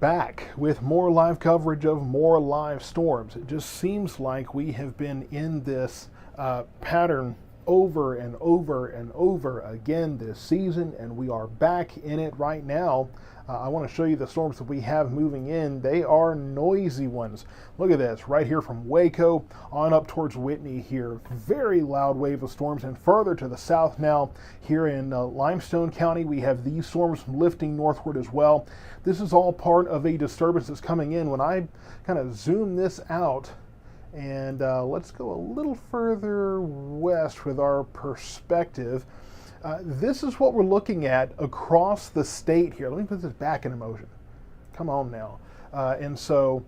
back with more live coverage of more live storms. It just seems like we have been in this pattern over and over and over again this season, and we are back in it right now. I want to show you the storms that we have moving in. They are noisy ones. Look at this, right here from Waco on up towards Whitney here. Very loud wave of storms, and further to the south now here in Limestone County, we have these storms lifting northward as well. This is all part of a disturbance that's coming in. When I kind of zoom this out, and let's go a little further west with our perspective. This is what we're looking at across the state here. Let me put this back in motion. Come on now. And so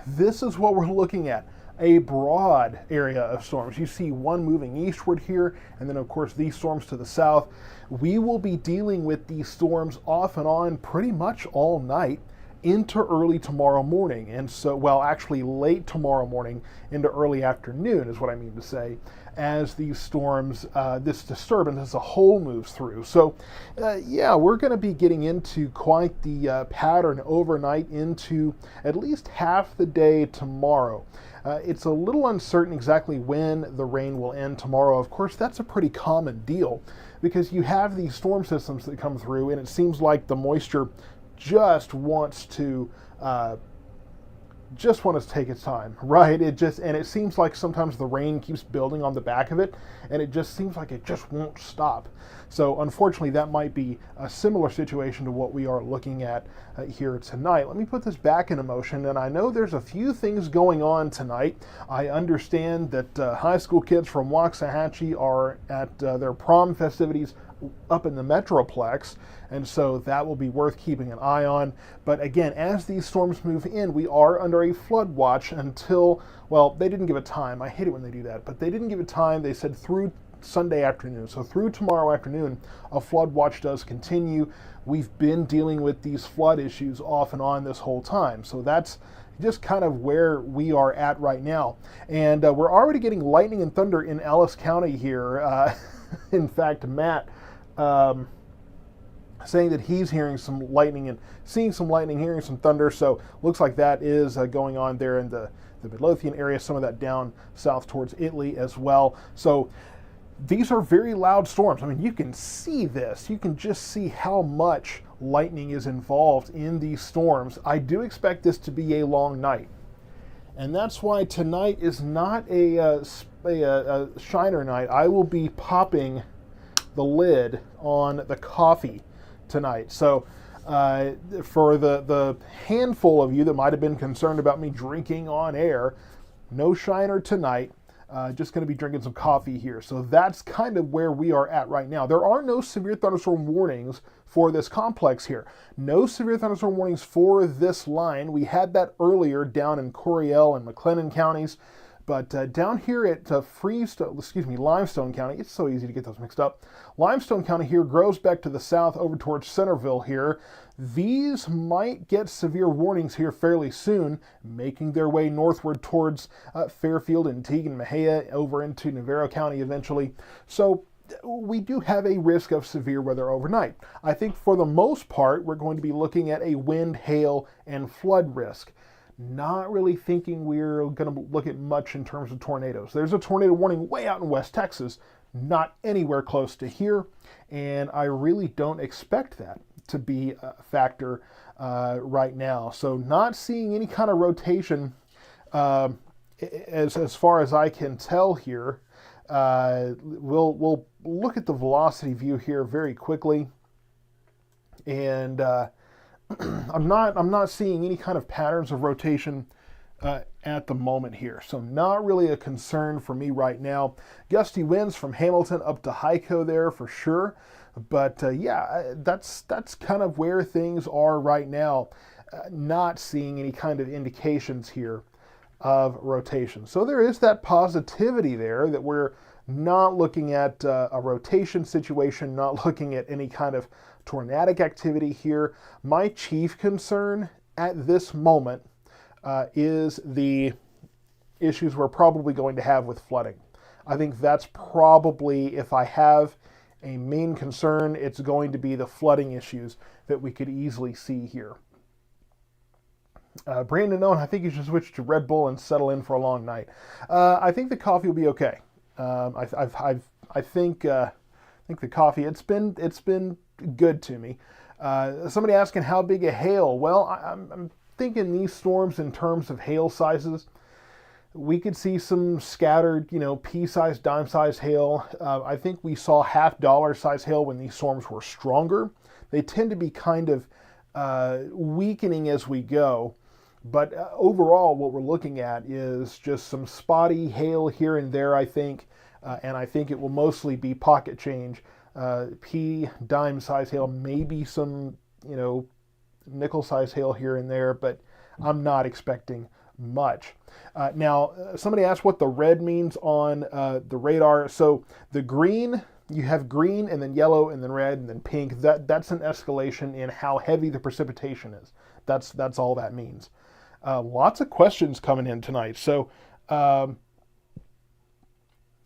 this is what we're looking at. A broad area of storms. You see one moving eastward here, and then of course these storms to the south. We will be dealing with these storms off and on pretty much all night into early tomorrow morning. And so, well, actually late tomorrow morning into early afternoon is what I mean to say, as these storms, this disturbance as a whole moves through. So yeah, we're going to be getting into quite the pattern overnight into at least half the day tomorrow. It's a little uncertain exactly when the rain will end tomorrow. Of course, that's a pretty common deal because you have these storm systems that come through, and it seems like the moisture just wants to take its time, right? And it seems like sometimes the rain keeps building on the back of it, and it just seems like it just won't stop. So unfortunately, that might be a similar situation to what we are looking at here tonight. Let me put this back into motion, and I know there's a few things going on tonight. I understand that high school kids from Waxahachie are at their prom festivities up in the Metroplex, and so that will be worth keeping an eye on. But again, as these storms move in, we are under a flood watch until, well, they didn't give a time. I hate it when they do that, but they didn't give a time. They said through Sunday afternoon. So through tomorrow afternoon, a flood watch does continue. We've been dealing with these flood issues off and on this whole time. So that's just kind of where we are at right now. And we're already getting lightning and thunder in Ellis County here. In fact, Matt saying that he's hearing some lightning and seeing some lightning, hearing some thunder. So looks like that is going on there in the Midlothian area, some of that down south towards Italy as well. So these are very loud storms. I mean, you can see this. You can just see how much lightning is involved in these storms. I do expect this to be a long night. And that's why tonight is not a shiner night. I will be popping the lid on the coffee tonight. So for the handful of you that might have been concerned about me drinking on air, no shiner tonight. Just going to be drinking some coffee here. So that's kind of where we are at right now. There are no severe thunderstorm warnings for this complex here. No severe thunderstorm warnings for this line. We had that earlier down in Coryell and McLennan counties. But down here at Limestone County, it's so easy to get those mixed up. Limestone County here grows back to the south over towards Centerville here. These might get severe warnings here fairly soon, making their way northward towards Fairfield and Teague and Mejia over into Navarro County eventually. So we do have a risk of severe weather overnight. I think for the most part, we're going to be looking at a wind, hail, and flood risk. Not really thinking we're going to look at much in terms of tornadoes. There's a tornado warning way out in West Texas, not anywhere close to here, and I really don't expect that to be a factor right now. So not seeing any kind of rotation as far as I can tell here. We'll look at the velocity view here very quickly, and I'm not seeing any kind of patterns of rotation at the moment here. So not really a concern for me right now. Gusty winds from Hamilton up to Hyco there for sure. But yeah, that's kind of where things are right now. Not seeing any kind of indications here of rotation. So there is that positivity there that we're not looking at a rotation situation, not looking at any kind of tornadic activity here. My chief concern at this moment is the issues we're probably going to have with flooding. I think that's probably, if I have a main concern, it's going to be the flooding issues that we could easily see here. Brandon Owen, I think you should switch to Red Bull and settle in for a long night. I think the coffee will be okay. I think the coffee it's been good to me. Somebody asking how big a hail. Well, I'm thinking these storms in terms of hail sizes. We could see some scattered, pea-sized, dime-sized hail. I think we saw half-dollar size hail when these storms were stronger. They tend to be kind of weakening as we go. But overall, what we're looking at is just some spotty hail here and there, I think. And I think it will mostly be pocket change. Pea, dime-sized hail, maybe some, nickel-sized hail here and there, but I'm not expecting much. Now, somebody asked what the red means on the radar. So the green, you have green and then yellow and then red and then pink. That's an escalation in how heavy the precipitation is. That's all that means. Lots of questions coming in tonight. So how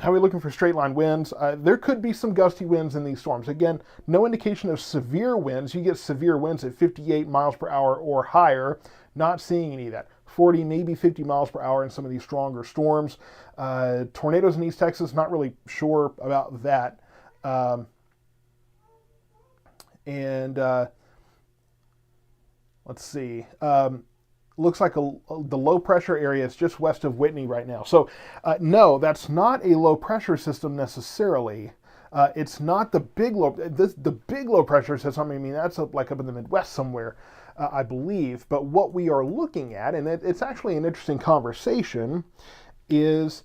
are we looking for straight line winds? There could be some gusty winds in these storms. Again, no indication of severe winds. You get severe winds at 58 miles per hour or higher. Not seeing any of that. 40, maybe 50 miles per hour in some of these stronger storms. Tornadoes in East Texas, not really sure about that. Let's see. Looks like the low pressure area is just west of Whitney right now. So no, that's not a low pressure system necessarily. It's not the big low pressure system. I mean, that's up in the Midwest somewhere, I believe. But what we are looking at, and it's actually an interesting conversation, is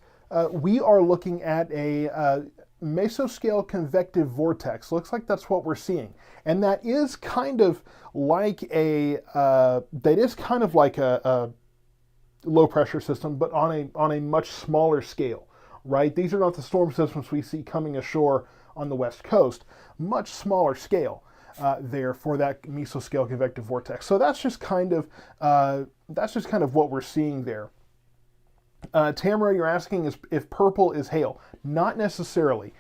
we are looking at a mesoscale convective vortex. Looks like that's what we're seeing, and that is kind of like a low pressure system, but on a much smaller scale. Right? These are not the storm systems we see coming ashore on the West Coast. Much smaller scale there for that mesoscale convective vortex. So that's just kind of what we're seeing there. Tamara, you're asking if purple is hail. Not necessarily.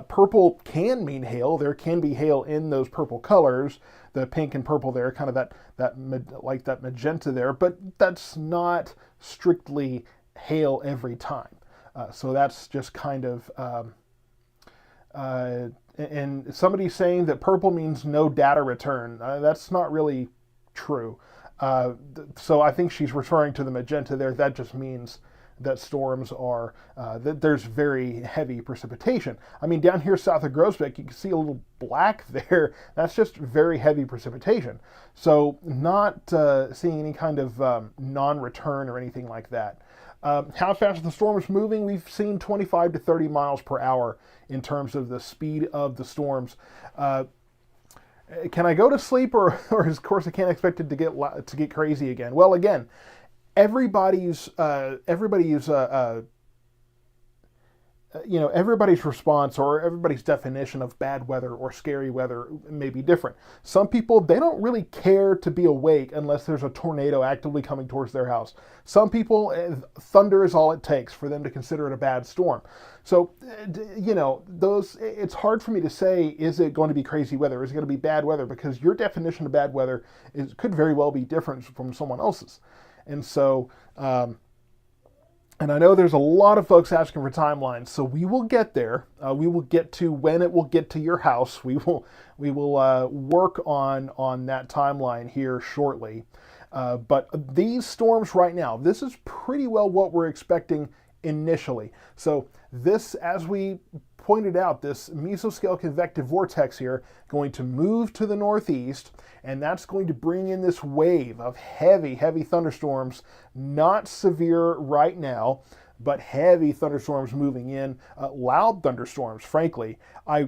Purple can mean hail. There can be hail in those purple colors, the pink and purple there, kind of that magenta there, but that's not strictly hail every time. So that's just kind of, and somebody's saying that purple means no data return. That's not really true. So I think she's referring to the magenta there. That just means that storms are, that there's very heavy precipitation. I mean, down here south of Groesbeck, you can see a little black there. That's just very heavy precipitation. So not seeing any kind of non-return or anything like that. How fast are the storms moving? We've seen 25 to 30 miles per hour in terms of the speed of the storms. Can I go to sleep, or of course I can't expect it to get crazy again? Well, again, everybody's response or everybody's definition of bad weather or scary weather may be different. Some people, they don't really care to be awake unless there's a tornado actively coming towards their house. Some people, thunder is all it takes for them to consider it a bad storm. So, it's hard for me to say, is it going to be crazy weather? Is it going to be bad weather? Because your definition of bad weather could very well be different from someone else's. And so, and I know there's a lot of folks asking for timelines, so we will get there. We will get to when it will get to your house. We will work on that timeline here shortly. But these storms right now, this is pretty well what we're expecting initially. So this, as we pointed out, this mesoscale convective vortex here going to move to the northeast, and that's going to bring in this wave of heavy thunderstorms. Not severe right now, but heavy thunderstorms moving in, loud thunderstorms, frankly. I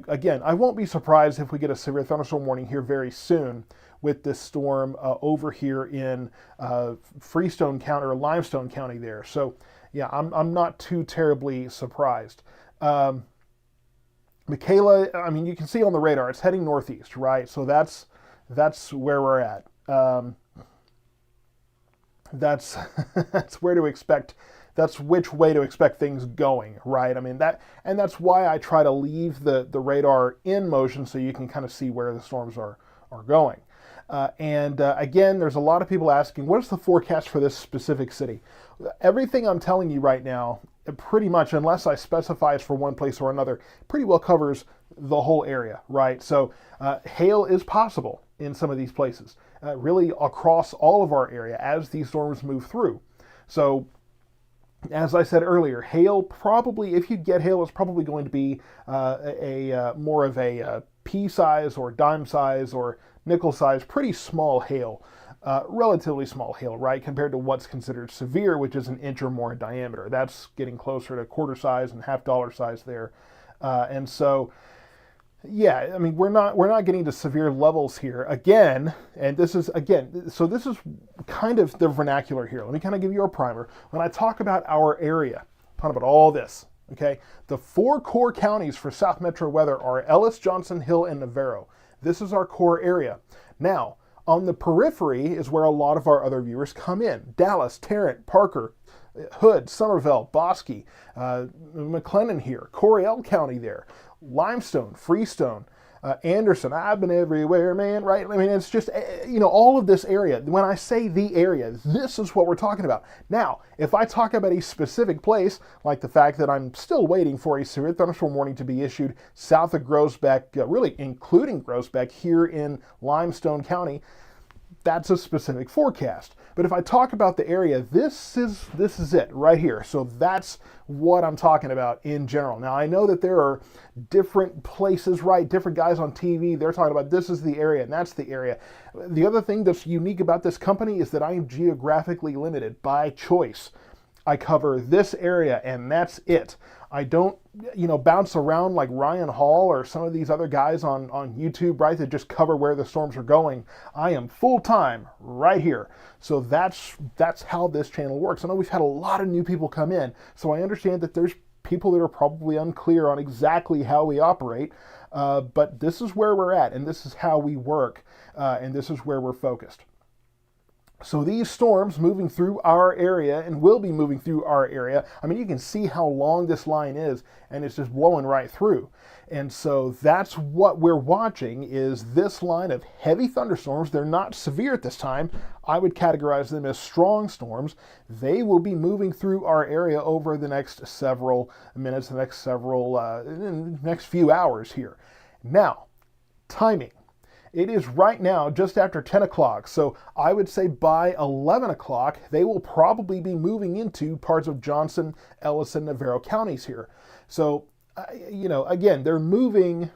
won't be surprised if we get a severe thunderstorm warning here very soon with this storm over here in Freestone County or Limestone County there. So yeah, I'm not too terribly surprised. Michaela, I mean, you can see on the radar, it's heading northeast, right? So that's where we're at. That's where to expect. That's which way to expect things going, right? I mean, that's why I try to leave the radar in motion so you can kind of see where the storms are going. Again, there's a lot of people asking, what is the forecast for this specific city? Everything I'm telling you right now, pretty much, unless I specify it's for one place or another, pretty well covers the whole area, right? So hail is possible in some of these places, really across all of our area as these storms move through. So as I said earlier, hail probably, if you get hail, it's probably going to be more of a pea size or dime size or nickel size, pretty small hail, relatively small hail, right, compared to what's considered severe, which is an inch or more in diameter. That's getting closer to quarter size and $half size there. And so, yeah, I mean, we're not getting to severe levels here again, and this is kind of the vernacular here. Let me kind of give you a primer. When I talk about our area, I'm talking about all this, okay? The 4 core counties for South Metro weather are Ellis, Johnson, Hill, and Navarro. This is our core area. Now, on the periphery is where a lot of our other viewers come in. Dallas, Tarrant, Parker, Hood, Somerville, Bosque, McLennan here, Coryell County there, Limestone, Freestone, Anderson. I've been everywhere, man, right? I mean, it's just, all of this area. When I say the area, this is what we're talking about. Now, if I talk about a specific place, like the fact that I'm still waiting for a severe thunderstorm warning to be issued south of Groesbeck, really including Groesbeck here in Limestone County, that's a specific forecast. But if I talk about the area, this is it right here. So that's what I'm talking about in general. Now, I know that there are different places, right? Different guys on TV, they're talking about this is the area and that's the area. The other thing that's unique about this company is that I am geographically limited by choice. I cover this area and that's it. I don't, bounce around like Ryan Hall or some of these other guys on YouTube, right, that just cover where the storms are going. I am full-time right here. So that's how this channel works. I know we've had a lot of new people come in, so I understand that there's people that are probably unclear on exactly how we operate, but this is where we're at, and this is how we work, and this is where we're focused. So these storms moving through our area and will be moving through our area. I mean, you can see how long this line is and it's just blowing right through. And so that's what we're watching is this line of heavy thunderstorms. They're not severe at this time. I would categorize them as strong storms. They will be moving through our area over the next several minutes, the next few hours here. Now, timing. It is right now just after 10 o'clock, so I would say by 11 o'clock, they will probably be moving into parts of Johnson, Ellis, and Navarro counties here. So, again, they're moving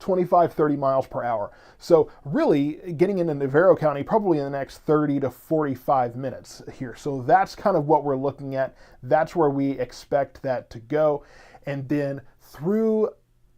25, 30 miles per hour. So really getting into Navarro County probably in the next 30 to 45 minutes here. So that's kind of what we're looking at. That's where we expect that to go. And then through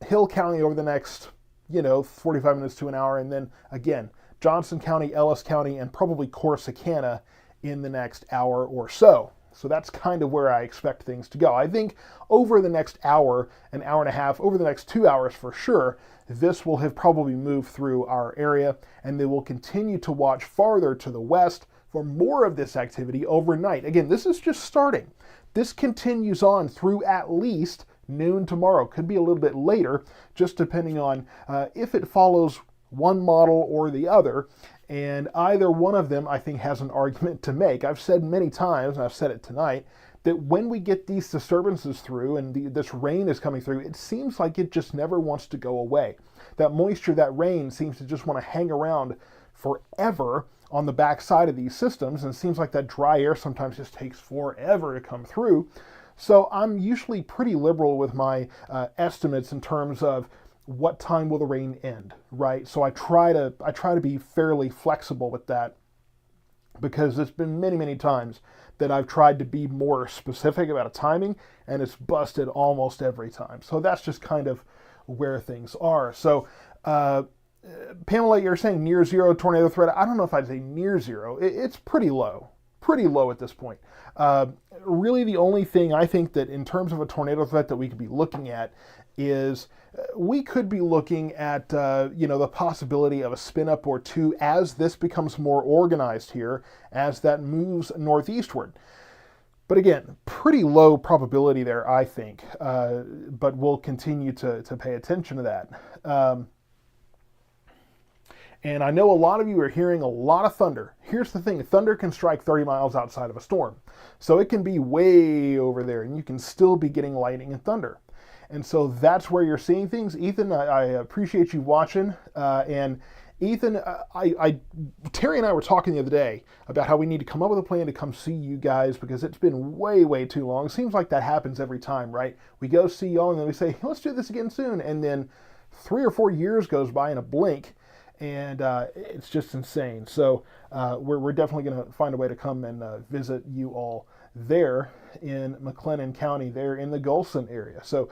Hill County over the next 45 minutes to an hour, and then again, Johnson County, Ellis County, and probably Corsicana in the next hour or so. So that's kind of where I expect things to go. I think over the next hour, an hour and a half, over the next 2 hours for sure, this will have probably moved through our area, and they will continue to watch farther to the west for more of this activity overnight. Again, this is just starting. This continues on through at least noon tomorrow. Could be a little bit later, just depending on if it follows one model or the other. And either one of them, I think, has an argument to make. I've said many times, and I've said it tonight, that when we get these disturbances through and this rain is coming through, it seems like it just never wants to go away. That moisture, that rain seems to just want to hang around forever on the back side of these systems, and it seems like that dry air sometimes just takes forever to come through. So I'm usually pretty liberal with my estimates in terms of what time will the rain end, right? So I try to be fairly flexible with that, because it's been many, many times that I've tried to be more specific about a timing, and it's busted almost every time. So that's just kind of where things are. So Pamela, you're saying near zero tornado threat. I don't know if I'd say near zero. It's pretty low at this point. Really the only thing I think that in terms of a tornado threat that we could be looking at is we could be looking at the possibility of a spin up or two as this becomes more organized here, as that moves northeastward. But again, pretty low probability there, I think, but we'll continue to pay attention to that. And I know a lot of you are hearing a lot of thunder. Here's the thing, thunder can strike 30 miles outside of a storm. So it can be way over there and you can still be getting lightning and thunder. And so that's where you're seeing things. Ethan, I appreciate you watching. And Ethan, Terry and I were talking the other day about how we need to come up with a plan to come see you guys because it's been way, way too long. It seems like that happens every time, right? We go see y'all and then we say, hey, let's do this again soon. And then 3 or 4 years goes by in a blink, and it's just insane. So we're definitely going to find a way to come and visit you all there in McLennan County, there in the Gulson area. So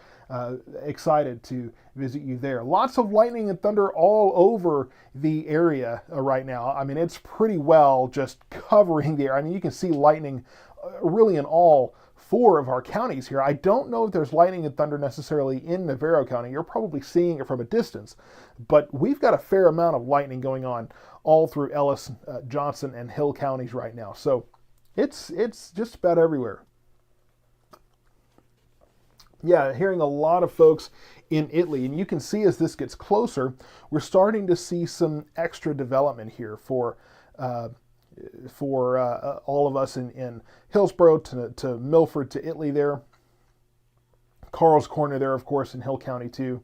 excited to visit you there. Lots of lightning and thunder all over the area right now. I mean, it's pretty well just covering the area. I mean, you can see lightning really in all 4 of our counties here. I don't know if there's lightning and thunder necessarily in Navarro County. You're probably seeing it from a distance, but we've got a fair amount of lightning going on all through Ellis, Johnson, and Hill counties right now. So it's just about everywhere. Yeah, hearing a lot of folks in Italy, and you can see as this gets closer, we're starting to see some extra development here for all of us in Hillsborough to Milford to Italy there. Carl's Corner there, of course, in Hill County too.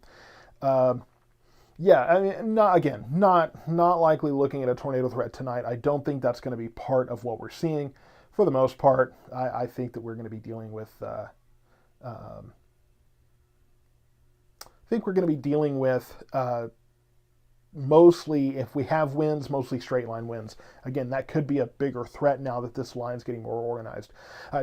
Yeah, I mean, not likely looking at a tornado threat tonight. I don't think that's going to be part of what we're seeing. For the most part, I think that we're going to be dealing with mostly, if we have winds, mostly straight line winds. Again, that could be a bigger threat now that this line's getting more organized.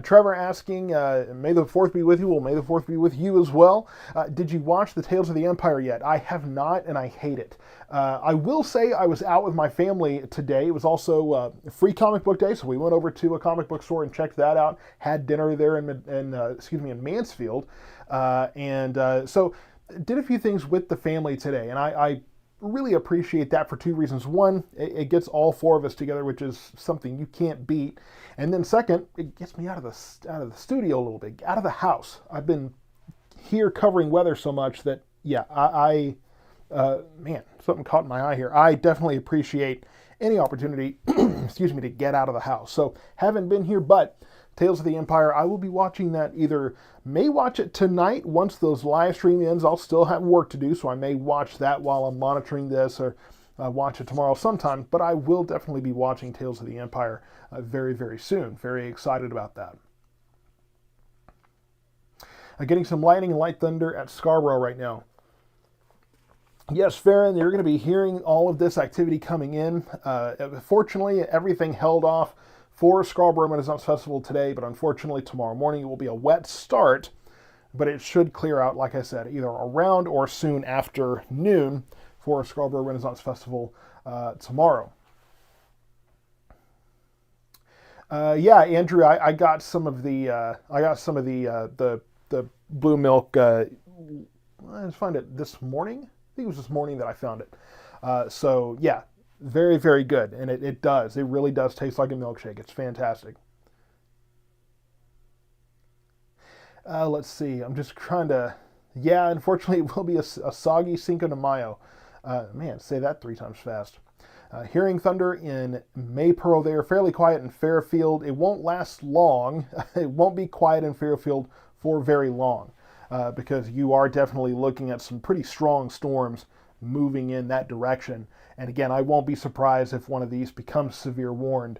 Trevor asking, may the 4th be with you? Well, may the 4th be with you as well. Did you watch the Tales of the Empire yet? I have not, and I hate it. I will say I was out with my family today. It was also free comic book day, so we went over to a comic book store and checked that out. Had dinner there in Mansfield. So did a few things with the family today, and I really appreciate that for 2 reasons. One, it gets all 4 of us together, which is something you can't beat. And then second, it gets me out of the studio a little bit, out of the house. I've been here covering weather so much that, yeah, man, something caught my eye here. I definitely appreciate any opportunity, excuse me, to get out of the house. So haven't been here, but Tales of the Empire, I will be watching that may watch it tonight once those live stream ends. I'll still have work to do, so I may watch that while I'm monitoring this, or watch it tomorrow sometime, but I will definitely be watching Tales of the Empire very, very soon. Very excited about that. Getting some lightning and light thunder at Scarborough right now. Yes, Farron, you're going to be hearing all of this activity coming in. Fortunately, everything held off for Scarborough Renaissance Festival today, but unfortunately tomorrow morning it will be a wet start, but it should clear out, like I said, either around or soon after noon for Scarborough Renaissance Festival tomorrow. Yeah, Andrew, I got some of the blue milk. I just found it this morning. I think it was this morning that I found it. So yeah. Very, very good, and it does. It really does taste like a milkshake. It's fantastic. Let's see. I'm just trying to... Yeah, unfortunately, it will be a soggy Cinco de Mayo. Man, say that 3 times fast. Hearing thunder in Maypearl there. Fairly quiet in Fairfield. It won't last long. It won't be quiet in Fairfield for very long because you are definitely looking at some pretty strong storms moving in that direction. And again, I won't be surprised if one of these becomes severe warned,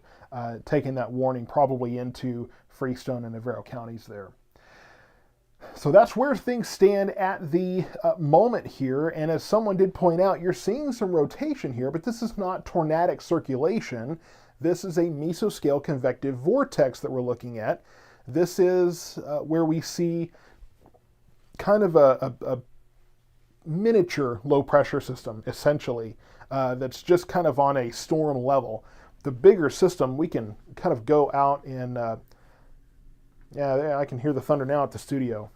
taking that warning probably into Freestone and Navarro counties there. So that's where things stand at the moment here. And as someone did point out, you're seeing some rotation here, but this is not tornadic circulation. This is a mesoscale convective vortex that we're looking at. This is where we see kind of a miniature low pressure system, essentially, that's just kind of on a storm level. The bigger system, we can kind of go out and, yeah, I can hear the thunder now at the studio.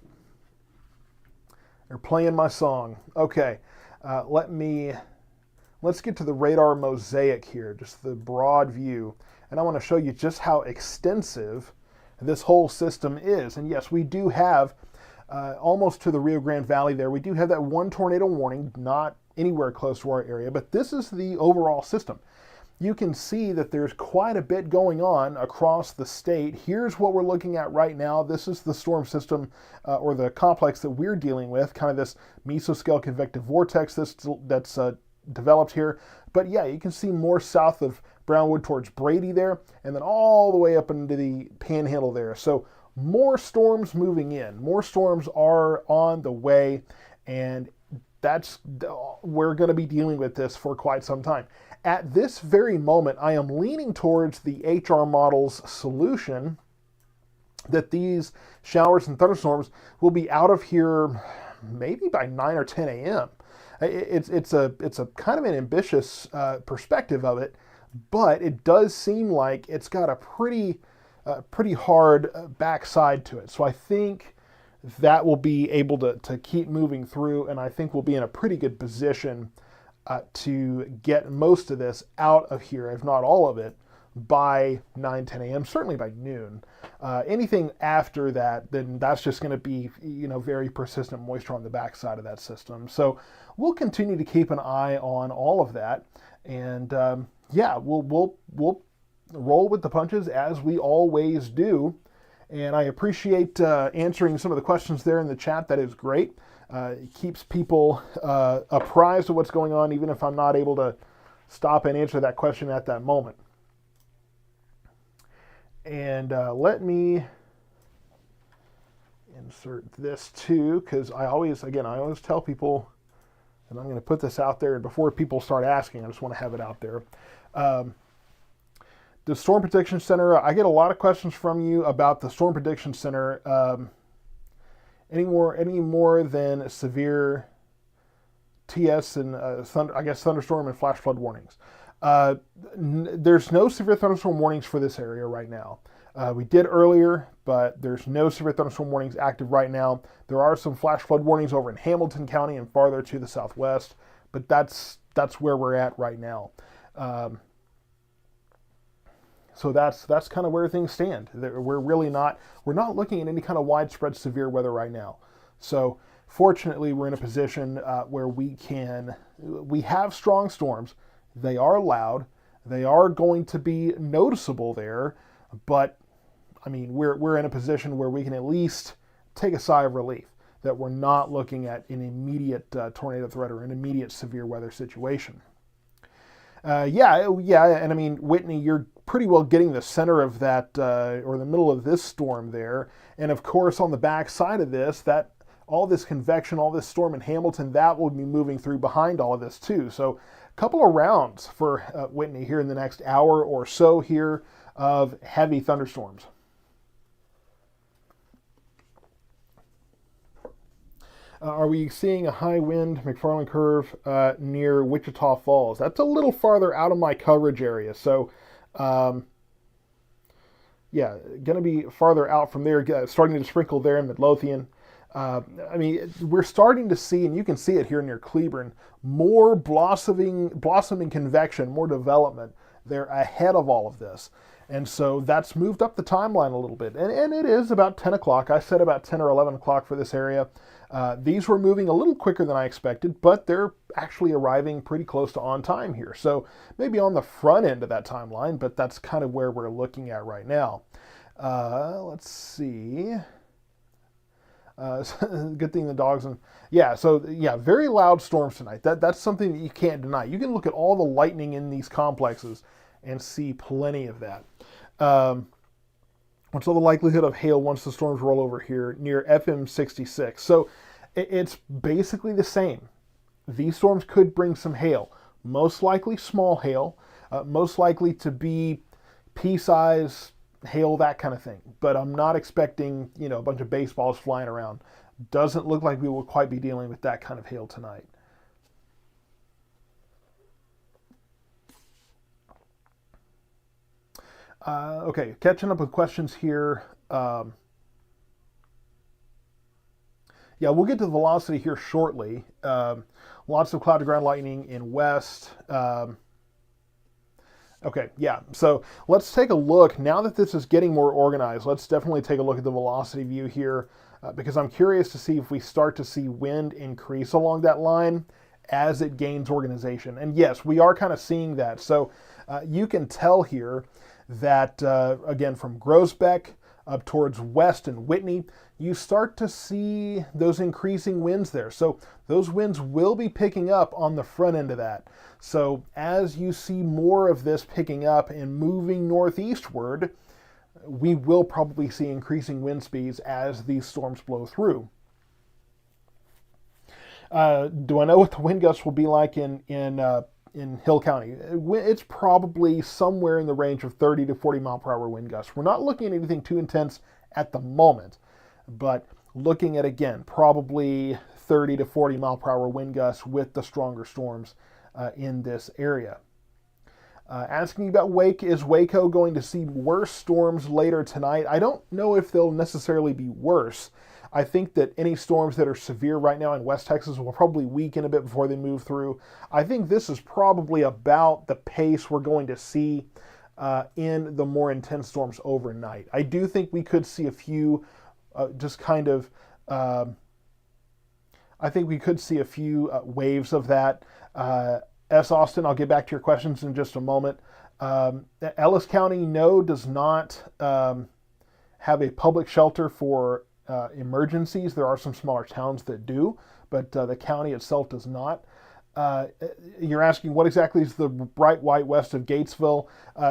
They're playing my song. Okay, let's get to the radar mosaic here, just the broad view. And I want to show you just how extensive this whole system is. And yes, we do have almost to the Rio Grande Valley there, we do have that 1 tornado warning, not anywhere close to our area, but this is the overall system. You can see that there's quite a bit going on across the state. Here's what we're looking at right now. This is the storm system or the complex that we're dealing with, kind of this mesoscale convective vortex that's developed here. But yeah, you can see more south of Brownwood towards Brady there, and then all the way up into the panhandle there. So more storms moving in. More storms are on the way, and we're going to be dealing with this for quite some time. At this very moment, I am leaning towards the HR model's solution that these showers and thunderstorms will be out of here maybe by 9 or 10 a.m. It's a kind of an ambitious perspective of it, but it does seem like it's got a pretty hard backside to it. So I think that will be able to keep moving through, and I think we'll be in a pretty good position to get most of this out of here, if not all of it, by 9, 10 a.m., certainly by noon. Anything after that, then that's just going to be, very persistent moisture on the backside of that system. So we'll continue to keep an eye on all of that, and we'll roll with the punches as we always do. And I appreciate answering some of the questions there in the chat. That is great. It keeps people apprised of what's going on, even if I'm not able to stop and answer that question at that moment. And let me insert this too, because I always tell people, and I'm going to put this out there before people start asking. I just want to have it out there. The Storm Prediction Center, I get a lot of questions from you about the Storm Prediction Center. Any more than severe TS and thunderstorm and flash flood warnings. There's no severe thunderstorm warnings for this area right now. We did earlier, but there's no severe thunderstorm warnings active right now. There are some flash flood warnings over in Hamilton County and farther to the southwest, but that's where we're at right now. So that's kind of where things stand. We're not looking at any kind of widespread severe weather right now. So fortunately, we're in a position where we have strong storms. They are loud. They are going to be noticeable there, but I mean, we're in a position where we can at least take a sigh of relief that we're not looking at an immediate tornado threat or an immediate severe weather situation. And I mean, Whitney, you're pretty well getting the center of that, or the middle of this storm there. And of course, on the back side of this, that all this convection, all this storm in Hamilton, that will be moving through behind all of this too. So a couple of rounds for Whitney here in the next hour or so here of heavy thunderstorms. Are we seeing a high wind McFarland curve near Wichita Falls? That's a little farther out of my coverage area. So, going to be farther out from there, starting to sprinkle there in Midlothian. I mean, we're starting to see, and you can see it here near Cleburne, more blossoming convection, more development. They're ahead of all of this. And so that's moved up the timeline a little bit. And it is about 10 o'clock. I said about 10 or 11 o'clock for this area. These were moving a little quicker than I expected, but they're actually arriving pretty close to on time here. So maybe on the front end of that timeline, but that's kind of where we're looking at right now. Let's see. Good thing the dogs and very loud storms tonight. That's something that you can't deny. You can look at all the lightning in these complexes and see plenty of that. What's all the likelihood of hail once the storms roll over here near FM 66? So it's basically the same. These storms could bring some hail, most likely small hail, most likely to be pea-size hail, that kind of thing. But I'm not expecting, a bunch of baseballs flying around. Doesn't look like we will quite be dealing with that kind of hail tonight. Okay, catching up with questions here. We'll get to the velocity here shortly. Lots of cloud-to-ground lightning in west. So let's take a look. Now that this is getting more organized, let's definitely take a look at the velocity view here, because I'm curious to see if we start to see wind increase along that line as it gains organization. And yes, we are kind of seeing that. So you can tell here that, again, from Groesbeck up towards West and Whitney, you start to see those increasing winds there. So those winds will be picking up on the front end of that. So as you see more of this picking up and moving northeastward, we will probably see increasing wind speeds as these storms blow through. Do I know what the wind gusts will be like in Hill County? It's probably somewhere in the range of 30 to 40 mile per hour wind gusts. We're not looking at anything too intense at the moment, but looking at, again, probably 30 to 40 mile per hour wind gusts with the stronger storms in this area. Asking about Wake, is Waco going to see worse storms later tonight? I don't know if they'll necessarily be worse. I think that any storms that are severe right now in West Texas will probably weaken a bit before they move through. I think this is probably about the pace we're going to see in the more intense storms overnight. I do think we could see a few I think we could see a few waves of that. S. Austin, I'll get back to your questions in just a moment. Ellis County, no, does not have a public shelter for emergencies. There are some smaller towns that do, but the county itself does not. You're asking what exactly is the bright white west of Gatesville.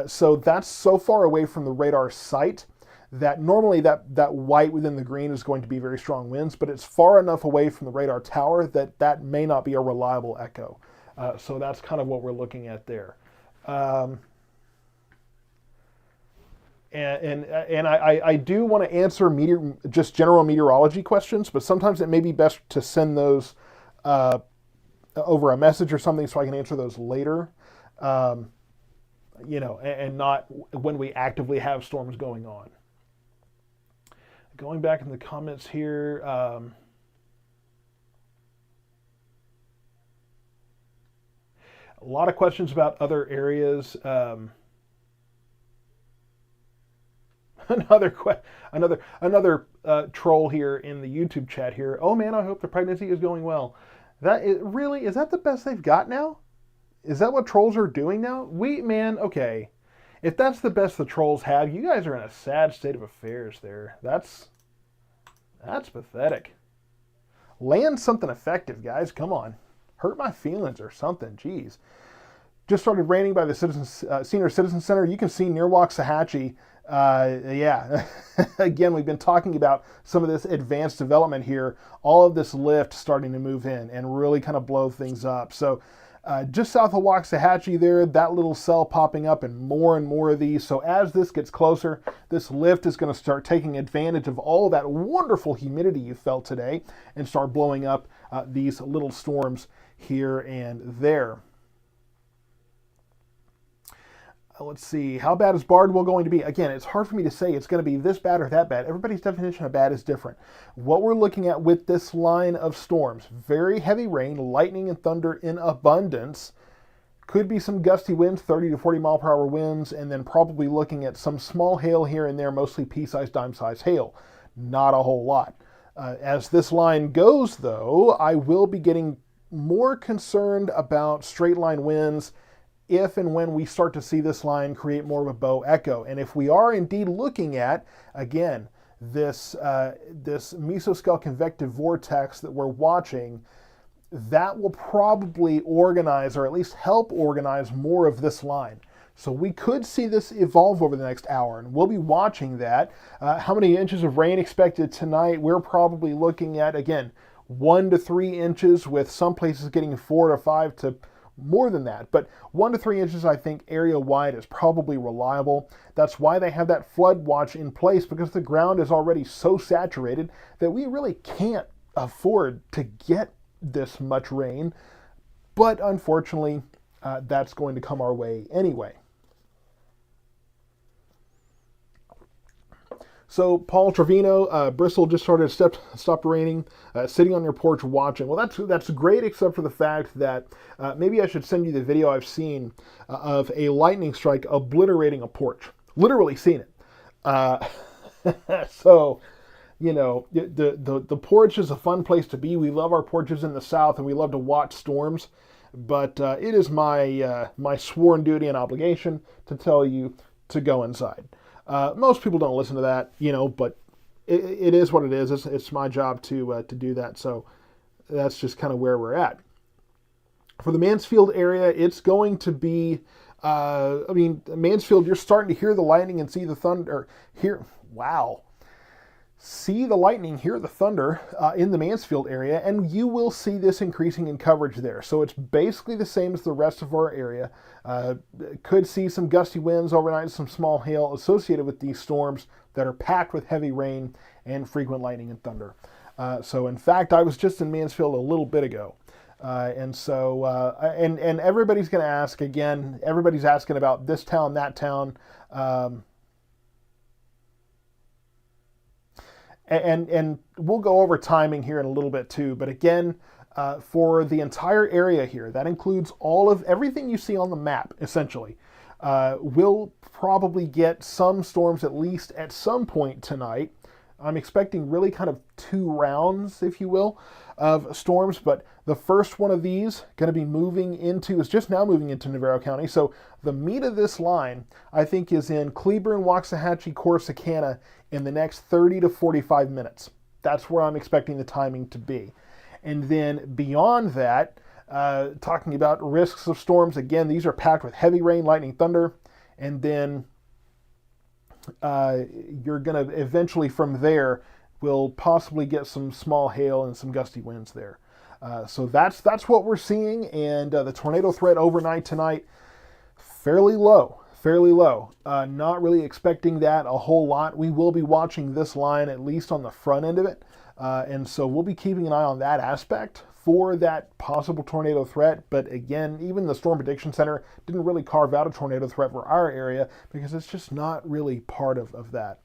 So that's so far away from the radar site that normally that white within the green is going to be very strong winds, but it's far enough away from the radar tower that may not be a reliable echo. So that's kind of what we're looking at there. And I do want to answer just general meteorology questions, but sometimes it may be best to send those over a message or something so I can answer those later, and not when we actively have storms going on. Going back in the comments here, a lot of questions about other areas. Another troll here in the YouTube chat here. Oh man, I hope the pregnancy is going well. Is that the best they've got now? Is that what trolls are doing now? Okay. If that's the best the trolls have, you guys are in a sad state of affairs there. That's pathetic. Land something effective, guys. Come on. Hurt my feelings or something. Jeez. Just started raining by the Senior Citizen Center. You can see near Waxahachie. Yeah. Again, we've been talking about some of this advanced development here. All of this lift starting to move in and really kind of blow things up. So just south of Waxahachie there, that little cell popping up and more of these. So as this gets closer, this lift is going to start taking advantage of all that wonderful humidity you felt today and start blowing up these little storms here and there. Let's see, how bad is Bardwell going to be? Again, it's hard for me to say it's going to be this bad or that bad. Everybody's definition of bad is different. What we're looking at with this line of storms, very heavy rain, lightning and thunder in abundance, could be some gusty winds, 30 to 40 mile per hour winds, and then probably looking at some small hail here and there, mostly pea-sized, dime-sized hail. Not a whole lot. As this line goes, though, I will be getting more concerned about straight line winds if and when we start to see this line create more of a bow echo. And if we are indeed looking at, again, this mesoscale convective vortex that we're watching, that will probably organize, or at least help organize, more of this line. So we could see this evolve over the next hour, and we'll be watching that. How many inches of rain expected tonight? We're probably looking at, again, 1 to 3 inches, with some places getting 4 to 5 to more than that, but 1 to 3 inches, I think, area-wide is probably reliable. That's why they have that flood watch in place, because the ground is already so saturated that we really can't afford to get this much rain. But unfortunately, that's going to come our way anyway. So Paul Trevino, Bristol just started stopped raining, sitting on your porch watching. Well, that's great, except for the fact that maybe I should send you the video I've seen of a lightning strike obliterating a porch. Literally seen it. So the porch is a fun place to be. We love our porches in the South, and we love to watch storms. But it is my sworn duty and obligation to tell you to go inside. Most people don't listen to that, but it is what it is. It's my job to do that. So that's just kind of where we're at. For the Mansfield area, it's going to be. Mansfield, you're starting to hear the lightning and see the thunder. See the lightning, hear the thunder in the Mansfield area, and you will see this increasing in coverage there. So it's basically the same as the rest of our area. Could see some gusty winds overnight, some small hail associated with these storms that are packed with heavy rain and frequent lightning and thunder. So in fact, I was just in Mansfield a little bit ago. And everybody's going to ask again, everybody's asking about this town, that town. And we'll go over timing here in a little bit too. But again, for the entire area here, that includes all of everything you see on the map, essentially. We'll probably get some storms at least at some point tonight. I'm expecting really kind of 2 rounds, if you will, of storms, but the first one of these is just now moving into Navarro County. So the meat of this line, I think, is in Cleburne, Waxahachie, Corsicana in the next 30 to 45 minutes. That's where I'm expecting the timing to be. And then beyond that, talking about risks of storms, again, these are packed with heavy rain, lightning, thunder, and then you're going to eventually from there will possibly get some small hail and some gusty winds there. So that's what we're seeing, and the tornado threat overnight tonight, fairly low. Not really expecting that a whole lot. We will be watching this line at least on the front end of it, and so we'll be keeping an eye on that aspect for that possible tornado threat. But again, even the Storm Prediction Center didn't really carve out a tornado threat for our area because it's just not really part of that.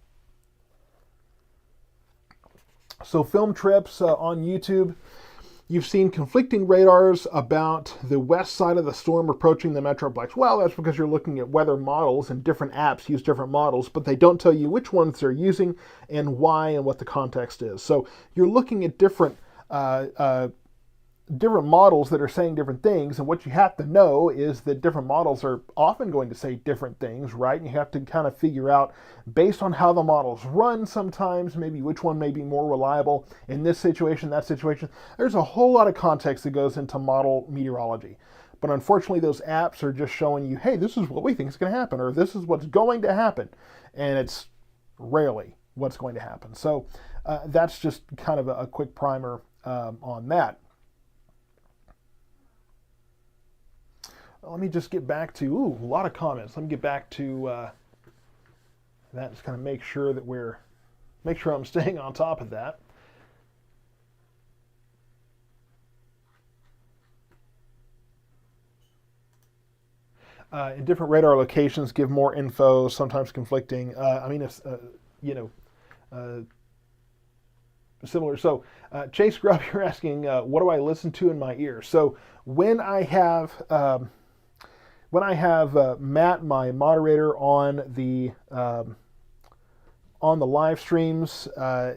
So film trips on YouTube, you've seen conflicting radars about the west side of the storm approaching the Metroplex. Well, that's because you're looking at weather models, and different apps use different models, but they don't tell you which ones they're using and why and what the context is. So you're looking at different models that are saying different things, and what you have to know is that different models are often going to say different things, right? And you have to kind of figure out, based on how the models run sometimes, maybe which one may be more reliable in this situation, that situation. There's a whole lot of context that goes into model meteorology. But unfortunately, those apps are just showing you, hey, this is what we think is going to happen, or this is what's going to happen. And it's rarely what's going to happen. So that's just kind of a quick primer on that. Let me just get back to, a lot of comments. Let me get back to that, just kind of make sure I'm staying on top of that. In different radar locations give more info, sometimes conflicting. Similar. So Chase Grubb, you're asking, what do I listen to in my ear? So when I have Matt, my moderator, on the live streams,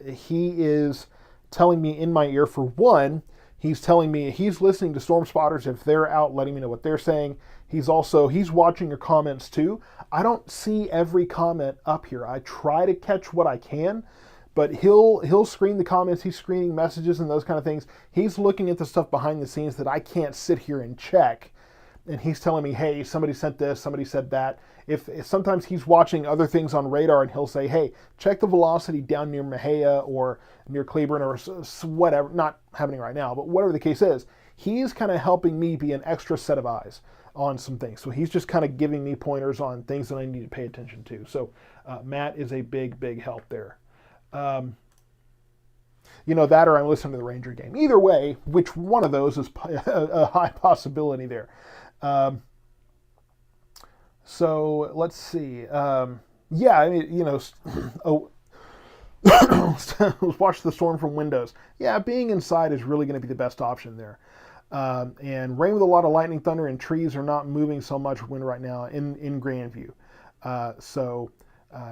he is telling me in my ear, for one, he's telling me he's listening to Storm Spotters if they're out, letting me know what they're saying. He's watching your comments too. I don't see every comment up here. I try to catch what I can, but he'll screen the comments. He's screening messages and those kind of things. He's looking at the stuff behind the scenes that I can't sit here and check. And he's telling me, hey, somebody sent this, somebody said that. If sometimes he's watching other things on radar and he'll say, hey, check the velocity down near Mejia or near Cleburne or whatever, not happening right now, but whatever the case is, he's kind of helping me be an extra set of eyes on some things. So he's just kind of giving me pointers on things that I need to pay attention to. So Matt is a big, big help there. That or I'm listening to the Ranger game. Either way, which one of those is a high possibility there. So let's see. Watch the storm from windows. Yeah, being inside is really going to be the best option there. And rain with a lot of lightning, thunder, and trees are not moving so much wind right now in Grandview. So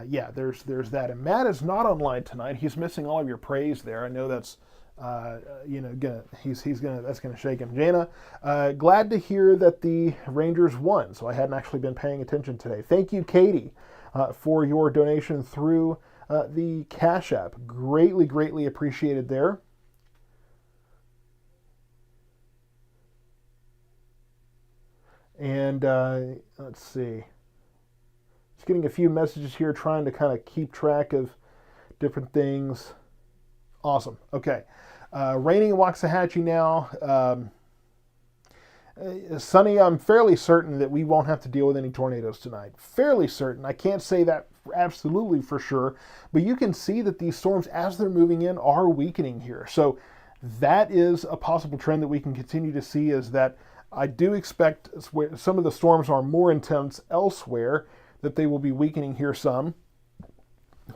yeah, there's that. And Matt is not online tonight. He's missing all of your praise there. I know that's that's gonna shake him. Jana, glad to hear that the Rangers won. So I hadn't actually been paying attention today. Thank you, Katie, for your donation through the Cash App. Greatly appreciated there. And let's see. Just getting a few messages here, trying to kind of keep track of different things. Awesome. Okay. Raining in Waxahachie now. Sunny, I'm fairly certain that we won't have to deal with any tornadoes tonight. Fairly certain. I can't say that absolutely for sure, but you can see that these storms, as they're moving in, are weakening here. So that is a possible trend that we can continue to see, is that I do expect some of the storms are more intense elsewhere, that they will be weakening here some.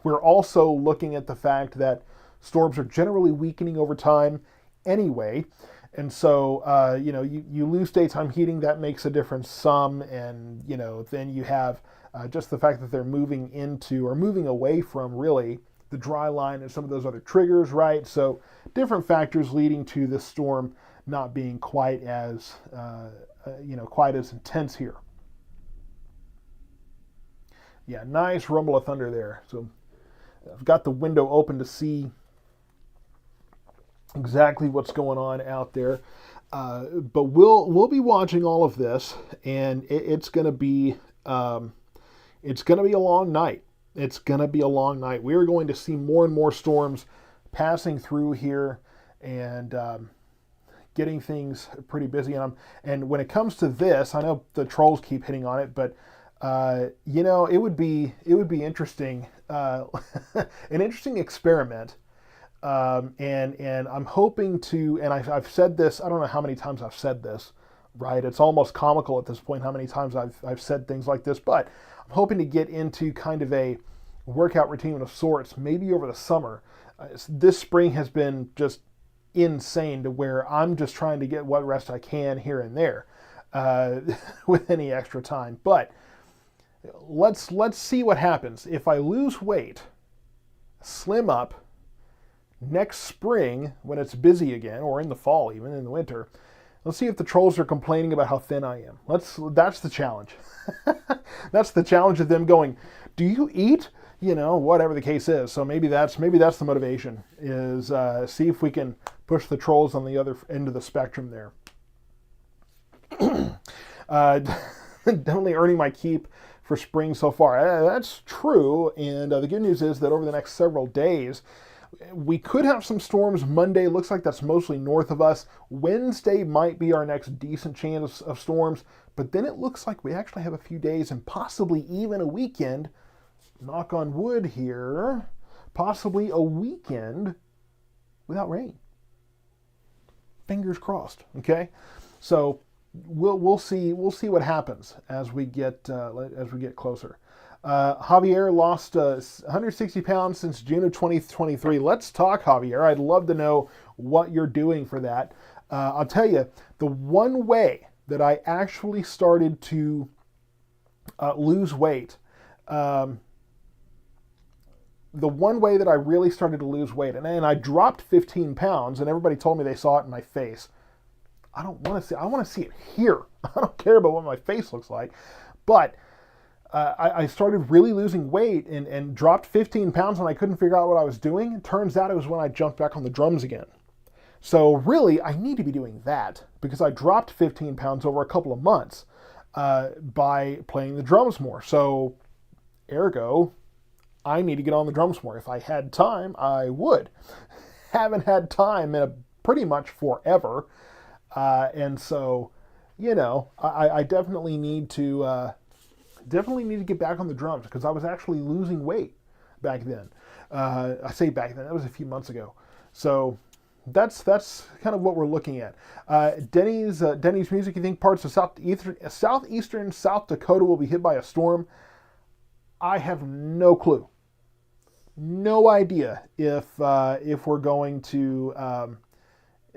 We're also looking at the fact that storms are generally weakening over time anyway. And so, you lose daytime heating, that makes a difference some. And, then you have just the fact that they're moving into or moving away from really the dry line and some of those other triggers, right? So different factors leading to this storm not being quite as, quite as intense here. Yeah, nice rumble of thunder there. So I've got the window open to see exactly what's going on out there. But we'll be watching all of this, and it's going to be a long night. It's going to be a long night. We're going to see more and more storms passing through here, and getting things pretty busy. And when it comes to this, I know the trolls keep hitting on it, but it would be interesting, an interesting experiment. And I'm hoping to, and I've said this, I don't know how many times I've said this, right? It's almost comical at this point how many times I've said things like this, but I'm hoping to get into kind of a workout routine of sorts, maybe over the summer. This spring has been just insane, to where I'm just trying to get what rest I can here and there, with any extra time. But let's see what happens. If I lose weight, slim up, next spring when it's busy again, or in the fall, even in the winter, let's see if the trolls are complaining about how thin I am. That's the challenge. That's the challenge of them going, do you eat? Whatever the case is. So maybe that's the motivation, is see if we can push the trolls on the other end of the spectrum there. Definitely earning my keep for spring so far. That's true. And the good news is that over the next several days, we could have some storms. Monday looks like that's mostly north of us. Wednesday might be our next decent chance of storms, but then it looks like we actually have a few days and possibly even a weekend, knock on wood here, possibly a weekend without rain. Fingers crossed. Okay, so we'll see what happens as we get closer. Javier lost 160 pounds since June of 2023. Let's talk, Javier. I'd love to know what you're doing for that. I'll tell you, the one way that I actually started to lose weight, the one way that I really started to lose weight, and I dropped 15 pounds, and everybody told me they saw it in my face. I don't want to see. I want to see it here. I don't care about what my face looks like, but I started really losing weight and dropped 15 pounds, and I couldn't figure out what I was doing. It turns out it was when I jumped back on the drums again. So really, I need to be doing that, because I dropped 15 pounds over a couple of months by playing the drums more. So ergo, I need to get on the drums more. If I had time, I would. Haven't had time in pretty much forever. And so, I definitely need to get back on the drums, because I was actually losing weight back then. I say back then, that was a few months ago. So that's kind of what we're looking at. Denny's Music, you think parts of southeastern South Dakota will be hit by a storm? I have no clue. No idea if we're going to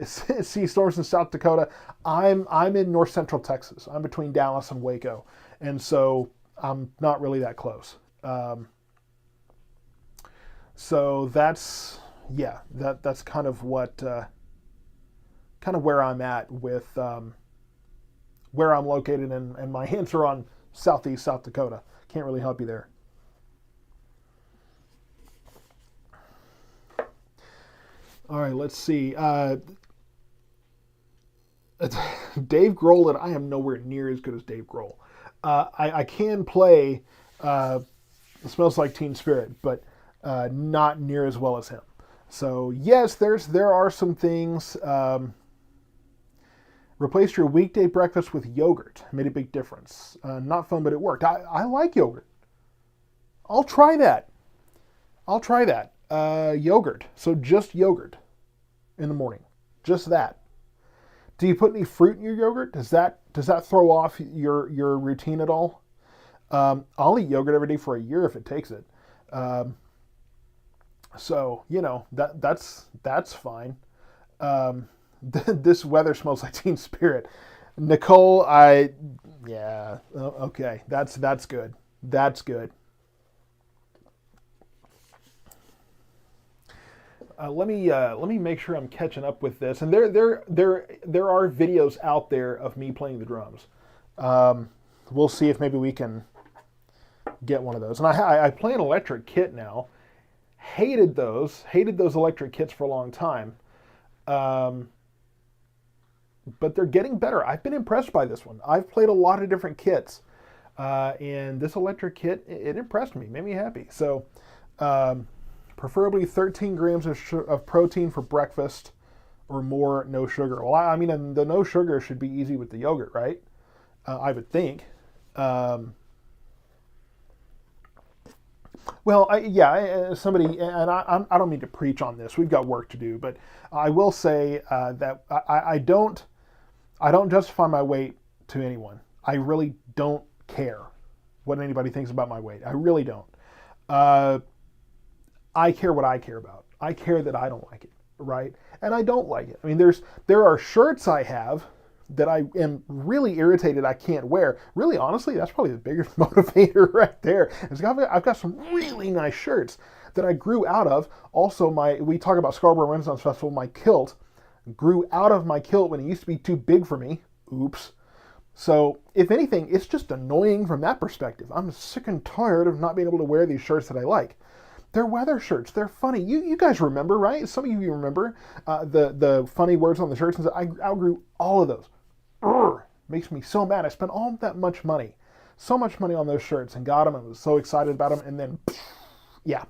see storms in South Dakota. I'm in north central Texas. I'm between Dallas and Waco, and so I'm not really that close. So that's, yeah, that's kind of what kind of where I'm at with where I'm located, and my answer on Southeast South Dakota. Can't really help you there. All right, let's see. Dave Grohl, and I am nowhere near as good as Dave Grohl. I can play It Smells Like Teen Spirit, but not near as well as him. So yes, there are some things. Replaced your weekday breakfast with yogurt. Made a big difference. Not fun, but it worked. I like yogurt. I'll try that. I'll try that. Yogurt. So just yogurt in the morning. Just that. Do you put any fruit in your yogurt? Does that throw off your routine at all? I'll eat yogurt every day for a year if it takes it. So that's fine. This weather smells like Teen Spirit. Nicole, yeah, okay, that's good. That's good. Let me make sure I'm catching up with this. And there are videos out there of me playing the drums. We'll see if maybe we can get one of those. And I play an electric kit now. Hated those electric kits for a long time. But they're getting better. I've been impressed by this one. I've played a lot of different kits, and this electric kit, it impressed me, made me happy. So, preferably 13 grams of protein for breakfast or more, no sugar. Well, I mean, the no sugar should be easy with the yogurt, right? I would think. Well, somebody, and I don't mean to preach on this. We've got work to do, but I will say that I don't justify my weight to anyone. I really don't care what anybody thinks about my weight. I really don't. I care what I care about. I care that I don't like it, right? And I don't like it. I mean, there are shirts I have that I am really irritated I can't wear. Really, honestly, that's probably the biggest motivator right there. I've got some really nice shirts that I grew out of. Also, we talk about Scarborough Renaissance Festival, my kilt grew out of my kilt when it used to be too big for me. Oops. So, if anything, it's just annoying from that perspective. I'm sick and tired of not being able to wear these shirts that I like. They're weather shirts. They're funny. You guys remember, right? Some of you remember the funny words on the shirts. And I outgrew all of those. Makes me so mad. I spent all that much money, so much money on those shirts, and got them and was so excited about them. And then, yeah.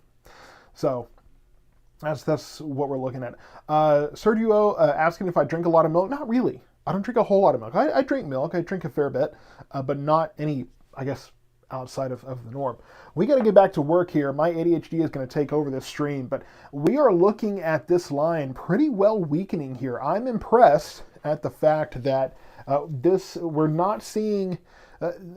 So that's what we're looking at. Sergio asking if I drink a lot of milk. Not really. I don't drink a whole lot of milk. I drink milk. I drink a fair bit, but not any, I guess, outside of the norm. We got to get back to work here. My ADHD is going to take over this stream, but we are looking at this line pretty well weakening here. I'm impressed at the fact that we're not seeing,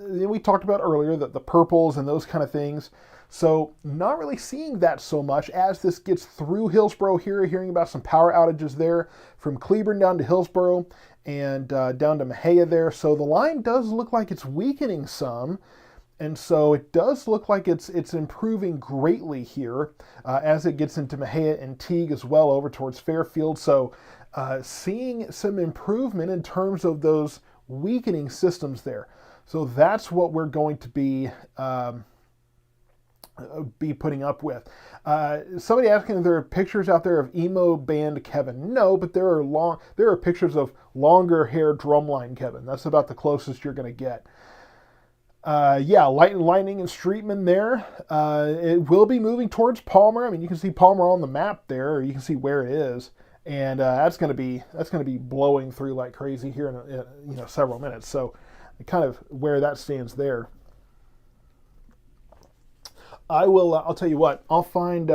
we talked about earlier, the purples and those kind of things. So not really seeing that so much as this gets through Hillsboro here, hearing about some power outages there from Cleburne down to Hillsboro and down to Mejia there. So the line does look like it's weakening some. And so it does look like it's improving greatly here as it gets into Mejia and Teague as well over towards Fairfield. So seeing some improvement in terms of those weakening systems there. So that's what we're going to be putting up with. Somebody asking if there are pictures out there of emo band Kevin. No, but there are pictures of longer hair drumline Kevin. That's about the closest you're going to get. Lightning and Streetman there. It will be moving towards Palmer. I mean, you can see Palmer on the map there, or you can see where it is, and that's going to be blowing through like crazy here in several minutes. So, kind of where that stands there. I will. I'll tell you what. I'll find.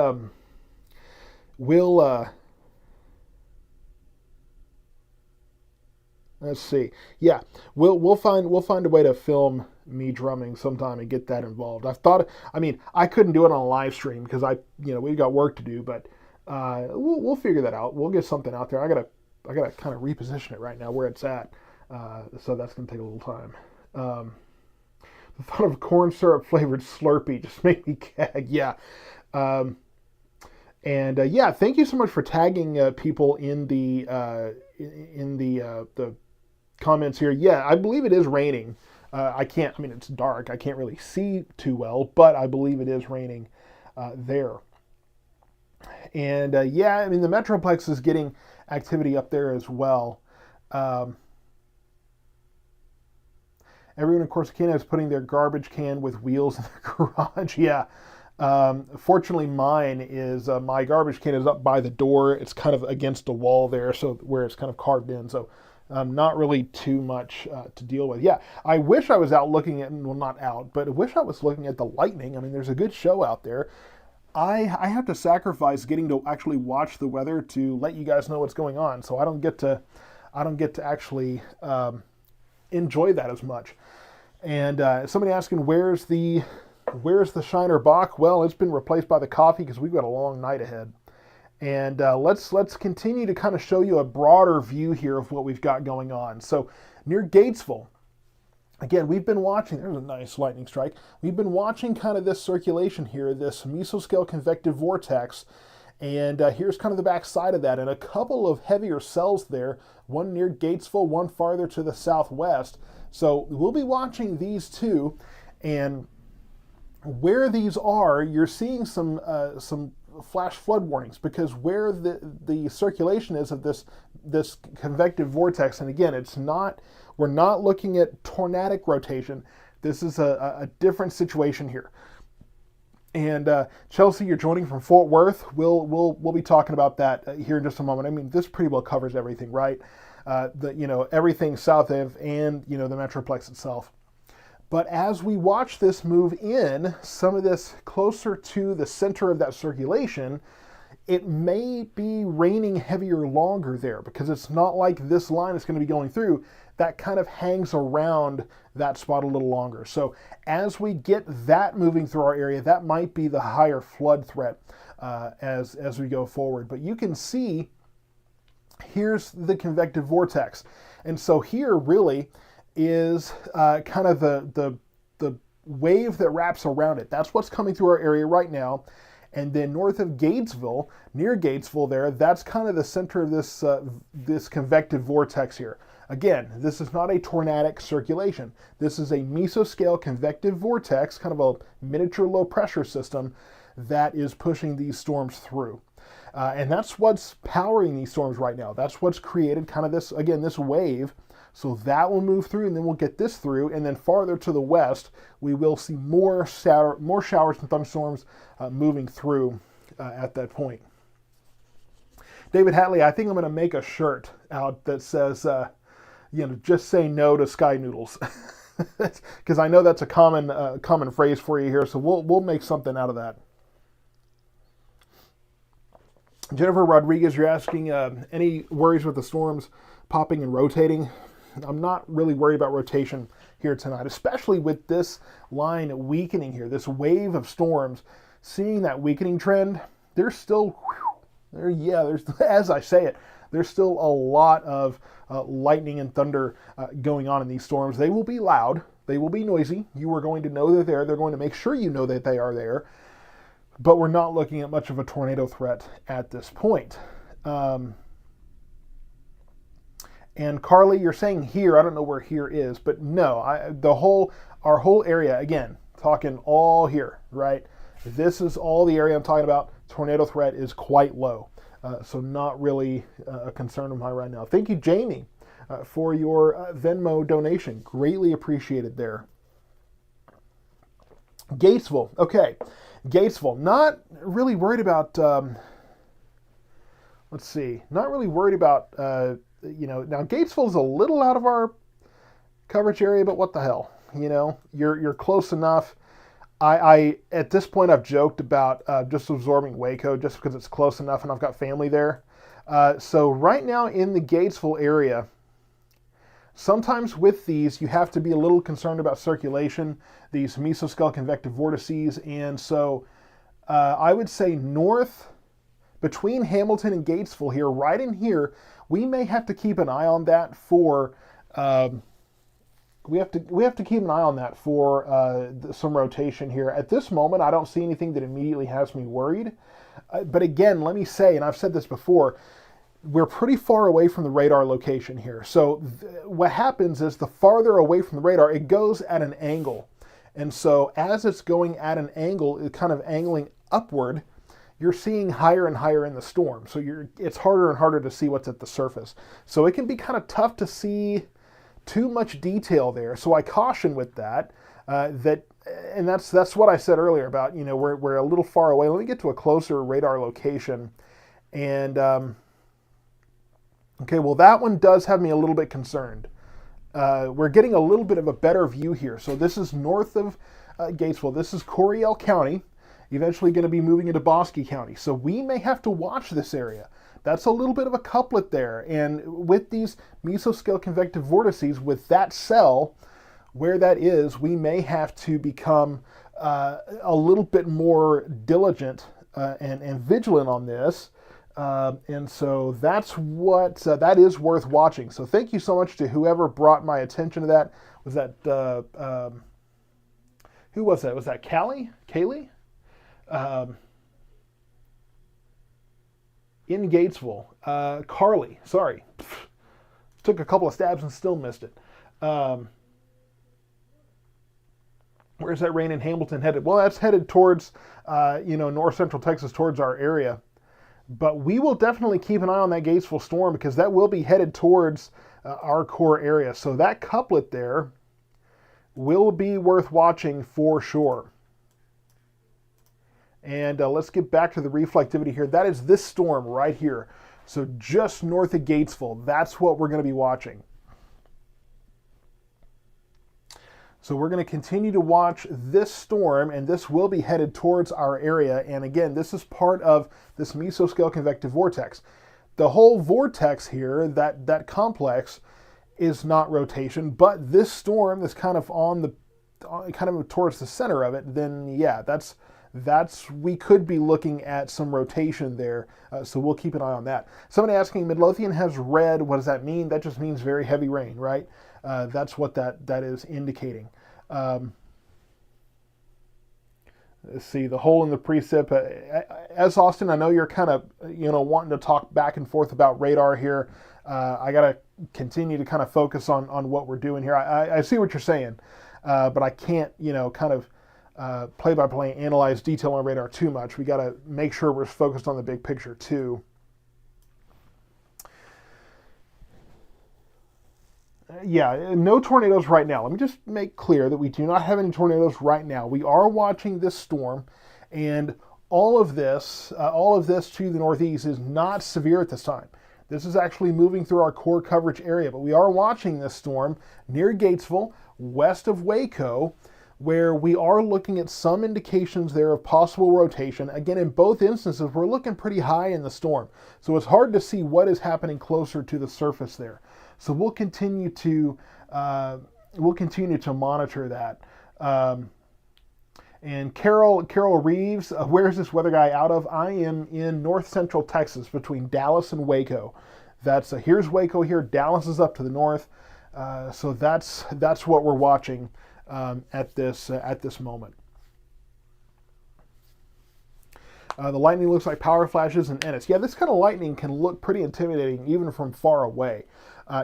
Let's see. Yeah, we'll find a way to film me drumming sometime and get that involved. I couldn't do it on a live stream because we've got work to do, but we'll figure that out. We'll get something out there. I gotta kind of reposition it right now where it's at, so that's gonna take a little time. The thought of corn syrup flavored Slurpee just made me gag. Yeah. And yeah, thank you so much for tagging people in the comments here. Yeah, I believe it is raining. I can't. I mean, it's dark. I can't really see too well, but I believe it is raining there. And yeah, I mean, the Metroplex is getting activity up there as well. Um, Everyone in Corsicana is putting their garbage can with wheels in their garage. Yeah. Fortunately, mine is my garbage can is up by the door. It's kind of against the wall there, so where it's kind of carved in. So not really too much to deal with. Yeah, I wish I was out looking at, well, not out, but I wish I was looking at the lightning. I mean, there's a good show out there. I have to sacrifice getting to actually watch the weather to let you guys know what's going on. So I don't get to actually enjoy that as much. And somebody asking where's the Shiner Bock? Well, it's been replaced by the coffee because we've got a long night ahead. And let's continue to kind of show you a broader view here of what we've got going on. So near Gatesville, again, we've been watching, there's a nice lightning strike. We've been watching kind of this circulation here, this mesoscale convective vortex. And here's kind of the back side of that, and a couple of heavier cells there, one near Gatesville, one farther to the southwest. So we'll be watching these two, and where these are, you're seeing some flash flood warnings, because where the circulation is of this convective vortex, and again, we're not looking at tornadic rotation. This is a different situation here. And Chelsea, you're joining from Fort Worth. We'll be talking about that here in just a moment. I mean, this pretty well covers everything, right? Everything south of and the Metroplex itself. But as we watch this move in, some of this closer to the center of that circulation, it may be raining heavier longer there, because it's not like this line is going to be going through. That kind of hangs around that spot a little longer. So as we get that moving through our area, that might be the higher flood threat as we go forward. But you can see here's the convective vortex. And so here really is kind of the wave that wraps around it. That's what's coming through our area right now. And then north of Gatesville, near Gatesville there, that's kind of the center of this convective vortex here. Again, this is not a tornadic circulation. This is a mesoscale convective vortex, kind of a miniature low pressure system that is pushing these storms through. And that's what's powering these storms right now. That's what's created kind of this, again, this wave. So that will move through, and then we'll get this through, and then farther to the west, we will see more showers and thunderstorms moving through at that point. David Hatley, I think I'm going to make a shirt out that says, just say no to sky noodles, because I know that's a common phrase for you here. So we'll make something out of that. Jennifer Rodriguez, you're asking any worries with the storms popping and rotating? I'm not really worried about rotation here tonight, especially with this line weakening here, this wave of storms, seeing that weakening trend. There's still, there's, as I say it, there's still a lot of lightning and thunder going on in these storms. They will be loud. They will be noisy. You are going to know they're there. They're going to make sure you know that they are there. But we're not looking at much of a tornado threat at this point. And Carly, you're saying here, I don't know where here is, but no, our whole area, again, talking all here, right? This is all the area I'm talking about. Tornado threat is quite low. So not really a concern of mine right now. Thank you, Jamie, for your Venmo donation. Greatly appreciated there. Gatesville, okay. Gatesville, not really worried about, not really worried about, now Gatesville is a little out of our coverage area, but what the hell, you're close enough. I at this point I've joked about just absorbing Waco just because it's close enough and I've got family there. So right now in the Gatesville area, sometimes with these you have to be a little concerned about circulation, these mesoscale convective vortices, and so I would say north between Hamilton and Gatesville here, right in here, we may have to keep an eye on that for we have to keep an eye on that for some rotation here. At this moment, I don't see anything that immediately has me worried. But again, let me say, and I've said this before, we're pretty far away from the radar location here. So what happens is the farther away from the radar, it goes at an angle. And so as it's going at an angle, it's kind of angling upward, you're seeing higher and higher in the storm. So it's harder and harder to see what's at the surface. So it can be kind of tough to see too much detail there. So I caution with that, and that's what I said earlier about, we're a little far away. Let me get to a closer radar location. And, okay, well, that one does have me a little bit concerned. We're getting a little bit of a better view here. So this is north of Gatesville. This is Coryell County, eventually going to be moving into Bosque County. So we may have to watch this area. That's a little bit of a couplet there. And with these mesoscale convective vortices, with that cell, where that is, we may have to become a little bit more diligent and vigilant on this. And so that's what, that is worth watching. So thank you so much to whoever brought my attention to that. Was that, who was that? Was that Callie? Kaylee? In Gatesville. Carly, sorry. Took a couple of stabs and still missed it. Where's that rain in Hamilton headed? Well, that's headed towards, north central Texas, towards our area. But we will definitely keep an eye on that Gatesville storm because that will be headed towards our core area. So that couplet there will be worth watching for sure. And let's get back to the reflectivity here. That is this storm right here. So just north of Gatesville, that's what we're going to be watching. So we're going to continue to watch this storm, and this will be headed towards our area. And again, this is part of this mesoscale convective vortex. The whole vortex here, that complex, is not rotation, but this storm that's kind of kind of towards the center of it, then yeah, that's we could be looking at some rotation there. So we'll keep an eye on that. Somebody asking, Midlothian has red. What does that mean? That just means very heavy rain, right? That's what that is indicating. Let's see, the hole in the precip. As Austin, I know you're kind of, wanting to talk back and forth about radar here. I got to continue to kind of focus on what we're doing here. I see what you're saying, but I can't, kind of play-by-play analyze detail on radar too much. We got to make sure we're focused on the big picture too. Yeah, no tornadoes right now. Let me just make clear that we do not have any tornadoes right now. We are watching this storm, and all of this to the northeast is not severe at this time. This is actually moving through our core coverage area, but we are watching this storm near Gatesville, west of Waco, where we are looking at some indications there of possible rotation. Again, in both instances, we're looking pretty high in the storm, so it's hard to see what is happening closer to the surface there. So we'll continue to monitor that. And Carol Reeves, where's this weather guy out of? I am in north central Texas between Dallas and Waco. That's here's Waco here. Dallas is up to the north. So that's what we're watching at this moment. The lightning looks like power flashes in Ennis. Yeah, this kind of lightning can look pretty intimidating even from far away.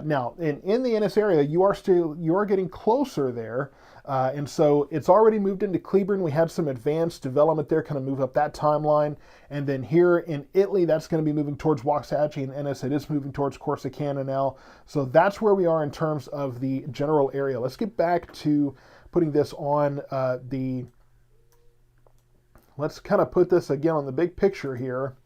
Now, in the Ennis area, you are getting closer there, and so it's already moved into Cleburne. We had some advanced development there, kind of move up that timeline, and then here in Italy, that's going to be moving towards Waxahachie, and Ennis, it is moving towards Corsicana now. So that's where we are in terms of the general area. Let's get back to putting this on let's kind of put this again on the big picture here.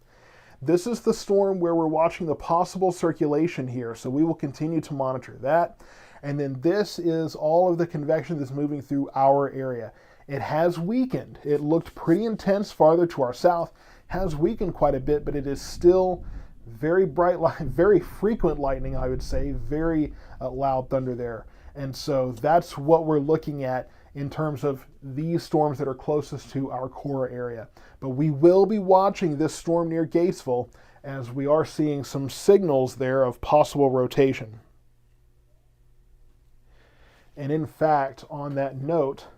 This is the storm where we're watching the possible circulation here, so we will continue to monitor that. And then this is all of the convection that's moving through our area. It has weakened. It looked pretty intense farther to our south, has weakened quite a bit, but it is still very bright, very frequent lightning, I would say, very loud thunder there. And so that's what we're looking at in terms of these storms that are closest to our core area. But we will be watching this storm near Gatesville as we are seeing some signals there of possible rotation. And in fact, on that note,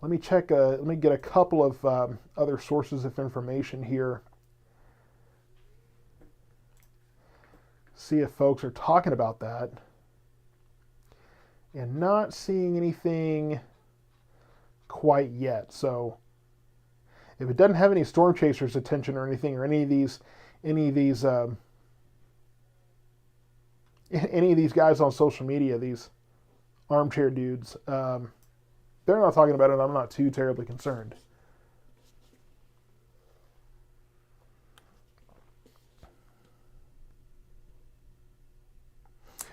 let me check. Let me get a couple of other sources of information here. See if folks are talking about that. And not seeing anything quite yet. So if it doesn't have any storm chasers' attention or anything, or any of these guys on social media, these armchair dudes, they're not talking about it. I'm not too terribly concerned.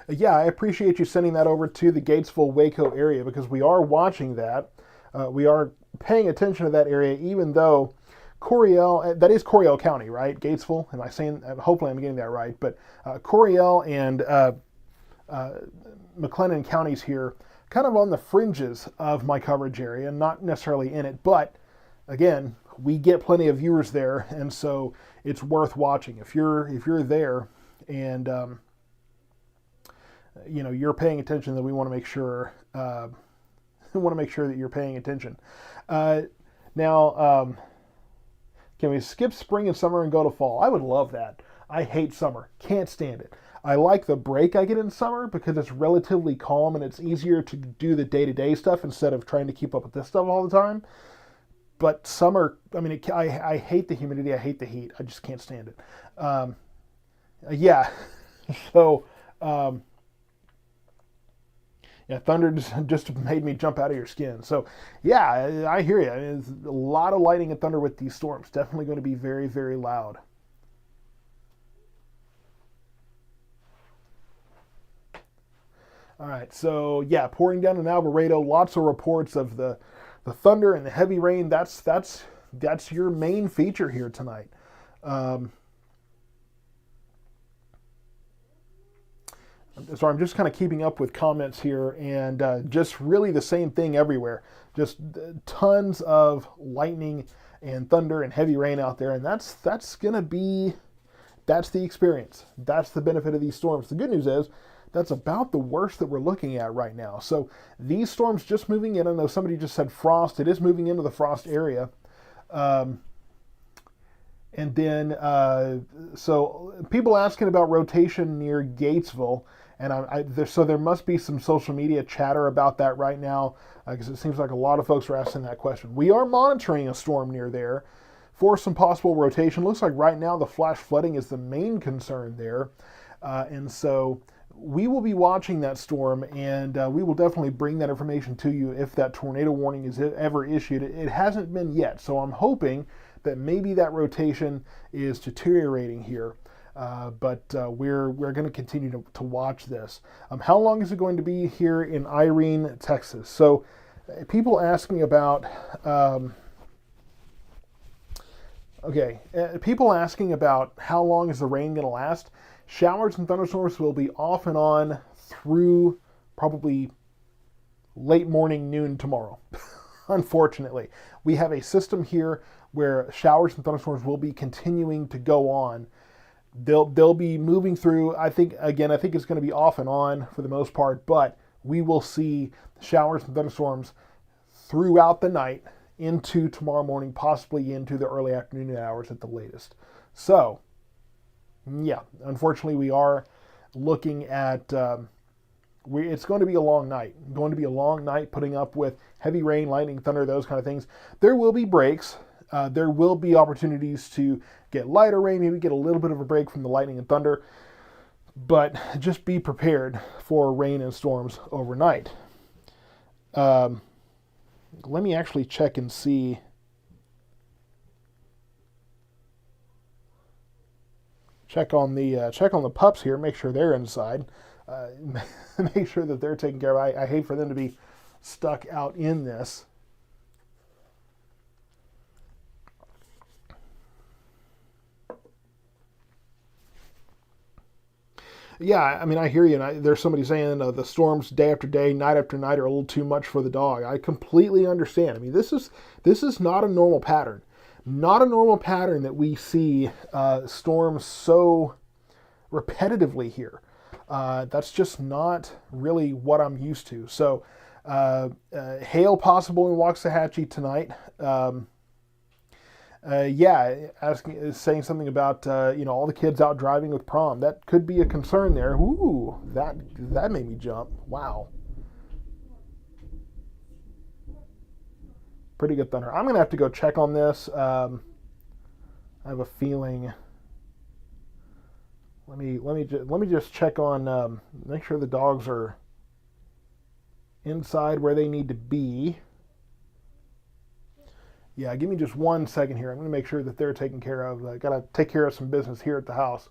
Yeah, I appreciate you sending that over to the Gatesville, Waco area, because we are watching that. We are paying attention to that area, even though Coryell, that is Coryell County, right? Gatesville, am I saying, hopefully I'm getting that right, but Coryell and McLennan counties here, kind of on the fringes of my coverage area, not necessarily in it, but again, we get plenty of viewers there, and so it's worth watching. If you're there and you're paying attention, then we want to make sure that you're paying attention. Now, can we skip spring and summer and go to fall? I would love that. I hate summer. Can't stand it. I like the break I get in summer because it's relatively calm and it's easier to do the day-to-day stuff instead of trying to keep up with this stuff all the time. But summer, I mean, I hate the humidity. I hate the heat. I just can't stand it. Yeah. So, yeah, thunder just made me jump out of your skin. So, yeah, I hear you. There's a lot of lightning and thunder with these storms. Definitely going to be very, very loud. All right, so yeah, pouring down in Alvarado. Lots of reports of the thunder and the heavy rain. That's your main feature here tonight. So I'm just kind of keeping up with comments here, and just really the same thing everywhere. Just tons of lightning and thunder and heavy rain out there, and that's the experience. That's the benefit of these storms. The good news is that's about the worst that we're looking at right now. So these storms just moving in. I know somebody just said frost. It is moving into the frost area. And then, so people asking about rotation near Gatesville. And so there must be some social media chatter about that right now, because it seems like a lot of folks are asking that question. We are monitoring a storm near there for some possible rotation. Looks like right now the flash flooding is the main concern there. And so we will be watching that storm, and we will definitely bring that information to you if that tornado warning is ever issued. It hasn't been yet, so I'm hoping that maybe that rotation is deteriorating here. But we're going to continue to watch this. How long is it going to be here in Irene, Texas? So people asking about, people asking about how long is the rain going to last. Showers and thunderstorms will be off and on through probably late morning, noon tomorrow. Unfortunately, we have a system here where showers and thunderstorms will be continuing to go on. They'll be moving through. I think it's going to be off and on for the most part, but we will see showers and thunderstorms throughout the night into tomorrow morning, possibly into the early afternoon hours at the latest. So, yeah, unfortunately, we are looking at. It's going to be a long night. Going to be a long night putting up with heavy rain, lightning, thunder, those kind of things. There will be breaks. There will be opportunities to get lighter rain, maybe get a little bit of a break from the lightning and thunder, but just be prepared for rain and storms overnight. Let me actually check and see. Check on the pups here, make sure they're inside. Make sure that they're taken care of. I hate for them to be stuck out in this. Yeah, I mean, I hear you. And there's somebody saying the storms day after day, night after night are a little too much for the dog. I completely understand. I mean, this is not a normal pattern. Not a normal pattern that we see storms so repetitively here. That's just not really what I'm used to. So hail possible in Waxahachie tonight. Saying something about all the kids out driving with prom. That could be a concern there. Ooh, that made me jump. Wow. Pretty good thunder. I'm gonna have to go check on this. I have a feeling. Let me just check on. Make sure the dogs are inside where they need to be. Yeah, give me just 1 second here. I'm going to make sure that they're taken care of. I got to take care of some business here at the house.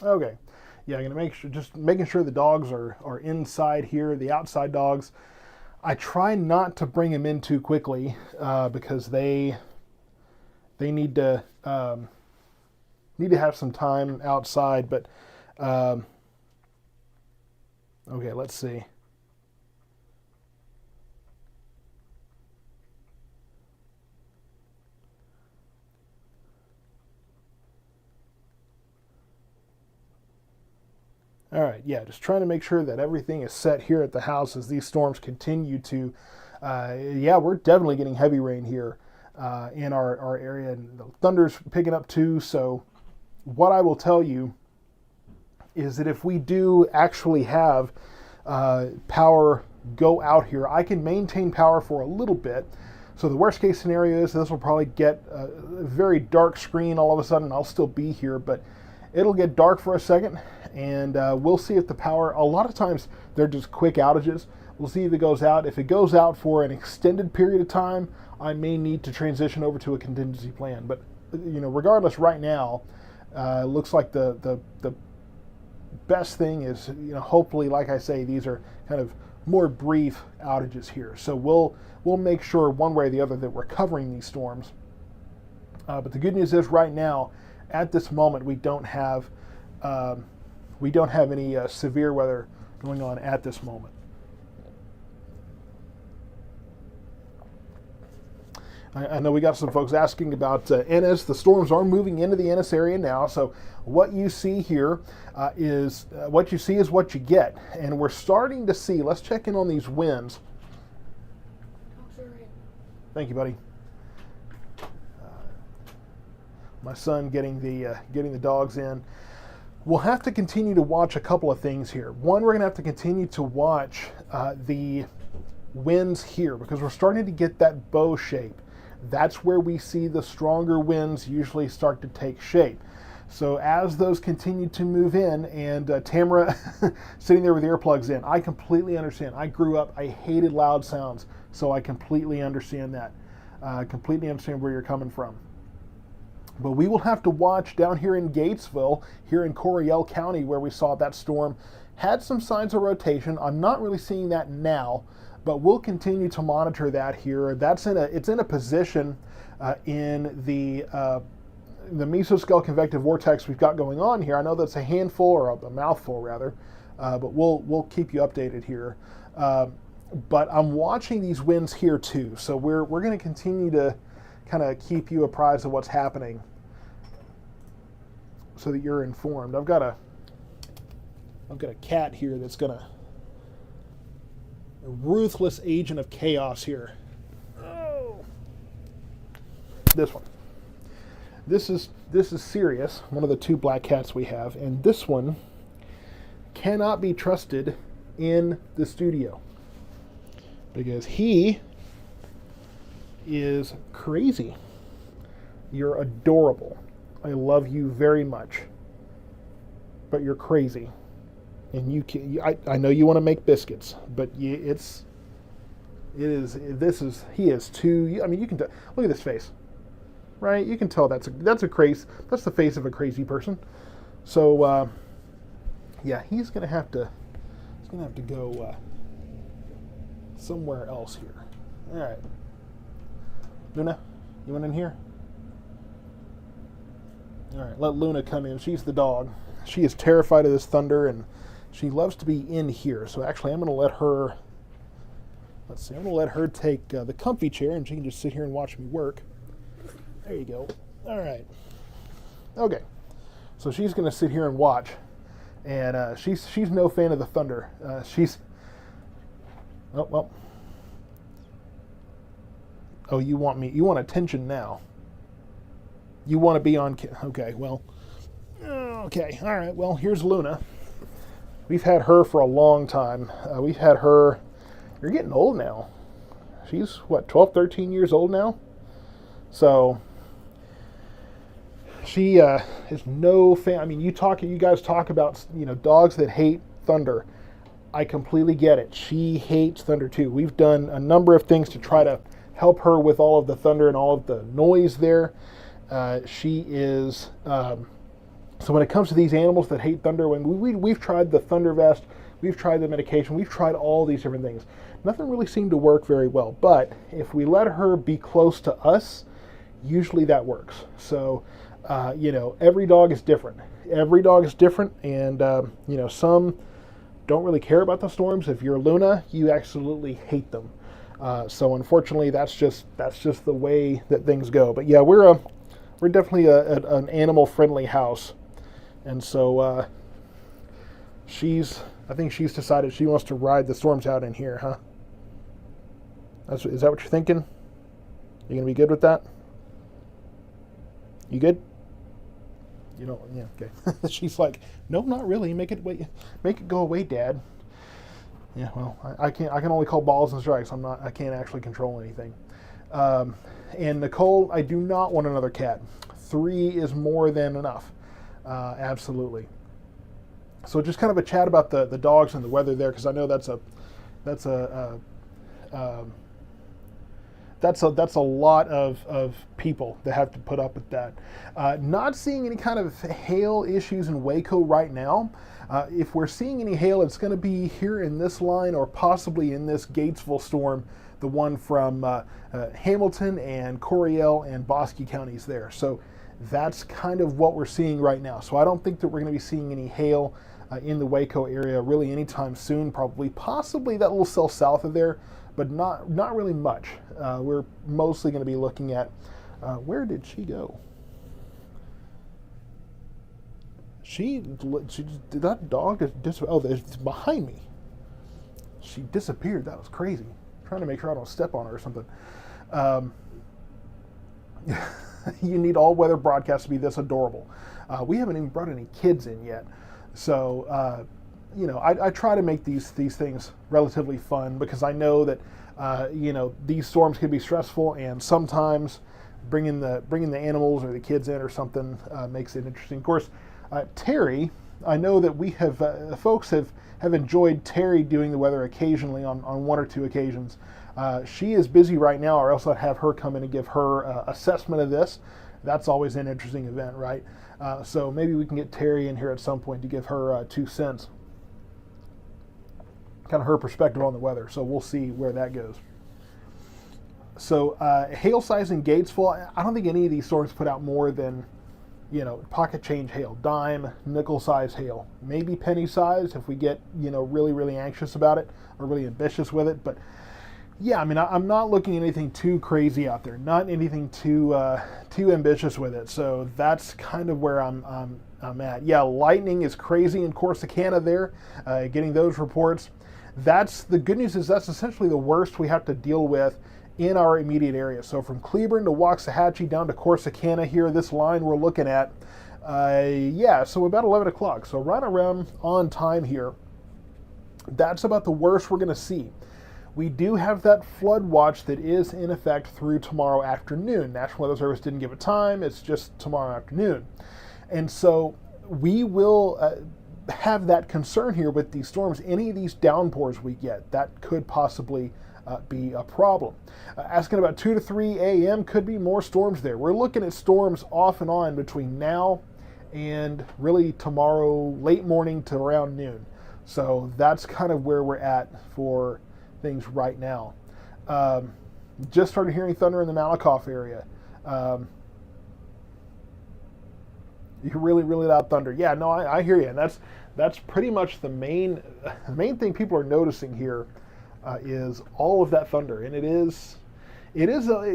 Okay. Yeah, I'm gonna make sure, just making sure the dogs are inside here. The outside dogs, I try not to bring them in too quickly because they need to have some time outside. But okay, let's see. All right, yeah, just trying to make sure that everything is set here at the house as these storms continue to. Yeah, we're definitely getting heavy rain here in our area, and the thunder's picking up too. So, what I will tell you is that if we do actually have power go out here, I can maintain power for a little bit. So the worst case scenario is this will probably get a very dark screen all of a sudden. I'll still be here, but it'll get dark for a second, and we'll see if the power, a lot of times they're just quick outages. We'll see if it goes out. If it goes out for an extended period of time, I may need to transition over to a contingency plan. But regardless, right now, it looks like the best thing is, hopefully, like I say, these are kind of more brief outages here. So we'll make sure one way or the other that we're covering these storms. But the good news is right now, at this moment, we don't have any severe weather going on at this moment. I know we got some folks asking about Ennis. The storms are moving into the Ennis area now, so what you see here is what you see is what you get, and we're starting to see. Let's check in on these winds. Thank you, buddy. My son getting the dogs in. We'll have to continue to watch a couple of things here. One, we're going to have to continue to watch the winds here because we're starting to get that bow shape. That's where we see the stronger winds usually start to take shape. So as those continue to move in, and Tamara sitting there with earplugs in, I completely understand. I grew up, I hated loud sounds, so I completely understand that. Completely understand where you're coming from. But we will have to watch down here in Gatesville, here in Coryell County, where we saw that storm had some signs of rotation. I'm not really seeing that now, but we'll continue to monitor that here. It's in a position in the mesoscale convective vortex we've got going on here. I know that's a handful, or a mouthful rather, but we'll keep you updated here. But I'm watching these winds here too, so we're going to continue to kind of keep you apprised of what's happening so that you're informed. I've got a cat here that's a ruthless agent of chaos here. Oh, this one. This is Sirius, one of the two black cats we have, and this one cannot be trusted in the studio because he is crazy. You're adorable. I love you very much, but you're crazy, and you can. I know you want to make biscuits, but He is too, I mean, you can tell, look at this face, right? You can tell that's the face of a crazy person. So, yeah, he's going to have to go somewhere else here. All right. Luna, you want in here? All right, let Luna come in. She's the dog. She is terrified of this thunder, and she loves to be in here. So actually, I'm going to let her, let's see, I'm going to let her take the comfy chair, and she can just sit here and watch me work. There you go. All right. Okay. So she's going to sit here and watch, and she's no fan of the thunder. Oh, well. Oh, you want attention now. You want to be on, okay, well, okay, all right, well, here's Luna. We've had her for a long time. We've had her, you're getting old now. She's, what, 12, 13 years old now? So, she is no fan. I mean, you guys talk about, dogs that hate thunder. I completely get it. She hates thunder too. We've done a number of things to try to help her with all of the thunder and all of the noise there. She is, so when it comes to these animals that hate thunder, we've tried the thunder vest, we've tried the medication, we've tried all these different things. Nothing really seemed to work very well, but if we let her be close to us, usually that works. So, every dog is different. Every dog is different, and, some don't really care about the storms. If you're Luna, you absolutely hate them. So unfortunately, that's just the way that things go. But yeah, we're definitely an animal-friendly house, and so I think she's decided she wants to ride the storms out in here, huh? Is that what you're thinking? You gonna be good with that? You good? You don't? Yeah, okay. She's like, no, not really. Make it go away, Dad. Yeah, well, I can only call balls and strikes. I can't actually control anything. And Nicole, I do not want another cat. 3 is more than enough. Absolutely. So just kind of a chat about the dogs and the weather there, because I know that's a lot of people that have to put up with that. Not seeing any kind of hail issues in Waco right now. If we're seeing any hail, it's going to be here in this line or possibly in this Gatesville storm, the one from Hamilton and Coryell and Bosque counties there. So that's kind of what we're seeing right now. So I don't think that we're going to be seeing any hail in the Waco area really anytime soon, probably possibly that little cell south of there, but not really much. We're mostly going to be looking at, where did she go? Did that dog just oh, it's behind me. She disappeared. That was crazy. I'm trying to make sure I don't step on her or something. You need all weather broadcasts to be this adorable. We haven't even brought any kids in yet. So, I try to make these things relatively fun, because I know that, these storms can be stressful, and sometimes bringing the animals or the kids in or something makes it interesting. Of course, Terry, I know that we have, folks have enjoyed Terry doing the weather occasionally on 1 or 2 occasions. She is busy right now, or else I'd have her come in and give her assessment of this. That's always an interesting event, right? So maybe we can get Terry in here at some point to give her 2 cents. Kind of her perspective on the weather. So we'll see where that goes. So hail size in Gatesville, I don't think any of these storms put out more than, pocket change hail, dime, nickel size hail, maybe penny size if we get, really, really anxious about it or really ambitious with it. But yeah, I mean, I'm not looking at anything too crazy out there, not anything too ambitious with it. So that's kind of where I'm at. Yeah, lightning is crazy in Corsicana there, getting those reports. That's the good news, is that's essentially the worst we have to deal with in our immediate area. So from Cleburne to Waxahachie down to Corsicana here, this line we're looking at, so about 11 o'clock. So right around on time here. That's about the worst we're going to see. We do have that flood watch that is in effect through tomorrow afternoon. National Weather Service didn't give a time. It's just tomorrow afternoon. And so we will have that concern here with these storms. Any of these downpours we get, that could possibly be a problem. Asking about 2 to 3 a.m. could be more storms there. We're looking at storms off and on between now and really tomorrow late morning to around noon. So that's kind of where we're at for things right now. Just started hearing thunder in the Malakoff area. Really, really loud thunder. Yeah, no, I hear you, and that's pretty much the main thing people are noticing here is all of that thunder, and it is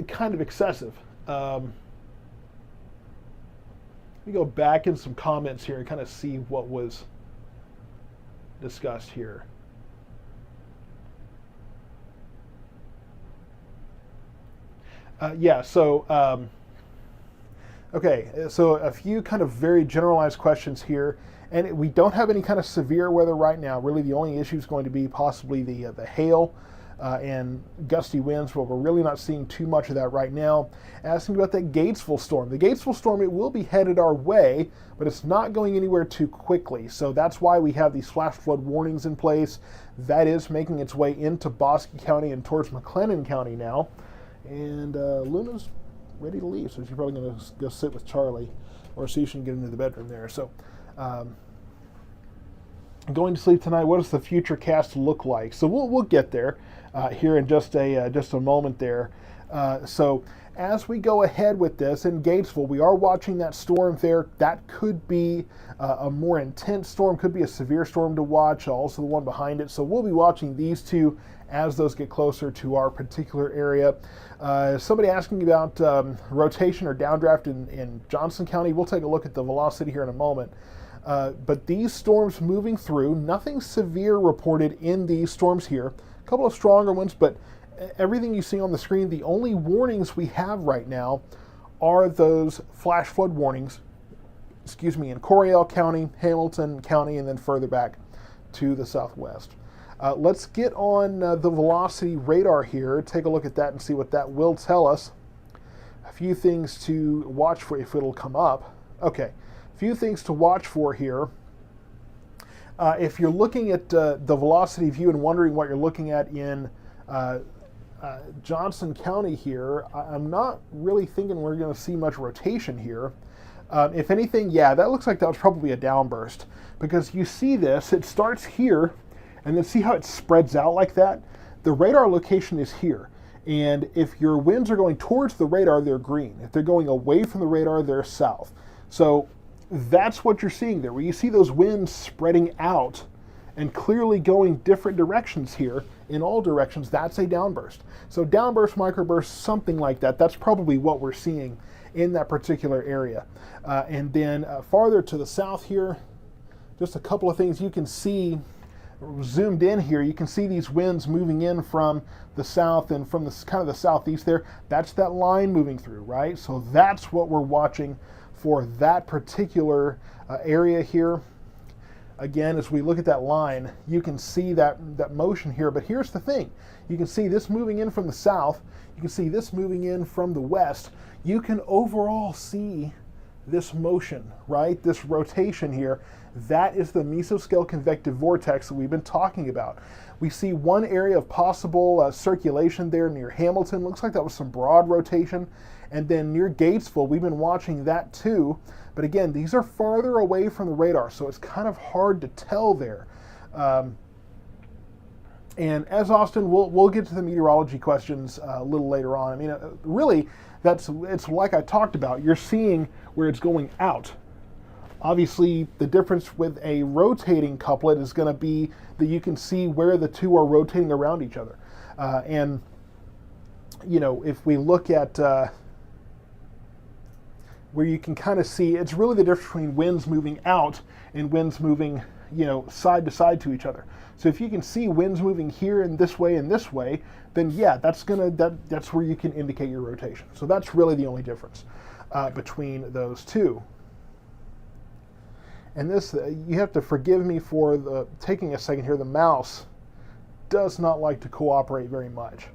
kind of excessive. Let me go back in some comments here and kind of see what was discussed here. Okay, so a few kind of very generalized questions here, and we don't have any kind of severe weather right now. Really, the only issue is going to be possibly the hail and gusty winds, but we're really not seeing too much of that right now. Asking about that Gatesville storm. The Gatesville storm, it will be headed our way, but it's not going anywhere too quickly. So that's why we have these flash flood warnings in place. That is making its way into Bosque County and towards McLennan County now. And Luna's ready to leave, so she's probably going to go sit with Charlie or see if she can get into the bedroom there. So going to sleep tonight. What does the future cast look like? So we'll get there here in just a moment there. So as we go ahead with this in Gatesville, we are watching that storm there. That could be a more intense storm, could be a severe storm to watch, also the one behind it. So we'll be watching these two as those get closer to our particular area. Somebody asking about rotation or downdraft in Johnson County. We'll take a look at the velocity here in a moment. But these storms moving through, nothing severe reported in these storms here. A couple of stronger ones, but everything you see on the screen, the only warnings we have right now are those flash flood warnings, in Coryell County, Hamilton County, and then further back to the southwest. Let's get on the velocity radar here, take a look at that and see what that will tell us. A few things to watch for if it'll come up. Okay, a few things to watch for here. If you're looking at the velocity view and wondering what you're looking at in Johnson County here, I'm not really thinking we're going to see much rotation here. If anything, yeah, that looks like that was probably a downburst, because you see this, it starts here, and then see how it spreads out like that? The radar location is here. And if your winds are going towards the radar, they're green. If they're going away from the radar, they're south. So that's what you're seeing there, where you see those winds spreading out and clearly going different directions here, in all directions. That's a downburst. So downburst, microburst, something like that. That's probably what we're seeing in that particular area. And then farther to the south here, just a couple of things you can see. Zoomed in here, you can see these winds moving in from the south and from the kind of the southeast there. That's that line moving through, right? So that's what we're watching for that particular area here. Again, as we look at that line, you can see that motion here. But here's the thing. You can see this moving in from the south. You can see this moving in from the west. You can overall see this motion, right? This rotation here. That is the mesoscale convective vortex that we've been talking about. We see one area of possible circulation there near Hamilton. Looks like that was some broad rotation. And then near Gatesville, we've been watching that too. But again, these are farther away from the radar, so it's kind of hard to tell there. And as Austin, we'll get to the meteorology questions a little later on. I mean, really, it's like I talked about. You're seeing where it's going out. Obviously, the difference with a rotating couplet is going to be that you can see where the two are rotating around each other. And, you know, if we look at where you can kind of see, it's really the difference between winds moving out and winds moving, you know, side to side to each other. So if you can see winds moving here and this way, then yeah, that's where you can indicate your rotation. So that's really the only difference between those two. And this, you have to forgive me for taking a second here. The mouse does not like to cooperate very much.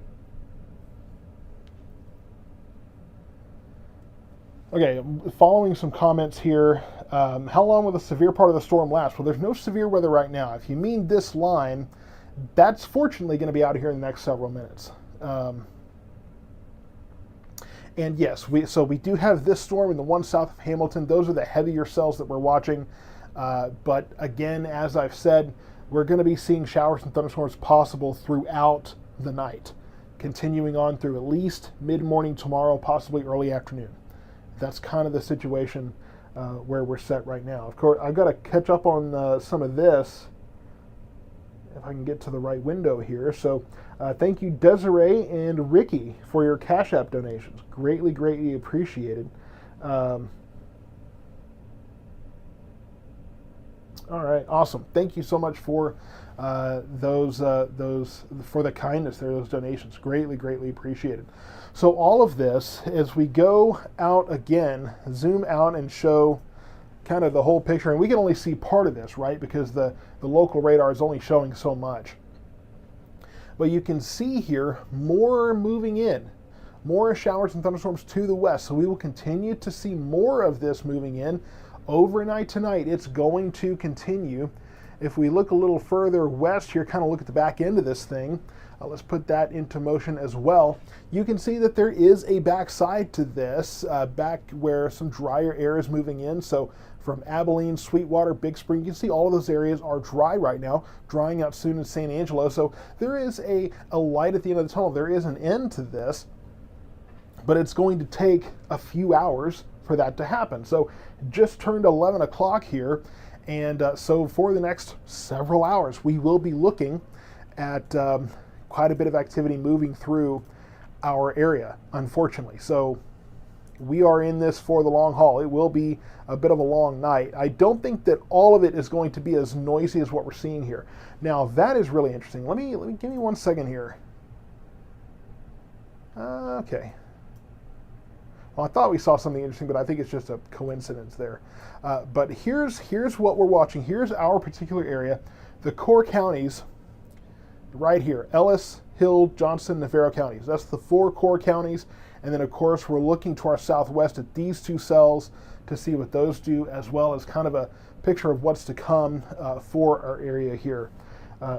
Okay, following some comments here. How long will the severe part of the storm last? Well, there's no severe weather right now. If you mean this line, That's fortunately going to be out here in the next several minutes. And yes, we do have this storm and the one south of Hamilton. Those are the heavier cells that we're watching. But again, as I've said, we're going to be seeing showers and thunderstorms possible throughout the night, continuing on through at least mid-morning tomorrow, possibly early afternoon. That's kind of the situation where we're set right now. Of course, I've got to catch up on some of this if I can get to the right window here. So thank you, Desiree and Ricky, for your Cash App donations. Greatly, greatly appreciated. All right, awesome. Thank you so much for those for the kindness there, those donations. Greatly, greatly appreciated. So all of this, as we go out again, zoom out and show kind of the whole picture, and we can only see part of this, right? Because the local radar is only showing so much. But you can see here more moving in, more showers and thunderstorms to the west. So we will continue to see more of this moving in. Overnight tonight, it's going to continue. If we look a little further west here, kind of look at the back end of this thing, let's put that into motion as well. You can see that there is a backside to this, back where some drier air is moving in. So from Abilene, Sweetwater, Big Spring, you can see all of those areas are dry right now, drying out soon in San Angelo. So there is a light at the end of the tunnel. There is an end to this, but it's going to take a few hours for that to happen. So just turned 11 o'clock here, and so for the next several hours we will be looking at quite a bit of activity moving through our area, unfortunately. So we are in this for the long haul. It will be a bit of a long night. I don't think that all of it is going to be as noisy as what we're seeing here. Now that is really interesting. Let me give me 1 second here. Okay. Well, I thought we saw something interesting, but I think it's just a coincidence there. But here's what we're watching. Here's our particular area. The core counties right here: Ellis, Hill, Johnson, Navarro counties. That's the 4 core counties. And then, of course, we're looking to our southwest at these 2 cells to see what those do, as well as kind of a picture of what's to come for our area here.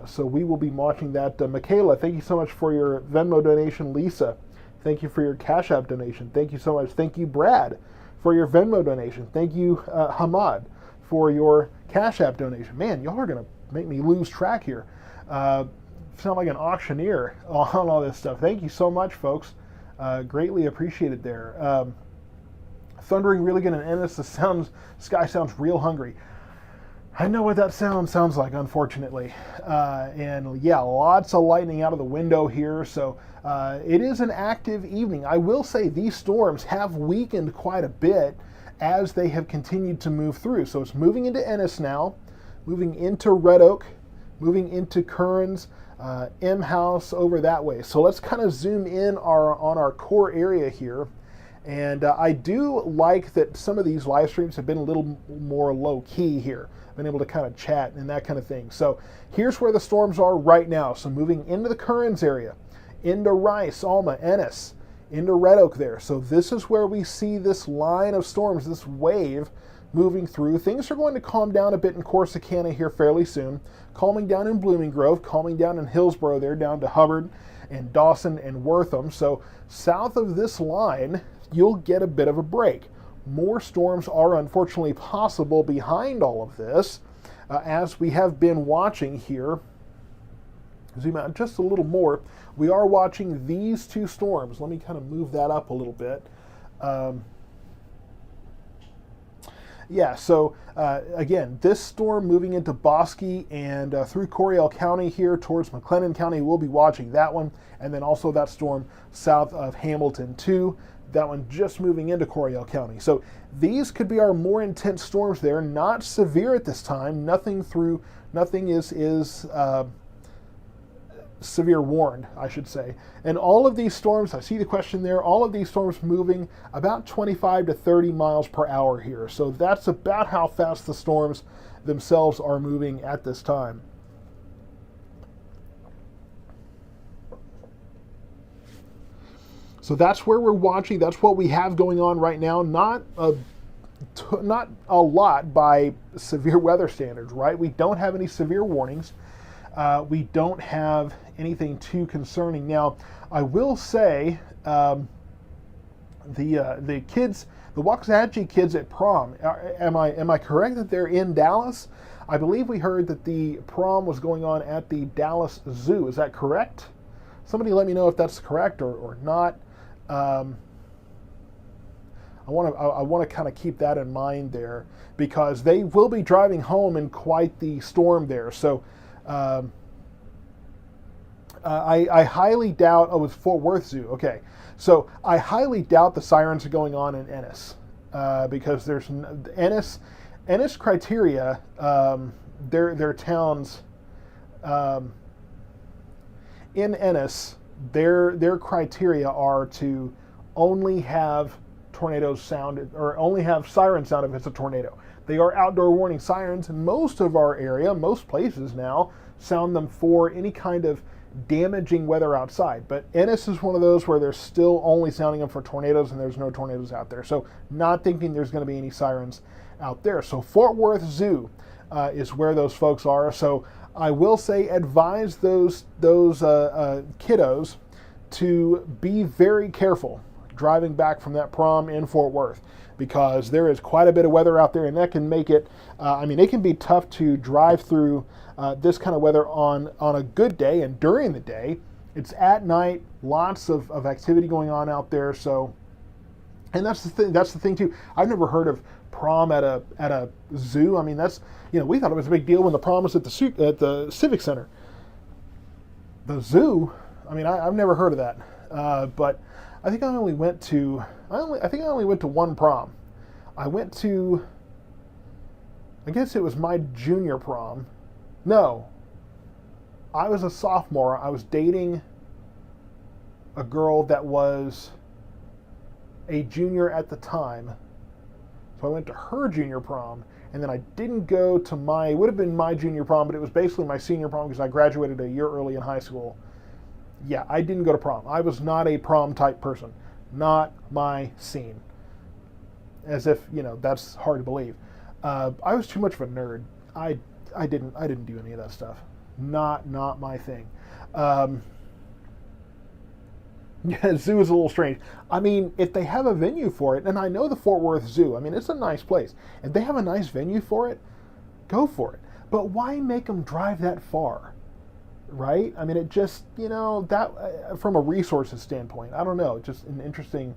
So we will be watching that. Michaela, thank you so much for your Venmo donation. Lisa, thank you for your Cash App donation. Thank you so much. Thank you, Brad, for your Venmo donation. Thank you, Hamad, for your Cash App donation. Man, y'all are going to make me lose track here. Sound like an auctioneer on all this stuff. Thank you so much, folks. Greatly appreciated there. Thundering really good in Ennis. The sky sounds real hungry. I know what that sounds like, unfortunately. And yeah, lots of lightning out of the window here. So it is an active evening. I will say these storms have weakened quite a bit as they have continued to move through. So it's moving into Ennis now, moving into Red Oak, moving into Kearns, M House over that way. So let's kind of zoom in on our core area here. And I do like that some of these live streams have been a little more low key here. Been able to kind of chat and that kind of thing. So here's where the storms are right now. So moving into the Kearns area, into Rice, Alma, Ennis, into Red Oak there. So this is where we see this line of storms, this wave moving through. Things are going to calm down a bit in Corsicana here fairly soon. Calming down in Blooming Grove, calming down in Hillsboro there, down to Hubbard and Dawson and Wortham. So south of this line, you'll get a bit of a break. More storms are unfortunately possible behind all of this, as we have been watching here. Zoom out just a little more. We are watching these 2 storms. Let me kind of move that up a little bit. Yeah, so again, this storm moving into Bosque and through Coryell County here towards McLennan County. We'll be watching that one. And then also that storm south of Hamilton too. That one just moving into Coryell County. So these could be our more intense storms there. Not severe at this time. Nothing is severe warned, I should say. And all of these storms, I see the question there, all of these storms moving about 25 to 30 miles per hour here. So that's about how fast the storms themselves are moving at this time. So that's where we're watching. That's what we have going on right now. Not a lot by severe weather standards, right? We don't have any severe warnings. we don't have anything too concerning. Now, I will say the kids, the Waxahachie kids at prom, am I correct that they're in Dallas? I believe we heard that the prom was going on at the Dallas Zoo. Is that correct? Somebody let me know if that's correct or not. I want to kind of keep that in mind there, because they will be driving home in quite the storm there. So I highly doubt. Oh, it's Fort Worth Zoo. Okay, so I highly doubt the sirens are going on in Ennis, because there's Ennis criteria. Their towns in Ennis, their criteria are to only have tornadoes sounded, or only have sirens sound if it's a tornado. They are outdoor warning sirens, and most of our area, most places now, sound them for any kind of damaging weather outside. But Ennis is one of those where they're still only sounding them for tornadoes, and there's no tornadoes out there. So not thinking there's going to be any sirens out there. So Fort Worth Zoo is where those folks are. So I will say, advise those kiddos to be very careful driving back from that prom in Fort Worth, because there is quite a bit of weather out there, and that can make it, it can be tough to drive through this kind of weather on a good day and during the day. It's at night, lots of activity going on out there. So, and that's the thing too. I've never heard of prom at a zoo. I mean, that's, we thought it was a big deal when the prom was at the Civic Center. The zoo, I've never heard of that. But I think I only went to one prom. I went to, I guess it was my junior prom. No, I was a sophomore. I was dating a girl that was a junior at the time. So I went to her junior prom, and then I didn't go to it would have been my junior prom, but it was basically my senior prom because I graduated a year early in high school. Yeah, I didn't go to prom. I was not a prom type person. Not my scene. As if, that's hard to believe. I was too much of a nerd. I didn't do any of that stuff. Not my thing. Yeah, zoo is a little strange. If they have a venue for it, and I know the Fort Worth Zoo, it's a nice place. If they have a nice venue for it, go for it. But why make them drive that far? Right? It just, that from a resources standpoint, I don't know, just an interesting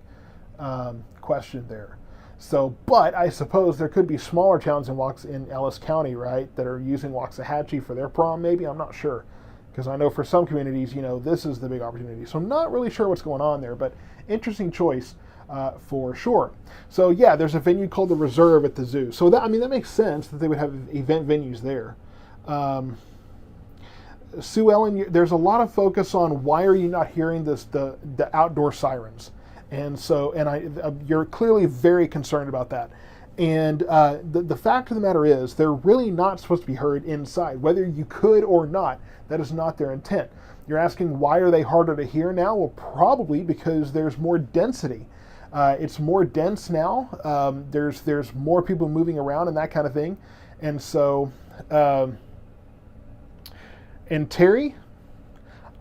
question there. So, but I suppose there could be smaller towns in Ellis County, right, that are using Waxahachie for their prom, maybe. I'm not sure. Because I know for some communities, this is the big opportunity. So I'm not really sure what's going on there, but interesting choice for sure. So yeah, there's a venue called the Reserve at the zoo. So that makes sense that they would have event venues there. Sue Ellen, there's a lot of focus on why are you not hearing the outdoor sirens, and so you're clearly very concerned about that. And the fact of the matter is, they're really not supposed to be heard inside, whether you could or not. That is not their intent. You're asking why are they harder to hear now? Well, probably because there's more density. It's more dense now. There's more people moving around and that kind of thing, and so. And Terry,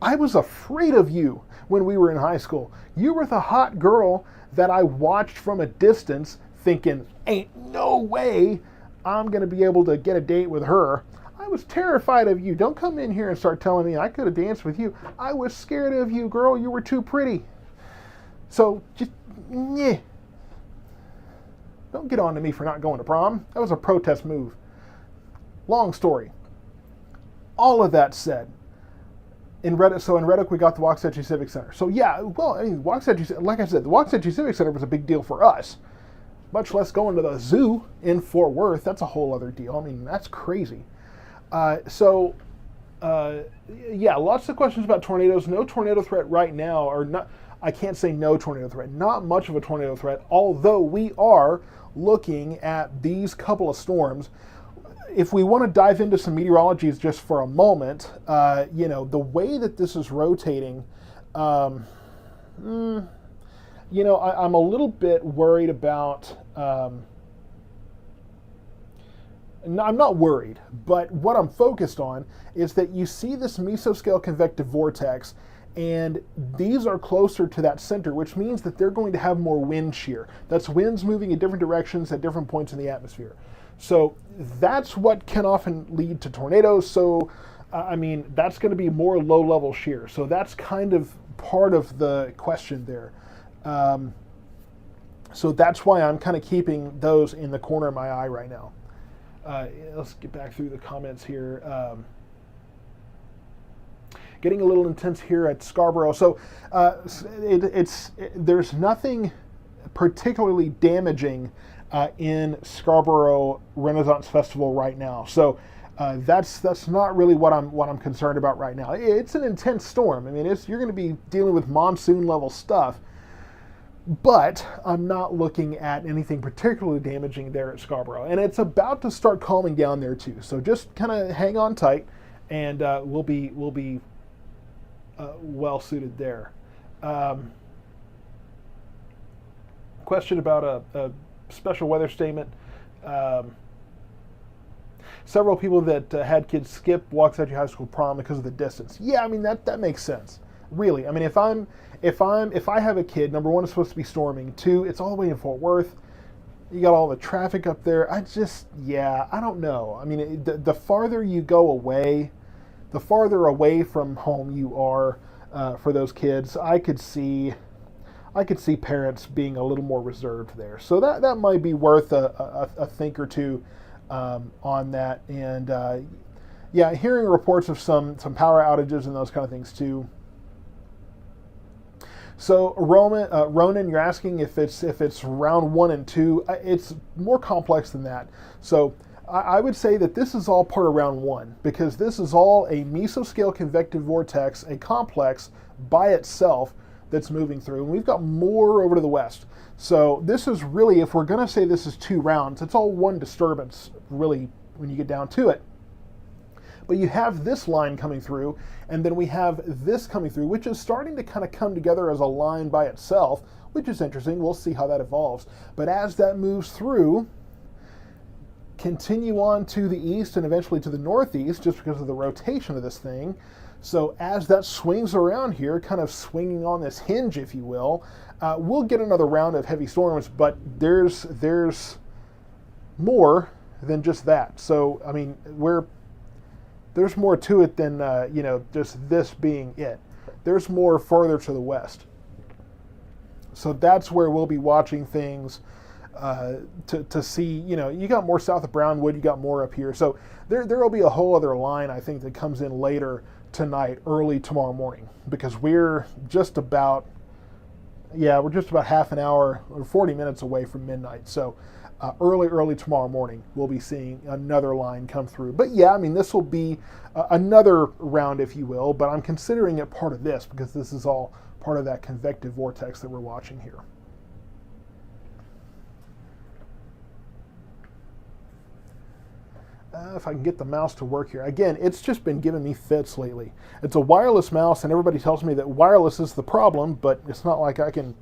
I was afraid of you when we were in high school. You were the hot girl that I watched from a distance thinking, ain't no way I'm going to be able to get a date with her. I was terrified of you. Don't come in here and start telling me I could have danced with you. I was scared of you, girl. You were too pretty. So just, don't get on to me for not going to prom. That was a protest move. Long story. All of that said, in Reddick we got the Waxahachie Civic Center. So yeah, well, Waxahachie, like I said, the Waxahachie Civic Center was a big deal for us. Much less going to the zoo in Fort Worth. That's a whole other deal. That's crazy. Yeah, lots of questions about tornadoes. No tornado threat right now, or not. I can't say no tornado threat. Not much of a tornado threat, although we are looking at these couple of storms. If we want to dive into some meteorology just for a moment, the way that this is rotating, I'm a little bit worried about I'm not worried, but what I'm focused on is that you see this mesoscale convective vortex, and these are closer to that center, which means that they're going to have more wind shear. That's winds moving in different directions at different points in the atmosphere. So that's what can often lead to tornadoes. So, that's going to be more low-level shear. So that's kind of part of the question there. So that's why I'm kind of keeping those in the corner of my eye right now. Let's get back through the comments here. Getting a little intense here at Scarborough. So there's nothing particularly damaging in Scarborough Renaissance Festival right now. So that's not really what I'm concerned about right now. It's an intense storm. I mean, you're going to be dealing with monsoon level stuff. But I'm not looking at anything particularly damaging there at Scarborough. And it's about to start calming down there too. So just kind of hang on tight, and we'll be well suited there. Question about a special weather statement. Several people that had kids skip Waxahachie High School prom because of the distance. Yeah, I mean that makes sense. Really, I mean, if I have a kid, number one, it's supposed to be storming. Two, it's all the way in Fort Worth. You got all the traffic up there. I don't know. I mean, the farther you go away, the farther away from home you are for those kids. I could see parents being a little more reserved there. So that might be worth a think or two on that. And hearing reports of some power outages and those kind of things too. So Ronan, you're asking if it's round 1 and 2. It's more complex than that. So I would say that this is all part of round 1, because this is all a mesoscale convective vortex, a complex by itself that's moving through. And we've got more over to the west. So this is really, if we're going to say this is 2 rounds, it's all one disturbance, really, when you get down to it. But you have this line coming through, and then we have this coming through, which is starting to kind of come together as a line by itself, which is interesting. We'll see how that evolves. But as that moves through, continue on to the east and eventually to the northeast, just because of the rotation of this thing. So as that swings around here, kind of swinging on this hinge, if you will, we'll get another round of heavy storms, but there's more than just that. So, I mean, there's more to it than, just this being it. There's more farther to the west. So that's where we'll be watching things to see, you got more south of Brownwood, you got more up here. So there will be a whole other line, I think, that comes in later tonight, early tomorrow morning, because we're just about half an hour or 40 minutes away from midnight. So early tomorrow morning, we'll be seeing another line come through. But yeah, I mean, this will be another round, if you will, but I'm considering it part of this because this is all part of that convective vortex that we're watching here. If I can get the mouse to work here. Again, it's just been giving me fits lately. It's a wireless mouse, and everybody tells me that wireless is the problem, but it's not like I can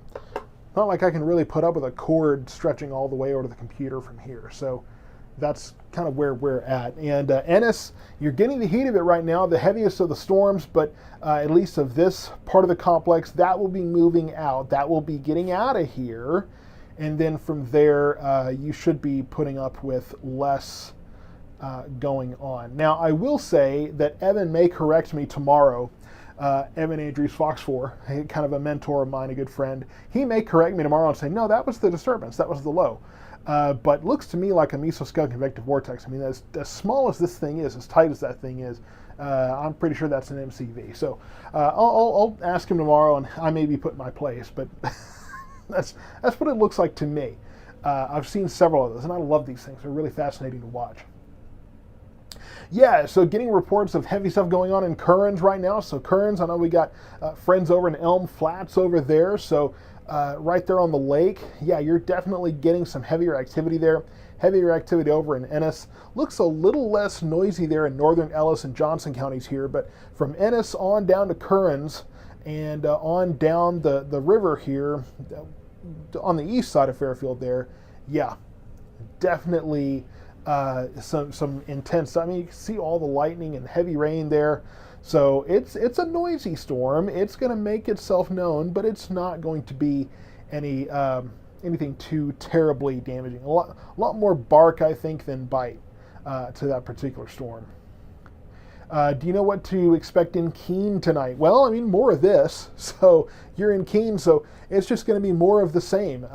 really put up with a cord stretching all the way over to the computer from here. So that's kind of where we're at. And Ennis, you're getting the heat of it right now, the heaviest of the storms, but at least of this part of the complex, that will be moving out. That will be getting out of here. And then from there, you should be putting up with less going on. Now, I will say that Evan may correct me tomorrow. Evan Andrews, Fox 4, kind of a mentor of mine, a good friend. He may correct me tomorrow and say, no, that was the disturbance, that was the low. But looks to me like a mesoscale convective vortex. I mean, as small as this thing is, as tight as that thing is, I'm pretty sure that's an MCV. So I'll ask him tomorrow, and I may be put in my place, but that's what it looks like to me. I've seen several of those, and I love these things. They're really fascinating to watch. Yeah, so getting reports of heavy stuff going on in Kearns right now. So Kearns, I know we got friends over in Elm Flats over there. So right there on the lake, yeah, you're definitely getting some heavier activity there. Heavier activity over in Ennis. Looks a little less noisy there in northern Ellis and Johnson counties here. But from Ennis on down to Kearns and on down the river here on the east side of Fairfield there, yeah, definitely some intense. I mean, you can see all the lightning and heavy rain there. So it's a noisy storm. It's going to make itself known, but it's not going to be any anything too terribly damaging. A lot more bark, I think, than bite to that particular storm. Do you know what to expect in Keene tonight? Well, I mean, more of this. So you're in Keene, so it's just going to be more of the same.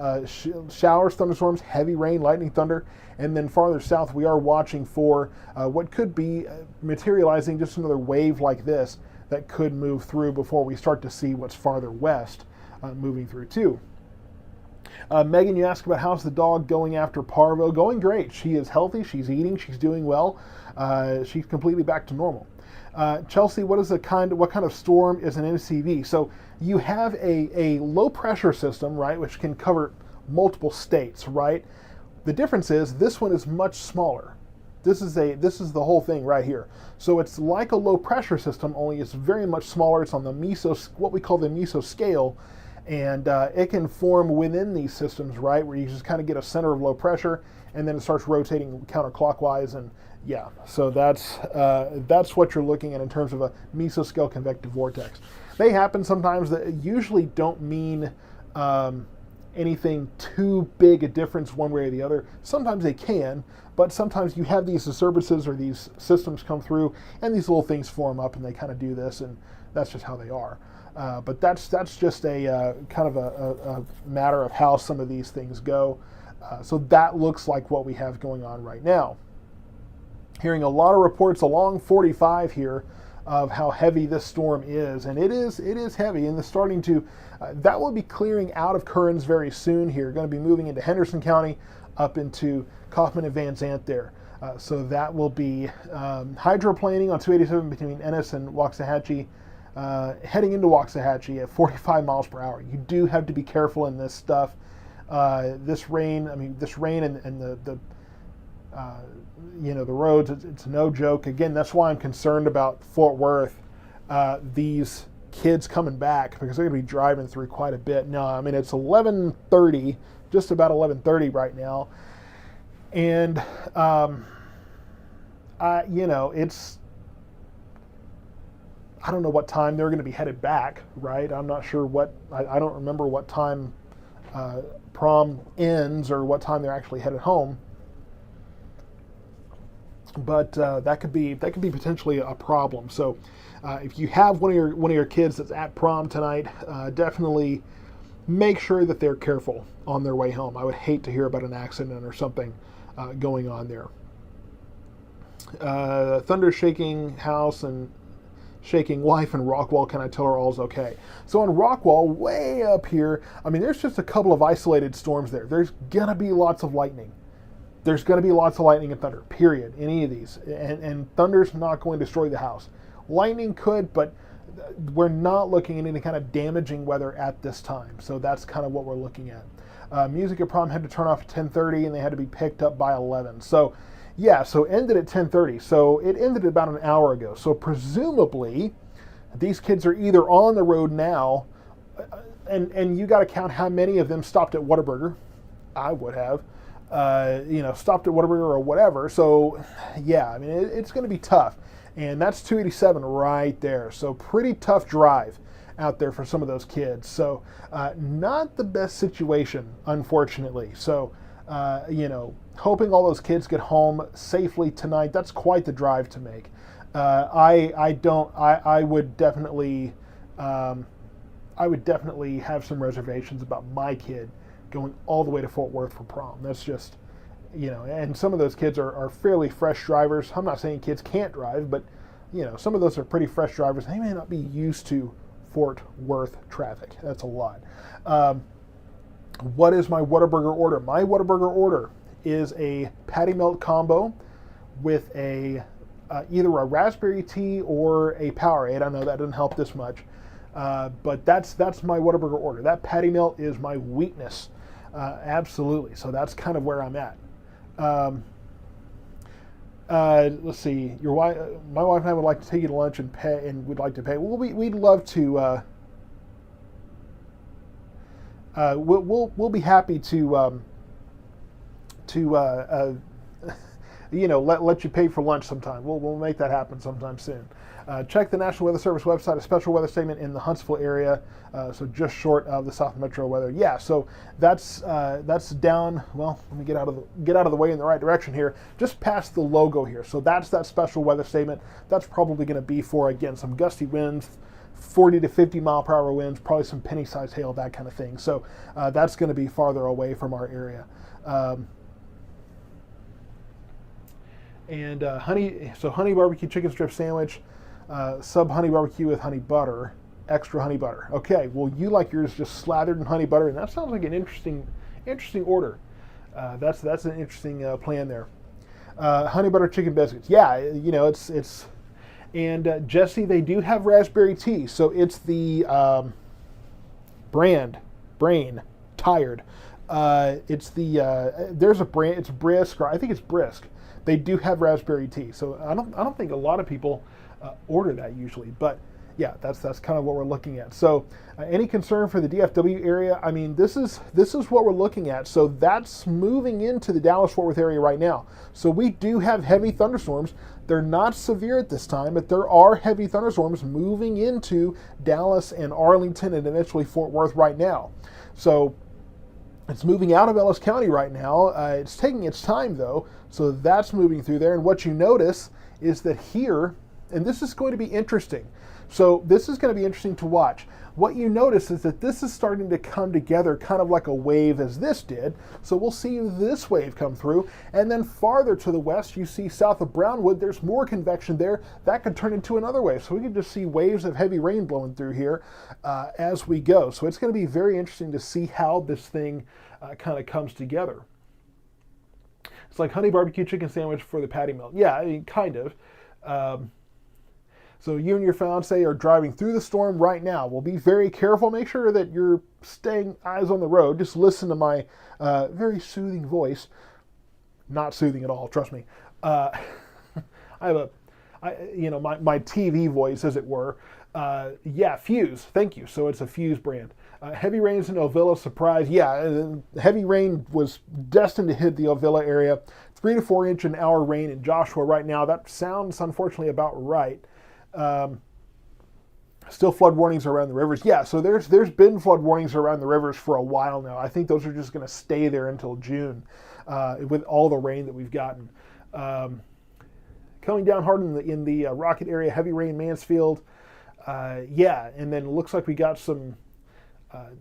Showers, thunderstorms, heavy rain, lightning, thunder. And then farther south, we are watching for what could be materializing just another wave like this that could move through before we start to see what's farther west moving through too. Megan, you asked about how's the dog going after parvo. Going great. She is healthy. She's eating. She's doing well. She's completely back to normal. Chelsea, what kind of storm is an MCV? So you have a low pressure system, right, which can cover multiple states, right? The difference is this one is much smaller. This is the whole thing right here. So it's like a low pressure system, only it's very much smaller. It's on the what we call the mesoscale. And it can form within these systems, right, where you just kind of get a center of low pressure, and then it starts rotating counterclockwise, and yeah, so that's what you're looking at in terms of a mesoscale convective vortex. They happen sometimes that usually don't mean anything too big a difference one way or the other. Sometimes they can, but sometimes you have these disturbances or these systems come through, and these little things form up, and they kind of do this, and that's just how they are. But that's just a kind of a matter of how some of these things go. So that looks like what we have going on right now. Hearing a lot of reports along 45 here of how heavy this storm is, and it is heavy, and it's starting to. That will be clearing out of Kearns very soon here. Going to be moving into Henderson County, up into Kaufman and Van Zant there. So that will be hydroplaning on 287 between Ennis and Waxahachie. Heading into Waxahachie at 45 miles per hour. You do have to be careful in this stuff. This rain and the the roads, it's no joke. Again, that's why I'm concerned about Fort Worth. These kids coming back, because they're going to be driving through quite a bit. No, I mean, it's 11:30, just about 11:30 right now. And, it's, I don't know what time they're going to be headed back, right? I'm not sure I don't remember what time prom ends or what time they're actually headed home. But that could be potentially a problem. So if you have one of your kids that's at prom tonight, definitely make sure that they're careful on their way home. I would hate to hear about an accident or something going on there. Thunder shaking house and shaking wife in Rockwall. Can I tell her all's okay? So in Rockwall, way up here, I mean, there's just a couple of isolated storms there. There's gonna be lots of lightning. There's gonna be lots of lightning and thunder, period, any of these. And thunder's not going to destroy the house. Lightning could, but we're not looking at any kind of damaging weather at this time. So that's kind of what we're looking at. Music at prom had to turn off at 10:30, and they had to be picked up by 11. So yeah, so it ended at 10:30. So it ended about an hour ago. So presumably, these kids are either on the road now, and you got to count how many of them stopped at Whataburger. I would have, stopped at Whataburger or whatever. So yeah, I mean, it's going to be tough. And that's 287 right there. So pretty tough drive out there for some of those kids. So not the best situation, unfortunately. So, hoping all those kids get home safely tonight. That's quite the drive to make. I would definitely have some reservations about my kid going all the way to Fort Worth for prom. That's just, and some of those kids are fairly fresh drivers. I'm not saying kids can't drive, but some of those are pretty fresh drivers. They may not be used to Fort Worth traffic. That's a lot. What is my Whataburger order? My Whataburger order is a patty melt combo with either a raspberry tea or a Powerade. I know that doesn't help this much, but that's my Whataburger order. That patty melt is my weakness, absolutely. So that's kind of where I'm at. Let's see. My wife and I would like to take you to lunch and pay, and we'd like to pay. Well, we'd love to. We'll be happy to let you pay for lunch sometime. We'll make that happen sometime soon. Check the National Weather Service website, a special weather statement in the Huntsville area, so just short of the South Metro weather. Yeah, so that's down. Well, let me get out of the way in the right direction here, just past the logo here. So that's that special weather statement. That's probably going to be for, again, some gusty winds, 40 to 50 mile per hour winds, probably some penny-sized hail, that kind of thing. So that's going to be farther away from our area. Honey barbecue chicken strip sandwich, sub honey barbecue with honey butter, extra honey butter. Okay, well, you like yours just slathered in honey butter, and that sounds like an interesting order. That's an interesting plan there. Honey butter chicken biscuits. Yeah, it's. And Jesse, they do have raspberry tea, so it's the Brain Tired. It's the there's a brand. It's Brisk, or I think it's Brisk. They do have raspberry tea, so I don't think a lot of people order that usually, but yeah, that's kind of what we're looking at. So any concern for the DFW area? I mean, this is what we're looking at. So that's moving into the Dallas-Fort Worth area right now. So we do have heavy thunderstorms. They're not severe at this time, but there are heavy thunderstorms moving into Dallas and Arlington and eventually Fort Worth right now. So it's moving out of Ellis County right now. It's taking its time though, so that's moving through there. And what you notice is that here, and this is going to be interesting. So this is going to be interesting to watch. What you notice is that this is starting to come together kind of like a wave as this did. So we'll see this wave come through. And then farther to the west, you see south of Brownwood, there's more convection there. That could turn into another wave. So we can just see waves of heavy rain blowing through here as we go. So it's going to be very interesting to see how this thing kind of comes together. It's like honey barbecue chicken sandwich for the patty melt. Yeah, I mean, kind of. So you and your fiance are driving through the storm right now. Well, be very careful. Make sure that you're staying eyes on the road. Just listen to my very soothing voice. Not soothing at all, trust me. I have my TV voice, as it were. Fuse. Thank you. So it's a Fuse brand. Heavy rains in Ovilla, surprise. Yeah, heavy rain was destined to hit the Ovilla area. 3 to 4 inch an hour rain in Joshua right now. That sounds unfortunately about right. Still flood warnings around the rivers. Yeah, so there's been flood warnings around the rivers for a while now. I think those are just going to stay there until June with all the rain that we've gotten. Coming down hard in the Rocket area, heavy rain, Mansfield. And then it looks like we got some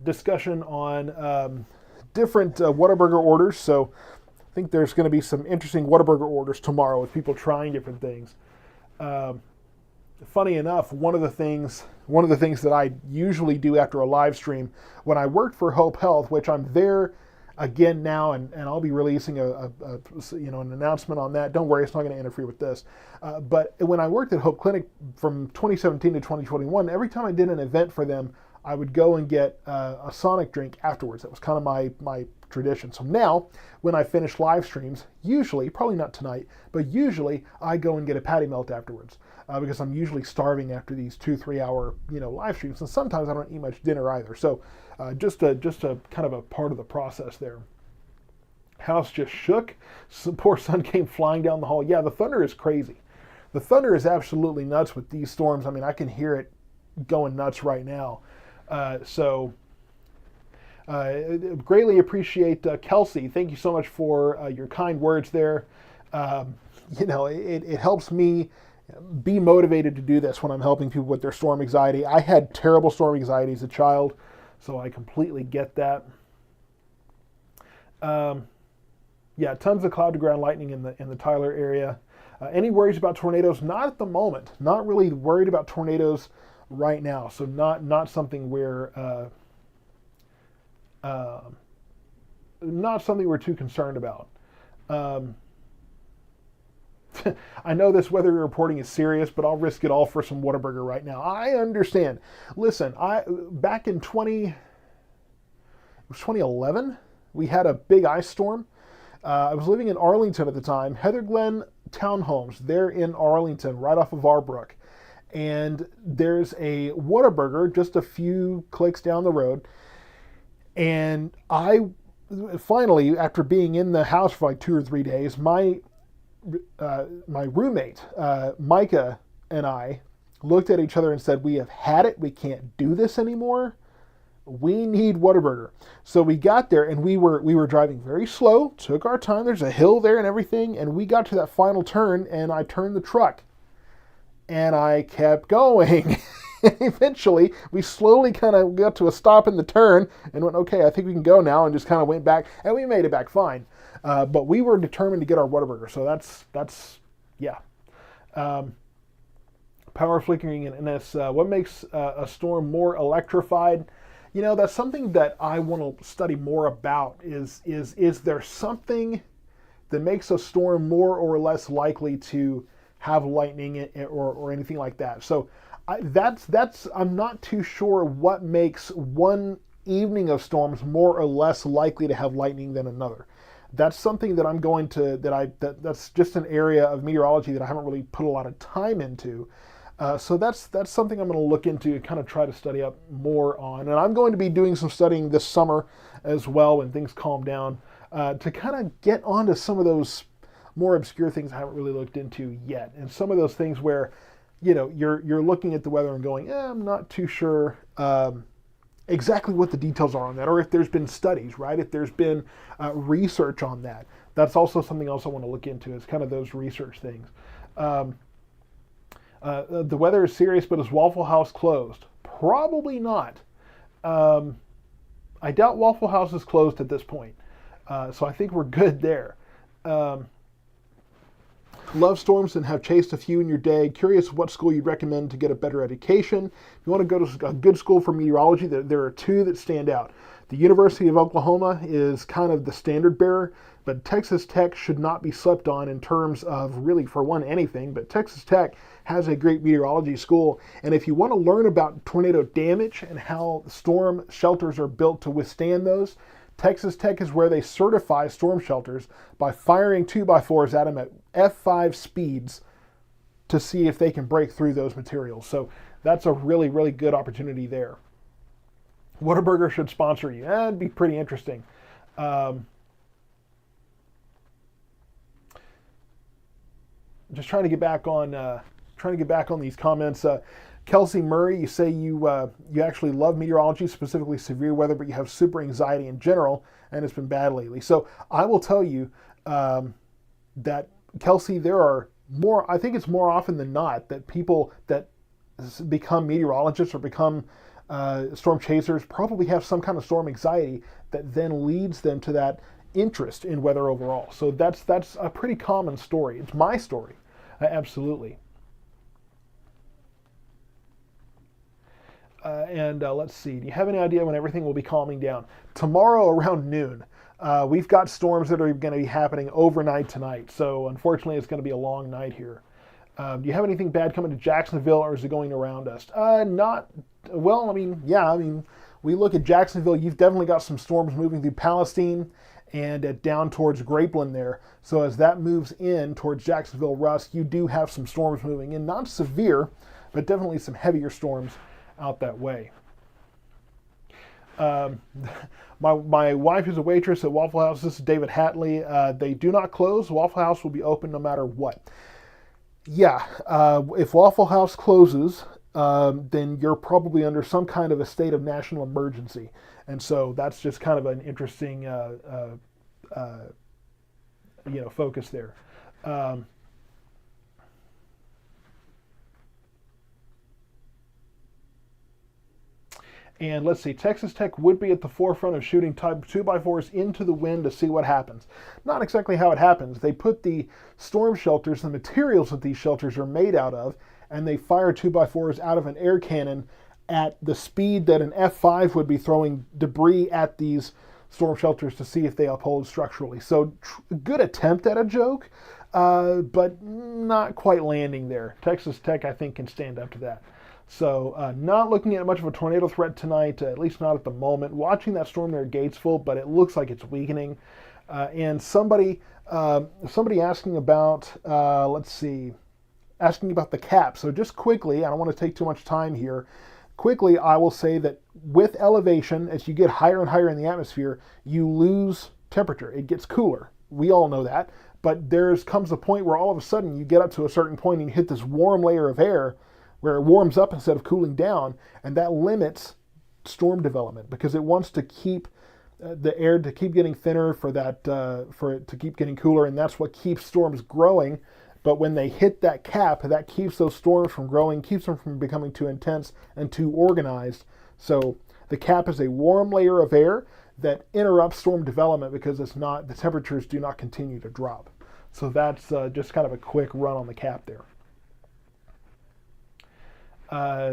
discussion on different Whataburger orders. So I think there's going to be some interesting Whataburger orders tomorrow with people trying different things. Funny enough, one of the things that I usually do after a live stream when I worked for Hope Health, which I'm there again now, and I'll be releasing an announcement on that. Don't worry, it's not going to interfere with this. But when I worked at Hope Clinic from 2017 to 2021, every time I did an event for them, I would go and get a Sonic drink afterwards. That was kind of my tradition. So now, when I finish live streams, usually, probably not tonight, but usually I go and get a patty melt afterwards because I'm usually starving after these 2-3 hour live streams, and sometimes I don't eat much dinner either. So just a kind of a part of the process there. House just shook. Some poor son came flying down the hall. Yeah, the thunder is crazy. The thunder is absolutely nuts with these storms. I mean, I can hear it going nuts right now. Greatly appreciate Kelsey. Thank you so much for your kind words there. It helps me be motivated to do this when I'm helping people with their storm anxiety. I had terrible storm anxiety as a child, so I completely get that. Tons of cloud to ground lightning in the Tyler area. Any worries about tornadoes? Not at the moment. Not really worried about tornadoes right now. So not something we're too concerned about. I know this weather reporting is serious, but I'll risk it all for some Whataburger right now. I understand. Listen, back in 2011, we had a big ice storm. I was living in Arlington at the time, Heather Glen Townhomes. They're in Arlington, right off of Arbrook. And there's a Whataburger just a few clicks down the road. And I finally, after being in the house for like 2 or 3 days, my my roommate, Micah, and I looked at each other and said, we have had it. We can't do this anymore. We need Whataburger. So we got there, and we were driving very slow, took our time. There's a hill there and everything, and we got to that final turn, and I turned the truck, and I kept going. And eventually, we slowly kind of got to a stop in the turn and went, okay, I think we can go now, and just kind of went back, and we made it back fine. But we were determined to get our Whataburger, so that's yeah. Power flickering in this. What makes a storm more electrified? You know, that's something that I want to study more about. Is there something that makes a storm more or less likely to have lightning or anything like that? So I'm not too sure what makes one evening of storms more or less likely to have lightning than another. That's something that I'm going to that's just an area of meteorology that I haven't really put a lot of time into. So that's something I'm going to look into, kind of try to study up more on. And I'm going to be doing some studying this summer as well when things calm down, to kind of get onto some of those more obscure things I haven't really looked into yet. And some of those things where, you know, you're looking at the weather and going, I'm not too sure exactly what the details are on that, or if there's been studies, right? If there's been research on that. That's also something else I want to look into, is kind of those research things. The weather is serious, but is Waffle House closed? Probably not. I doubt Waffle House is closed at this point. So I think we're good there. Love storms and have chased a few in your day. Curious what school you'd recommend to get a better education. If you want to go to a good school for meteorology, there are two that stand out. The University of Oklahoma is kind of the standard bearer, but Texas Tech should not be slept on in terms of really, for one, anything. But Texas Tech has a great meteorology school. And if you want to learn about tornado damage and how storm shelters are built to withstand those, Texas Tech is where they certify storm shelters by firing 2x4s at them at F5 speeds to see if they can break through those materials. So that's a really, really good opportunity there. Whataburger should sponsor you. That'd be pretty interesting. Just trying to get back on these comments. Kelsey Murray, you say you actually love meteorology, specifically severe weather, but you have super anxiety in general, and it's been bad lately. So I will tell you that, Kelsey, there are more. I think it's more often than not that people that become meteorologists or become storm chasers probably have some kind of storm anxiety that then leads them to that interest in weather overall. So that's a pretty common story. It's my story, absolutely. Let's see, do you have any idea when everything will be calming down? Tomorrow around noon. We've got storms that are going to be happening overnight tonight, so unfortunately it's going to be a long night here. Do you have anything bad coming to Jacksonville, or is it going around us? Not, well, we look at Jacksonville, you've definitely got some storms moving through Palestine and down towards Grapeland there. So as that moves in towards Jacksonville, Rusk, you do have some storms moving in. Not severe, but definitely some heavier storms out that way. My wife is a waitress at Waffle House. This is David Hatley. They do not close. Waffle House will be open no matter what. Yeah, if Waffle House closes, then you're probably under some kind of a state of national emergency. And so that's just kind of an interesting focus there. And let's see, Texas Tech would be at the forefront of shooting 2x4s into the wind to see what happens. Not exactly how it happens. They put the storm shelters, the materials that these shelters are made out of, and they fire 2x4s out of an air cannon at the speed that an F5 would be throwing debris at these storm shelters to see if they uphold structurally. So good attempt at a joke, but not quite landing there. Texas Tech, I think, can stand up to that. So not looking at much of a tornado threat tonight, at least not at the moment. Watching that storm near Gatesville, but it looks like it's weakening. And somebody asking about, asking about the cap. So just quickly, I don't want to take too much time here. Quickly, I will say that with elevation, as you get higher and higher in the atmosphere, you lose temperature. It gets cooler. We all know that. But there's comes a point where all of a sudden you get up to a certain point and you hit this warm layer of air where it warms up instead of cooling down, and that limits storm development because it wants to keep the air to keep getting thinner for it to keep getting cooler, and that's what keeps storms growing. But when they hit that cap, that keeps those storms from growing, keeps them from becoming too intense and too organized. So the cap is a warm layer of air that interrupts storm development because the temperatures do not continue to drop. So that's just kind of a quick run on the cap there.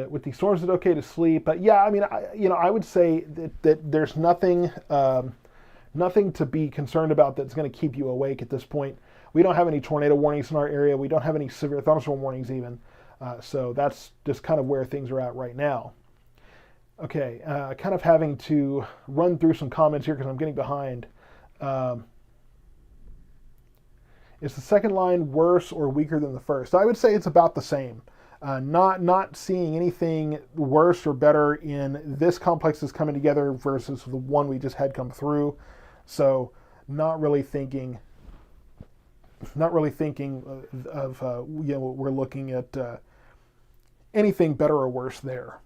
With these storms, is it okay to sleep? But yeah, I mean, I would say that there's nothing to be concerned about that's going to keep you awake at this point. We don't have any tornado warnings in our area. We don't have any severe thunderstorm warnings even. So that's just kind of where things are at right now. Okay, kind of having to run through some comments here because I'm getting behind. Is the second line worse or weaker than the first? I would say it's about the same. Not seeing anything worse or better in this complex that's coming together versus the one we just had come through. So not really thinking of we're looking at anything better or worse there.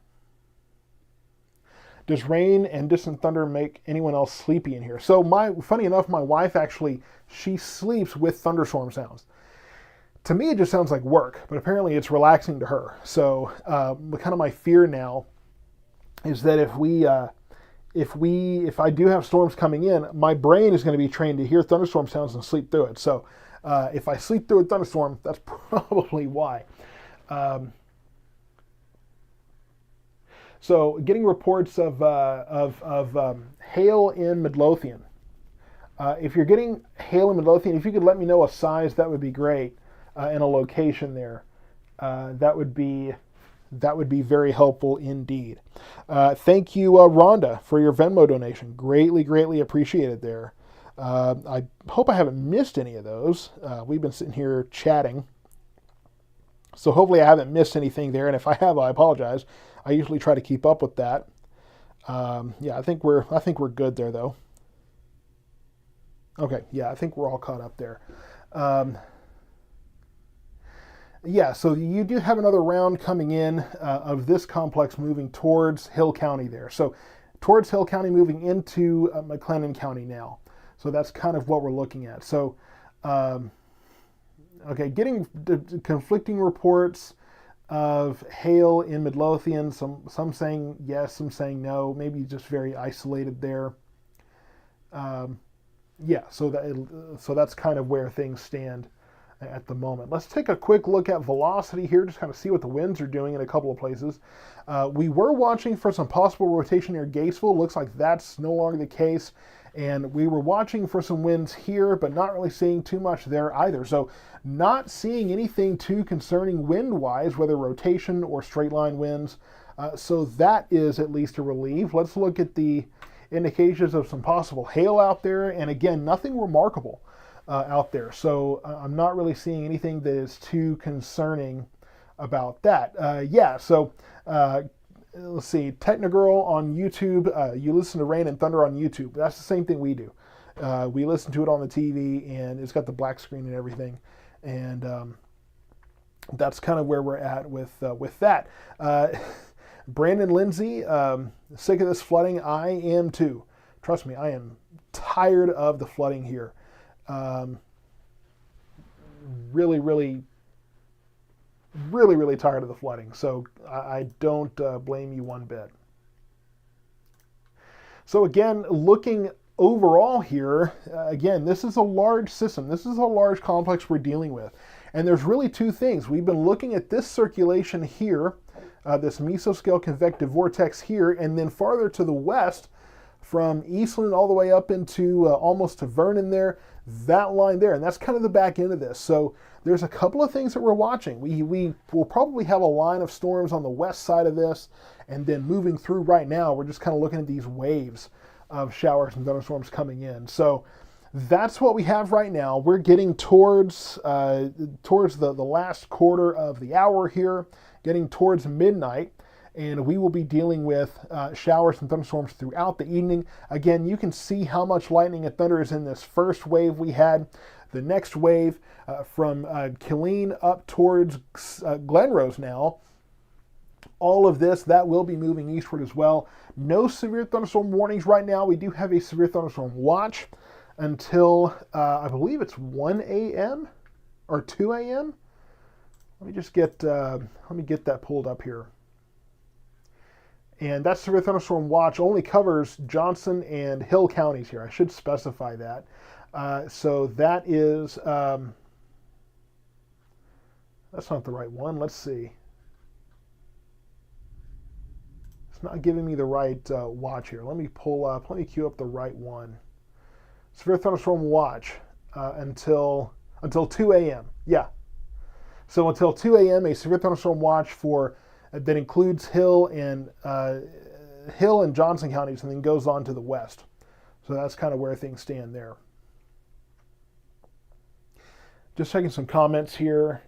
Does rain and distant thunder make anyone else sleepy in here? So funny enough, my wife actually, she sleeps with thunderstorm sounds. To me, it just sounds like work, but apparently it's relaxing to her. So kind of my fear now is that if I do have storms coming in, my brain is going to be trained to hear thunderstorm sounds and sleep through it. So if I sleep through a thunderstorm, that's probably why. So getting reports of hail in Midlothian. If you're getting hail in Midlothian, if you could let me know a size, that would be great, and a location there. That would be very helpful indeed. Thank you, Rhonda, for your Venmo donation. Greatly appreciated there. I hope I haven't missed any of those. We've been sitting here chatting, so hopefully I haven't missed anything there. And if I have, I apologize. I usually try to keep up with that. Yeah, I think we're good there though. Okay, yeah, I think we're all caught up there. Yeah, so you do have another round coming in of this complex moving towards Hill County there. So towards Hill County, moving into McLennan County now. So that's kind of what we're looking at. So, okay, getting conflicting reports of hail in Midlothian. Some saying yes, some saying no. Maybe just very isolated there. Yeah, so that's kind of where things stand at the moment. Let's take a quick look at velocity here, just kind of see what the winds are doing in a couple of places. We were watching for some possible rotation near Gatesville. Looks like that's no longer the case. And we were watching for some winds here, but not really seeing too much there either. So not seeing anything too concerning wind-wise, whether rotation or straight line winds. So that is at least a relief. Let's look at the indications of some possible hail out there. And again, nothing remarkable out there. So I'm not really seeing anything that is too concerning about that. Yeah, so let's see, Technogirl on YouTube. You listen to Rain and Thunder on YouTube. That's the same thing we do. We listen to it on the TV, and it's got the black screen and everything. And that's kind of where we're at with that. Brandon Lindsay, sick of this flooding. I am too. Trust me, I am tired of the flooding here. Really tired of the flooding. So I don't blame you one bit. So again, looking overall here, again, this is a large system. This is a large complex we're dealing with. And there's really two things. We've been looking at this circulation here, this mesoscale convective vortex here, and then farther to the west from Eastland all the way up into almost to Vernon there, that line there. And that's kind of the back end of this. So there's a couple of things that we're watching. We will probably have a line of storms on the west side of this, and then moving through right now, we're just kind of looking at these waves of showers and thunderstorms coming in. So that's what we have right now. We're getting towards the last quarter of the hour here, getting towards midnight. and we will be dealing with showers and thunderstorms throughout the evening. Again, you can see how much lightning and thunder is in this first wave we had. The next wave from Killeen up towards Glenrose now, all of this, that will be moving eastward as well. No severe thunderstorm warnings right now. We do have a severe thunderstorm watch until, I believe it's 1 a.m. or 2 a.m. Let me just get that pulled up here. And that severe thunderstorm watch only covers Johnson and Hill counties here. I should specify that. So that is, that's not the right one. Let's see. It's not giving me the right watch here. Let me queue up the right one. Severe thunderstorm watch until 2 a.m. Yeah. So until 2 a.m., a severe thunderstorm watch for that includes Hill and Johnson counties, and then goes on to the west. So that's kind of where things stand there. Just checking some comments here.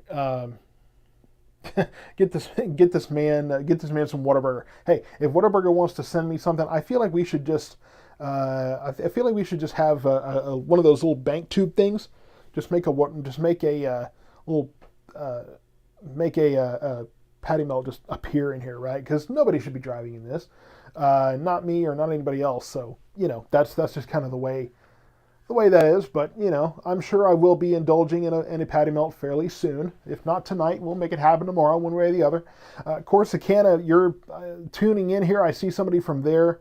Get this man some Whataburger. Hey, if Whataburger wants to send me something, I feel like we should just have one of those little bank tube things. Make a patty melt just appear in here, right? Because nobody should be driving in this, not me or not anybody else. So that's just kind of the way that is. But I'm sure I will be indulging in a patty melt fairly soon. If not tonight, we'll make it happen tomorrow, one way or the other. Corsicana, you're tuning in here. I see somebody from there.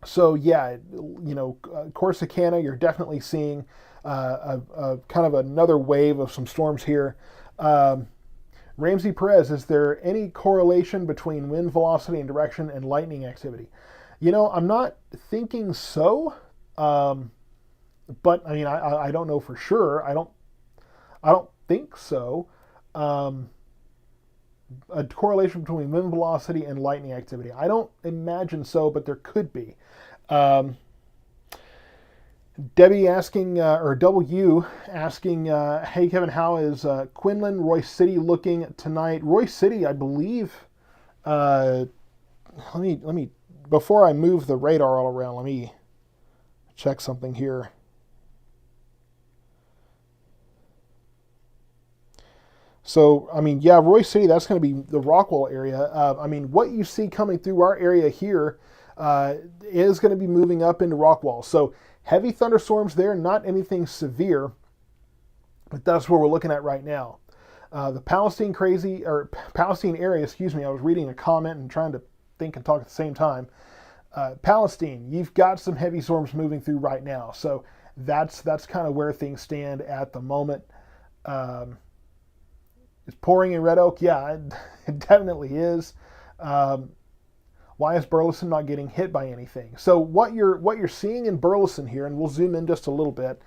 So yeah, Corsicana, you're definitely seeing a kind of another wave of some storms here. Ramsey Perez, is there any correlation between wind velocity and direction and lightning activity? I'm not thinking so, but I mean, I don't know for sure. I don't think so. A correlation between wind velocity and lightning activity. I don't imagine so, but there could be. Debbie asking, or W asking, hey Kevin, how is Quinlan, Royce City looking tonight? Royce City, I believe. Let me before I move the radar all around, let me check something here. So, I mean, yeah, Royce City, that's going to be the Rockwell area. I mean, what you see coming through our area here is going to be moving up into Rockwell. So, heavy thunderstorms there, not anything severe, but that's what we're looking at right now. The Palestine area, I was reading a comment and trying to think and talk at the same time. Palestine, you've got some heavy storms moving through right now. So, that's kind of where things stand at the moment. It's pouring in Red Oak. Yeah, it definitely is. Why is Burleson not getting hit by anything? So what you're seeing in Burleson here, and we'll zoom in just a little bit,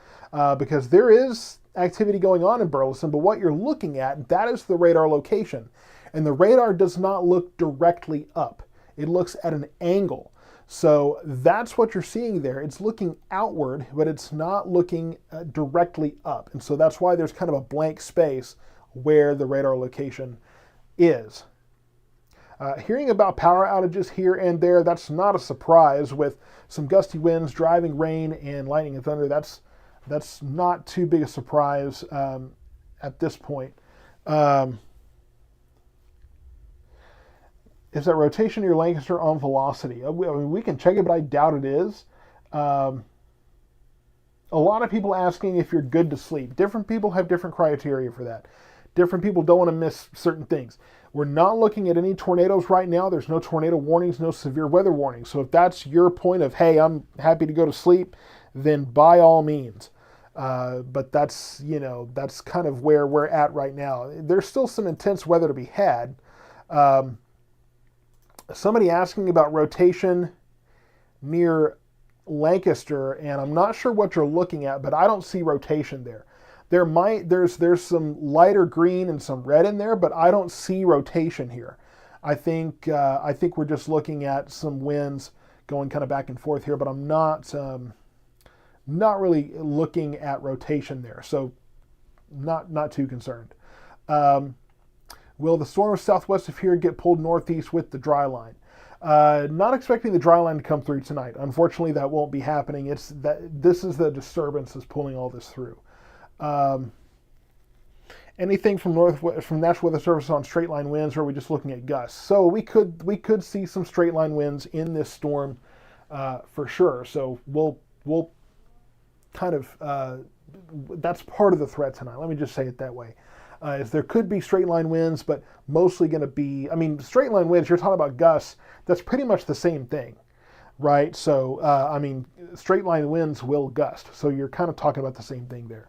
because there is activity going on in Burleson, but what you're looking at, that is the radar location. And the radar does not look directly up. It looks at an angle. So that's what you're seeing there. It's looking outward, but it's not looking directly up. And so that's why there's kind of a blank space where the radar location is. Hearing about power outages here and there, that's not a surprise. With some gusty winds, driving rain, and lightning and thunder, that's not too big a surprise at this point. Is that rotation near Lancaster on velocity? I mean, we can check it, but I doubt it is. A lot of people asking if you're good to sleep. Different people have different criteria for that. Different people don't want to miss certain things. We're not looking at any tornadoes right now. There's no tornado warnings, no severe weather warnings. So if that's your point of, hey, I'm happy to go to sleep, then by all means. But that's kind of where we're at right now. There's still some intense weather to be had. Somebody asking about rotation near Lancaster, and I'm not sure what you're looking at, but I don't see rotation there. There's some lighter green and some red in there, but I don't see rotation here. I think we're just looking at some winds going kind of back and forth here, but I'm not really looking at rotation there. So not too concerned. Will the storm southwest of here get pulled northeast with the dry line? Not expecting the dry line to come through tonight. Unfortunately, that won't be happening. It's that this is the disturbance that's pulling all this through. Anything from National Weather Service on straight line winds, or are we just looking at gusts? So we could see some straight line winds in this storm for sure. So we'll kind of that's part of the threat tonight. Let me just say it that way. Is there could be straight line winds, but mostly going to be, I mean, straight line winds, you're talking about gusts, that's pretty much the same thing, right? So, I mean, straight line winds will gust. So you're kind of talking about the same thing there.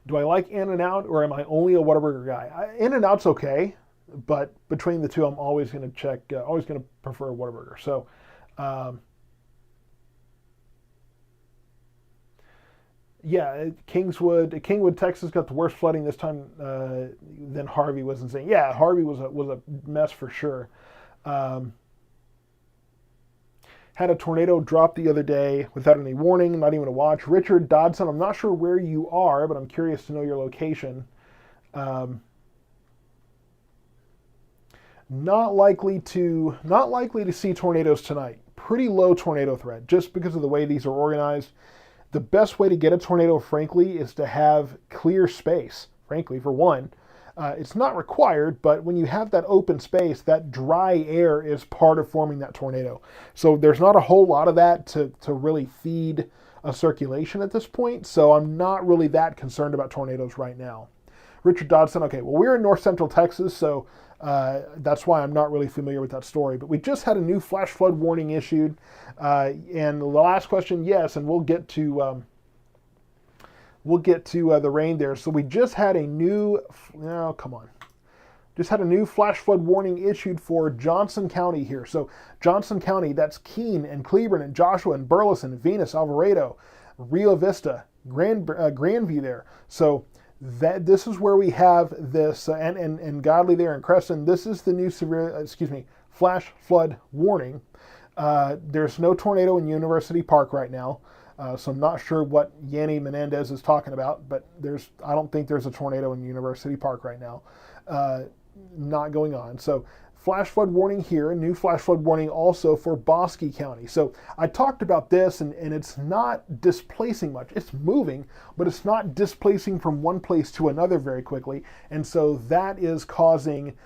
Do I like In-N-Out, or am I only a Whataburger guy? In-N-Out's okay, but between the two, I'm always going to always going to prefer Whataburger. So, yeah, Kingwood, Texas got the worst flooding this time than Harvey was insane. Yeah, Harvey was a mess for sure. Had a tornado drop the other day without any warning, not even a watch. Richard Dodson, I'm not sure where you are, but I'm curious to know your location. Not likely to see tornadoes tonight. Pretty low tornado threat, just because of the way these are organized. The best way to get a tornado, frankly, is to have clear space, frankly, for one. It's not required, but when you have that open space, that dry air is part of forming that tornado. So there's not a whole lot of that to really feed a circulation at this point, so I'm not really that concerned about tornadoes right now. Richard Dodson, okay, well, we're in north central Texas, so that's why I'm not really familiar with that story. But we just had a new flash flood warning issued. And the last question, yes, and we'll get to the rain there. So we just had a new, just had a new flash flood warning issued for Johnson County here. So Johnson County, that's Keene and Cleburne and Joshua and Burleson, Venus, Alvarado, Rio Vista, Grandview there. So this is where we have this, and Godly there in Crescent. This is the new flash flood warning. There's no tornado in University Park right now. So I'm not sure what Yanni Menendez is talking about, but I don't think there's a tornado in University Park right now. Not going on. So flash flood warning here, a new flash flood warning also for Bosque County. So I talked about this, and it's not displacing much. It's moving, but it's not displacing from one place to another very quickly. And so that is causing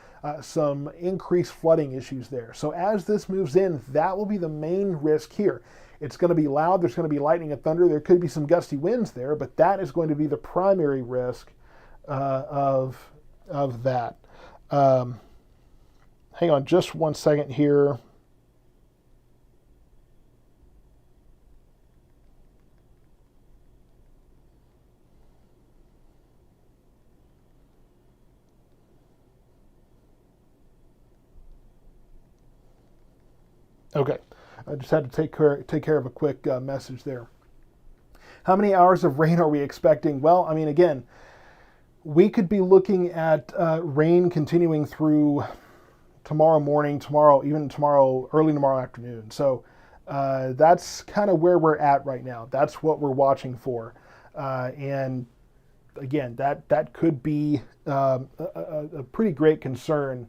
some increased flooding issues there. So as this moves in, that will be the main risk here. It's going to be loud. There's going to be lightning and thunder. There could be some gusty winds there, but that is going to be the primary risk of that. Hang on just 1 second here. Okay, I just had to take care of a quick message there. How many hours of rain are we expecting? Well, I mean, again, we could be looking at rain continuing through tomorrow morning, even early tomorrow afternoon. So that's kind of where we're at right now. That's what we're watching for. And again, that could be a pretty great concern.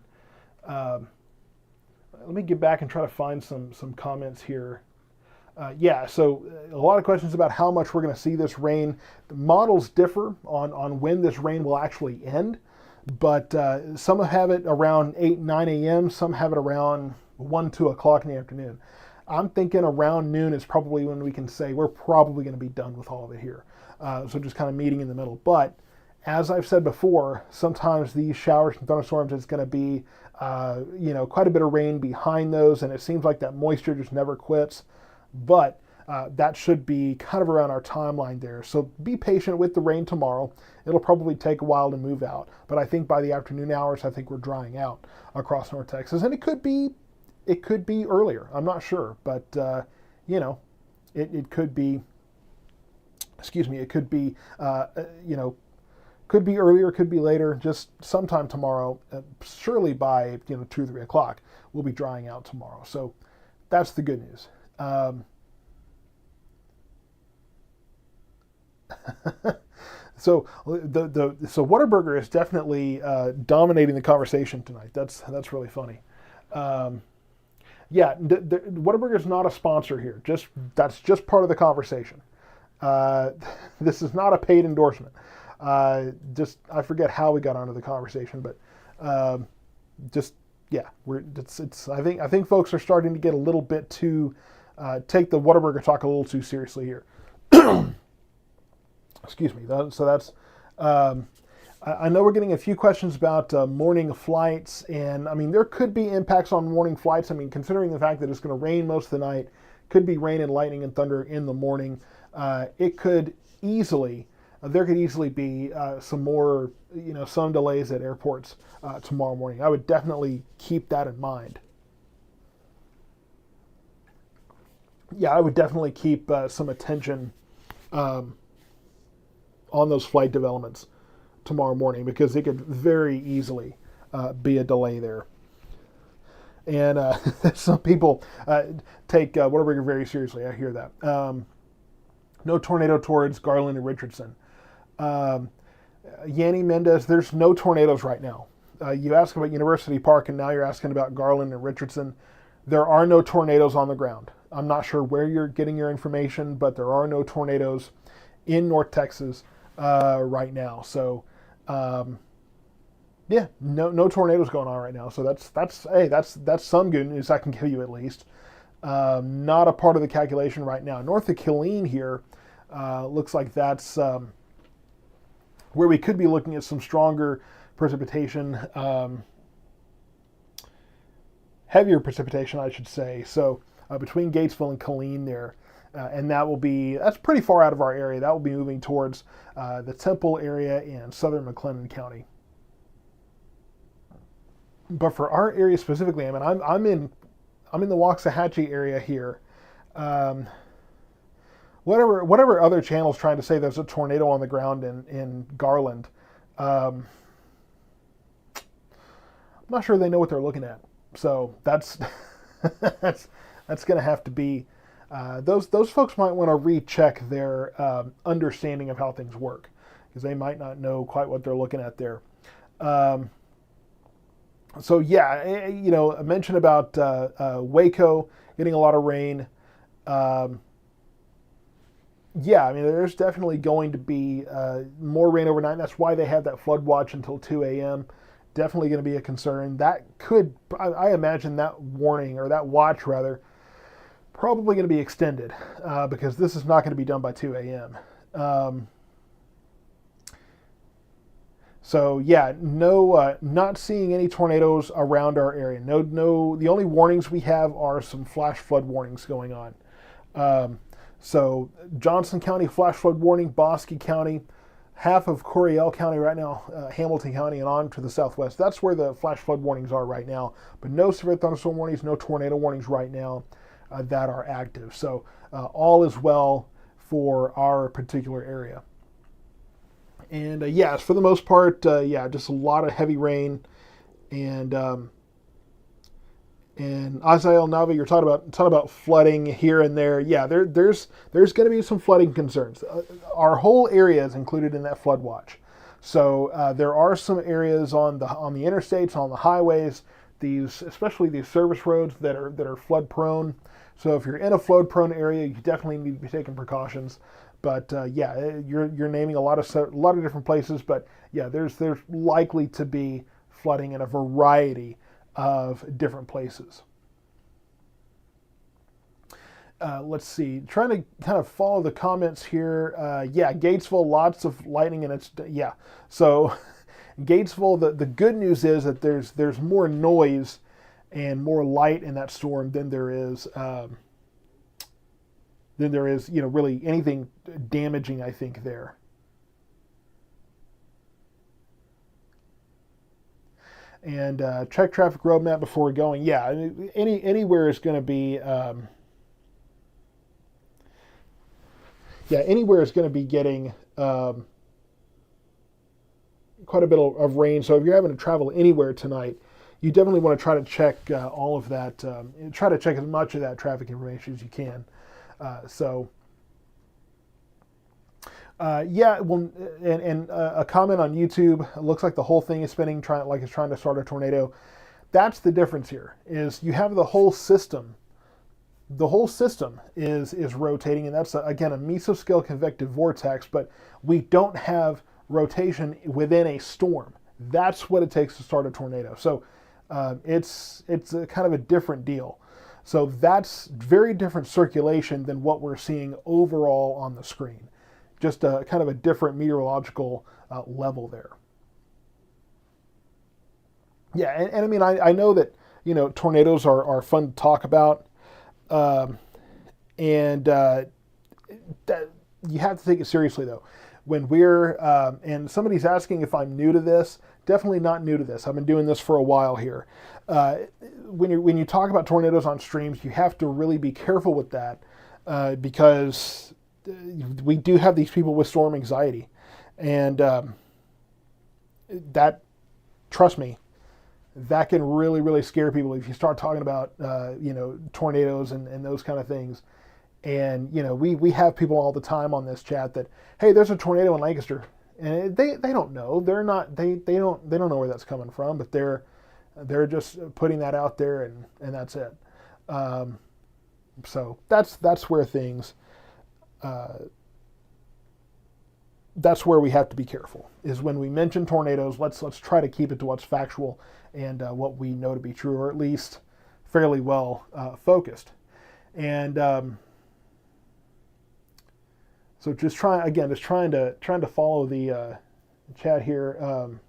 Let me get back and try to find some comments here. Yeah, so a lot of questions about how much we're going to see this rain. The models differ on when this rain will actually end, but some have it around 8, 9 a.m., some have it around 1, 2 o'clock in the afternoon. I'm thinking around noon is probably when we can say we're probably going to be done with all of it here. So just kind of meeting in the middle. But as I've said before, sometimes these showers and thunderstorms, it's going to be quite a bit of rain behind those, and it seems like that moisture just never quits. But that should be kind of around our timeline there. So be patient with the rain tomorrow. It'll probably take a while to move out, but I think by the afternoon hours, I think we're drying out across North Texas, and it could be earlier. I'm not sure, but it could be. Excuse me. It could be could be earlier, could be later. Just sometime tomorrow. Surely by 2 or 3 o'clock, we'll be drying out tomorrow. So that's the good news. So so Whataburger is definitely dominating the conversation tonight. That's really funny. Um, yeah, Whataburger is not a sponsor here. That's just part of the conversation. Uh, this is not a paid endorsement. Just I forget how we got onto the conversation, but um, just yeah, it's I think folks are starting to get a little bit too take the Whataburger talk a little too seriously here. Excuse me. So that's. Um, I know we're getting a few questions about morning flights, and I mean there could be impacts on morning flights. I mean, considering the fact that it's going to rain most of the night, could be rain and lightning and thunder in the morning. It could easily there could easily be some more some delays at airports tomorrow morning. I would definitely keep that in mind. Yeah, I would definitely keep some attention um, on those flight developments tomorrow morning because it could very easily be a delay there. And some people take Whataburger very seriously. I hear that. No tornado towards Garland and Richardson. Yanni Mendez, there's no tornadoes right now. You asked about University Park, and now you're asking about Garland and Richardson. There are no tornadoes on the ground. I'm not sure where you're getting your information, but there are no tornadoes in North Texas right now. So, yeah, no tornadoes going on right now. So that's some good news I can give you at least. Not a part of the calculation right now. North of Killeen here looks like that's where we could be looking at some stronger precipitation, heavier precipitation, I should say. So between Gatesville and Killeen there, and that's pretty far out of our area. That will be moving towards the Temple area and southern McLennan County. But for our area specifically, I mean, I'm in the Waxahachie area here. Whatever other channel's trying to say there's a tornado on the ground in Garland, I'm not sure they know what they're looking at. So that's that's going to have to be those folks might want to recheck their understanding of how things work because they might not know quite what they're looking at there. So yeah, a mention about Waco getting a lot of rain. Yeah, I mean, there's definitely going to be more rain overnight. That's why they have that flood watch until 2 a.m. Definitely going to be a concern. That could, I imagine that warning, or that watch rather, probably going to be extended because this is not going to be done by 2 a.m. So yeah, not seeing any tornadoes around our area. No. The only warnings we have are some flash flood warnings going on. So Johnson County flash flood warning, Bosque County, half of Coryell County right now, Hamilton County, and on to the southwest. That's where the flash flood warnings are right now. But no severe thunderstorm warnings, no tornado warnings right now that are active. So all is well for our particular area. And yes, for the most part, just a lot of heavy rain. And Azael Nava, you're talking about flooding here and there. Yeah, there's going to be some flooding concerns. Our whole area is included in that flood watch. So there are some areas on the interstates, on the highways, especially these service roads that are flood prone. So if you're in a flood prone area, you definitely need to be taking precautions. But you're naming a lot of different places. But yeah, there's likely to be flooding in a variety of different places. Let's see, trying to kind of follow the comments here. Gatesville, lots of lightning, and so Gatesville, the good news is that there's more noise and more light in that storm than there is really anything damaging, I think, there. And check traffic roadmap before going. Yeah, anywhere is going to be. Anywhere is going to be getting quite a bit of rain. So if you're having to travel anywhere tonight, you definitely want to try to check all of that. Try to check as much of that traffic information as you can. Yeah, well, and a comment on YouTube. It looks like the whole thing is spinning, like it's trying to start a tornado. That's the difference here. Is you have the whole system. The whole system is rotating, and that's again a mesoscale convective vortex. But we don't have rotation within a storm. That's what it takes to start a tornado. So it's a kind of a different deal. So that's very different circulation than what we're seeing overall on the screen. Just a kind of a different meteorological level there. Yeah, and I mean, I know that, tornadoes are fun to talk about, and that you have to take it seriously, though. When we're, and somebody's asking if I'm new to this, definitely not new to this. I've been doing this for a while here. When you talk about tornadoes on streams, you have to really be careful with that, because we do have these people with storm anxiety, and that, trust me, that can really, really scare people if you start talking about, tornadoes and those kind of things. And, we have people all the time on this chat that, hey, there's a tornado in Lancaster, and they don't know. They don't know where that's coming from, but they're just putting that out there, and that's it. So that's where things, that's where we have to be careful, is when we mention tornadoes. Let's try to keep it to what's factual and what we know to be true, or at least fairly well focused. And so just trying to follow the chat here.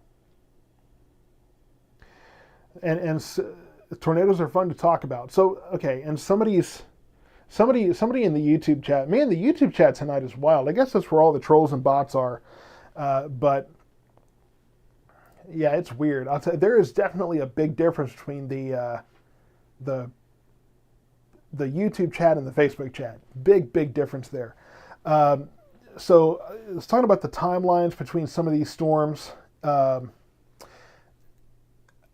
And tornadoes are fun to talk about. So okay, and somebody in the YouTube chat. Man, the YouTube chat tonight is wild. I guess that's where all the trolls and bots are. But yeah, it's weird. I'll tell you, there is definitely a big difference between the YouTube chat and the Facebook chat. Big difference there. So let's talk about the timelines between some of these storms. I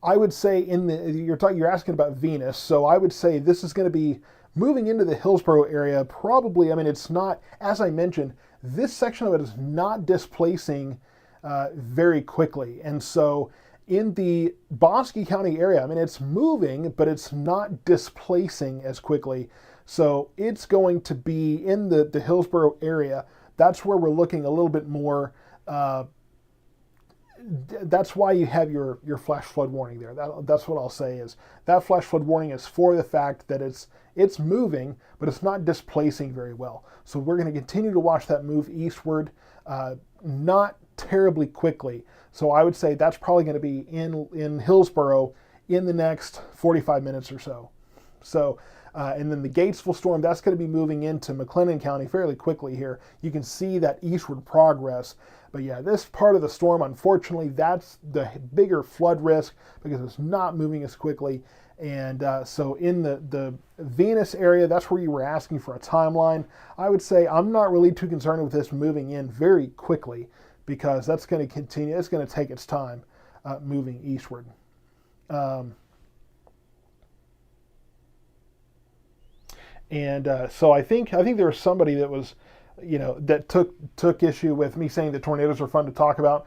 would say you're asking about Venus, so I would say this is going to be moving into the Hillsborough area. Probably, I mean, it's not, as I mentioned, this section of it is not displacing very quickly, and so in the Bosque County area, I mean, it's moving, but it's not displacing as quickly. So it's going to be in the Hillsborough area. That's where we're looking a little bit more. That's why you have your flash flood warning there. That's what I'll say, is that flash flood warning is for the fact that it's moving, but it's not displacing very well. So we're going to continue to watch that move eastward, not terribly quickly. So I would say that's probably going to be in Hillsborough in the next 45 minutes or so. So, and then the Gatesville storm, that's going to be moving into McLennan County fairly quickly here. You can see that eastward progress. But yeah, this part of the storm, unfortunately, that's the bigger flood risk because it's not moving as quickly. And so in the Venus area, that's where you were asking for a timeline. I would say I'm not really too concerned with this moving in very quickly, because that's going to continue. It's going to take its time moving eastward. So I think there was somebody that was, that took issue with me saying that tornadoes are fun to talk about.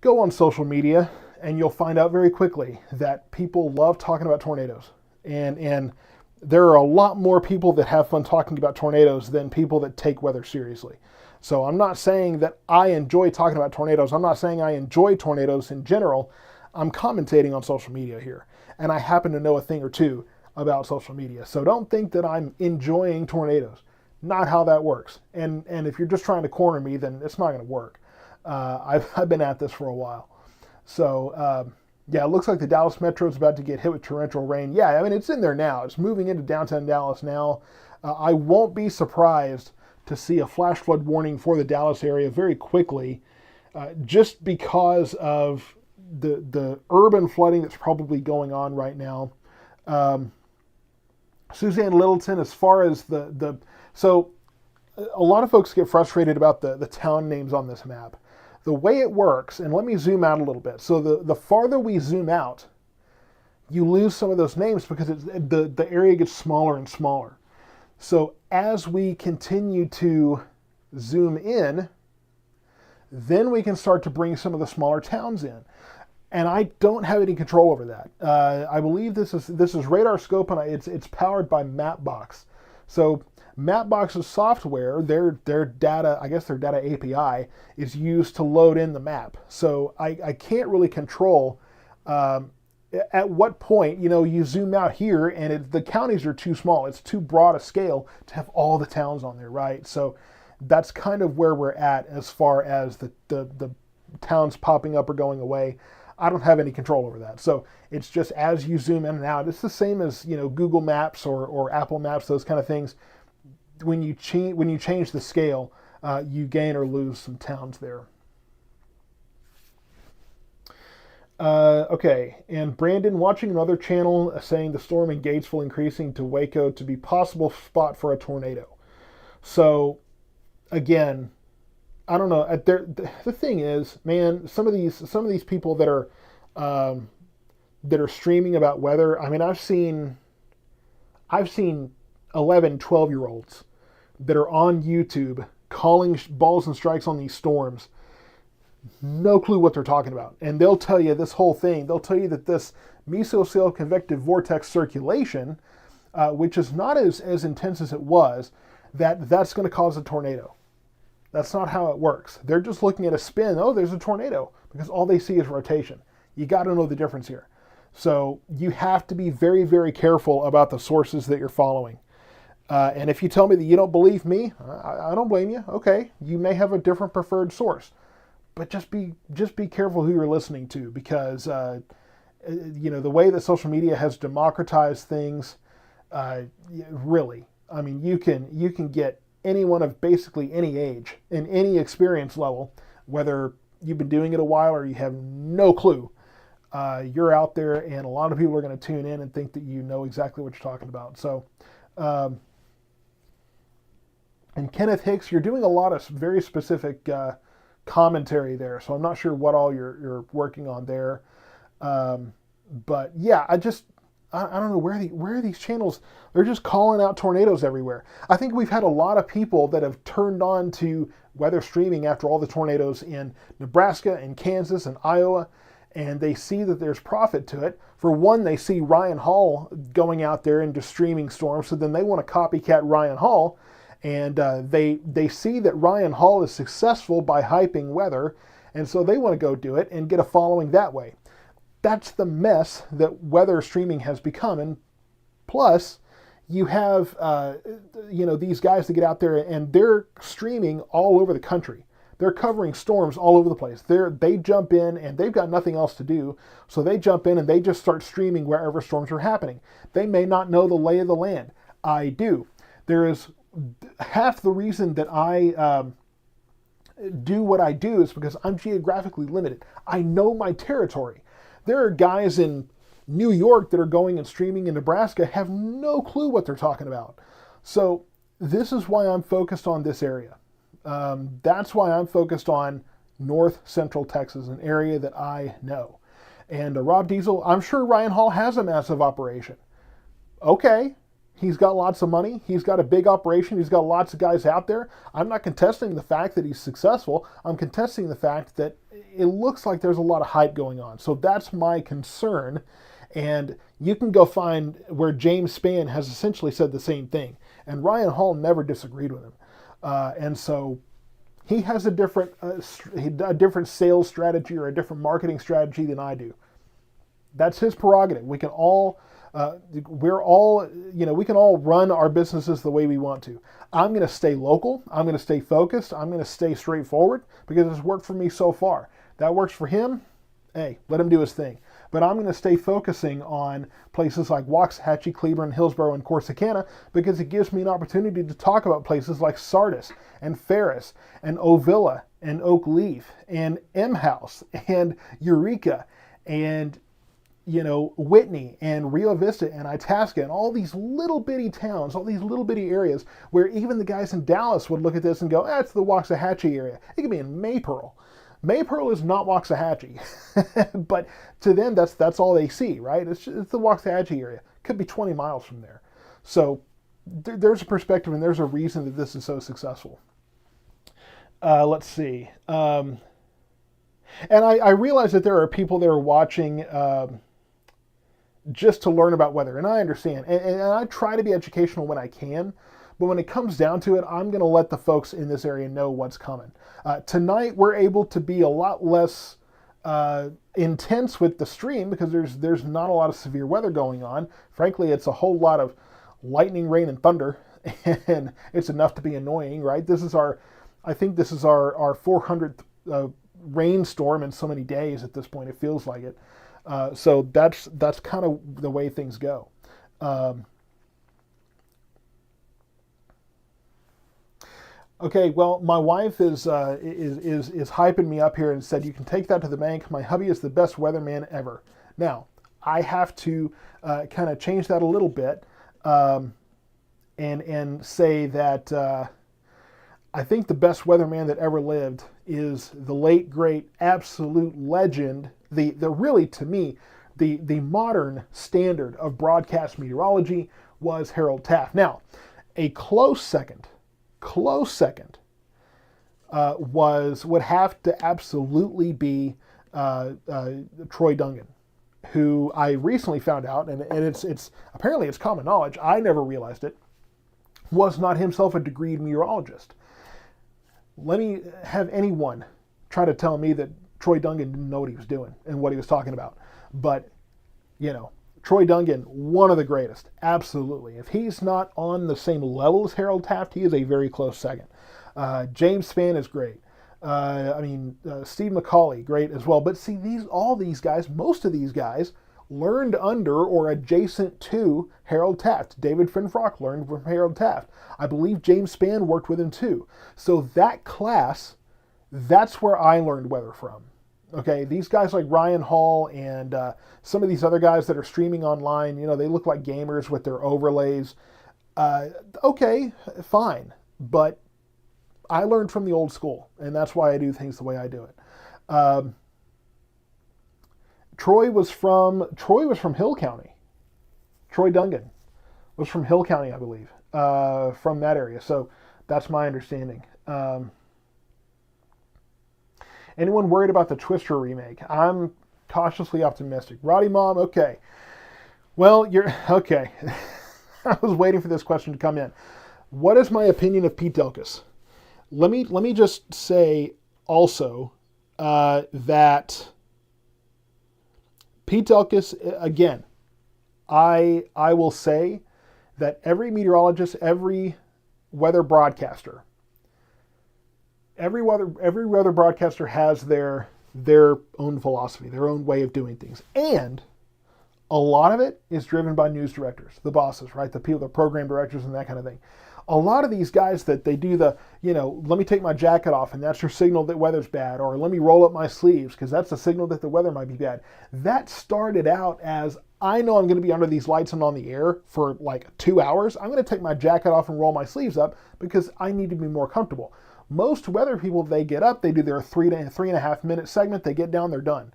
Go on social media and you'll find out very quickly that people love talking about tornadoes. And there are a lot more people that have fun talking about tornadoes than people that take weather seriously. So I'm not saying that I enjoy talking about tornadoes. I'm not saying I enjoy tornadoes in general. I'm commentating on social media here. And I happen to know a thing or two about social media. So don't think that I'm enjoying tornadoes. Not how that works. And if you're just trying to corner me, then it's not going to work. I've been at this for a while. So yeah, it looks like the Dallas Metro is about to get hit with torrential rain. Yeah, I mean, it's in there now. It's moving into downtown Dallas now. I won't be surprised to see a flash flood warning for the Dallas area very quickly, just because of the urban flooding that's probably going on right now. Suzanne Littleton, as far as so a lot of folks get frustrated about the town names on this map. The way it works, and let me zoom out a little bit. So the farther we zoom out, you lose some of those names because the area gets smaller and smaller. So as we continue to zoom in, Then we can start to bring some of the smaller towns in. And I don't have any control over that. I believe this is Radar Scope, and it's powered by Mapbox. So Mapbox's software, their data, I guess their data API, is used to load in the map. So I can't really control at what point, you zoom out here and the counties are too small. It's too broad a scale to have all the towns on there, right? So that's kind of where we're at as far as the towns popping up or going away. I don't have any control over that. So it's just as you zoom in and out, it's the same as Google Maps or Apple Maps, those kind of things. When you change the scale, you gain or lose some towns there. Okay, and Brandon, watching another channel saying the storm in Gatesville increasing to Waco to be possible spot for a tornado. So again, I don't know. The thing is, man, some of these people that are streaming about weather. I mean, I've seen 11, 12-year-olds that are on YouTube calling balls and strikes on these storms. No clue what they're talking about, and they'll tell you this whole thing. They'll tell you that this mesocell convective vortex circulation, which is not as intense as it was, that's going to cause a tornado. That's not how it works. They're just looking at a spin. Oh, there's a tornado, because all they see is rotation. You got to know the difference here. So you have to be very, very careful about the sources that you're following. And if you tell me that you don't believe me, I don't blame you. Okay, you may have a different preferred source, but just be careful who you're listening to, because the way that social media has democratized things, really, I mean, you can get anyone of basically any age and any experience level, whether you've been doing it a while or you have no clue. You're out there, and a lot of people are going to tune in and think that you know exactly what you're talking about. So, and Kenneth Hicks, you're doing a lot of very specific commentary there, so I'm not sure what all you're working on there. But yeah, I don't know where are these channels. They're just calling out tornadoes everywhere. I think we've had a lot of people that have turned on to weather streaming after all the tornadoes in Nebraska and Kansas and Iowa, and they see that there's profit to it. For one, they see Ryan Hall going out there and just streaming storms, so then they want to copycat Ryan Hall, and they see that Ryan Hall is successful by hyping weather, and so they want to go do it and get a following that way. That's the mess that weather streaming has become. And plus, you have these guys that get out there and they're streaming all over the country. They're covering storms all over the place. They jump in and they've got nothing else to do, so they jump in and they just start streaming wherever storms are happening. They may not know the lay of the land. I do. There is half the reason that I do what I do is because I'm geographically limited. I know my territory. There are guys in New York that are going and streaming in Nebraska, have no clue what they're talking about. So this is why I'm focused on this area. That's why I'm focused on North Central Texas, an area that I know. And Rob Diesel, I'm sure Ryan Hall has a massive operation. Okay, he's got lots of money. He's got a big operation. He's got lots of guys out there. I'm not contesting the fact that he's successful. I'm contesting the fact that it looks like there's a lot of hype going on. So that's my concern. And you can go find where James Spann has essentially said the same thing. And Ryan Hall never disagreed with him. And so he has a different sales strategy or a different marketing strategy than I do. That's his prerogative. We can all we can all run our businesses the way we want to. I'm going to stay local. I'm going to stay focused. I'm going to stay straightforward because it's worked for me so far. That works for him. Hey, let him do his thing. But I'm going to stay focusing on places like Waxahachie, Cleburne, Hillsborough, and Corsicana because it gives me an opportunity to talk about places like Sardis and Ferris and Ovilla and Oak Leaf and M House and Eureka and Whitney and Rio Vista and Itasca and all these little bitty towns, all these little bitty areas where even the guys in Dallas would look at this and go, it's the Waxahachie area. It could be in Maypearl. Maypearl is not Waxahachie, but to them that's all they see, right? It's the Waxahachie area. Could be 20 miles from there. So there's a perspective and there's a reason that this is so successful. Let's see. And I realize that there are people that are watching just to learn about weather, and I understand. And I try to be educational when I can, but when it comes down to it, I'm going to let the folks in this area know what's coming. Tonight, we're able to be a lot less intense with the stream because there's not a lot of severe weather going on. Frankly, it's a whole lot of lightning, rain, and thunder, and it's enough to be annoying, right? I think this is our 400th rainstorm in so many days at this point. It feels like it. So that's kind of the way things go. Okay, well, my wife is hyping me up here and said you can take that to the bank. My hubby is the best weatherman ever. Now, I have to kind of change that a little bit and say that I think the best weatherman that ever lived is the late great absolute legend. The really to me the modern standard of broadcast meteorology was Harold Taft. Now, a close second would have to absolutely be Troy Dungan, who I recently found out, and it's apparently it's common knowledge. I never realized it. Was not himself a degreed meteorologist. Let me have anyone try to tell me that Troy Dungan didn't know what he was doing and what he was talking about. But, Troy Dungan, one of the greatest, absolutely. If he's not on the same level as Harold Taft, he is a very close second. James Spann is great. Steve McCauley, great as well. But see, most of these guys learned under or adjacent to Harold Taft. David Finfrock learned from Harold Taft. I believe James Spann worked with him too. So that class, that's where I learned weather from. Okay, these guys like Ryan Hall and some of these other guys that are streaming online, they look like gamers with their overlays. Okay, fine. But I learned from the old school, and that's why I do things the way I do it. Troy was from Hill County. Troy Dungan was from Hill County, I believe, from that area. So that's my understanding. Anyone worried about the Twister remake? I'm cautiously optimistic. Roddy Mom, okay. Well, you're okay. I was waiting for this question to come in. What is my opinion of Pete Delkus? Let me just say also that Pete Delkus, again, I will say that every meteorologist, every weather broadcaster, every weather broadcaster has their own philosophy, their own way of doing things. And a lot of it is driven by news directors, the bosses, right? The people, the program directors and that kind of thing. A lot of these guys that they do let me take my jacket off and that's your signal that weather's bad, or let me roll up my sleeves because that's the signal that the weather might be bad. That started out as, I know I'm going to be under these lights and on the air for like 2 hours. I'm going to take my jacket off and roll my sleeves up because I need to be more comfortable. Most weather people, they get up, they do their 3.5 minute segment, they get down, they're done.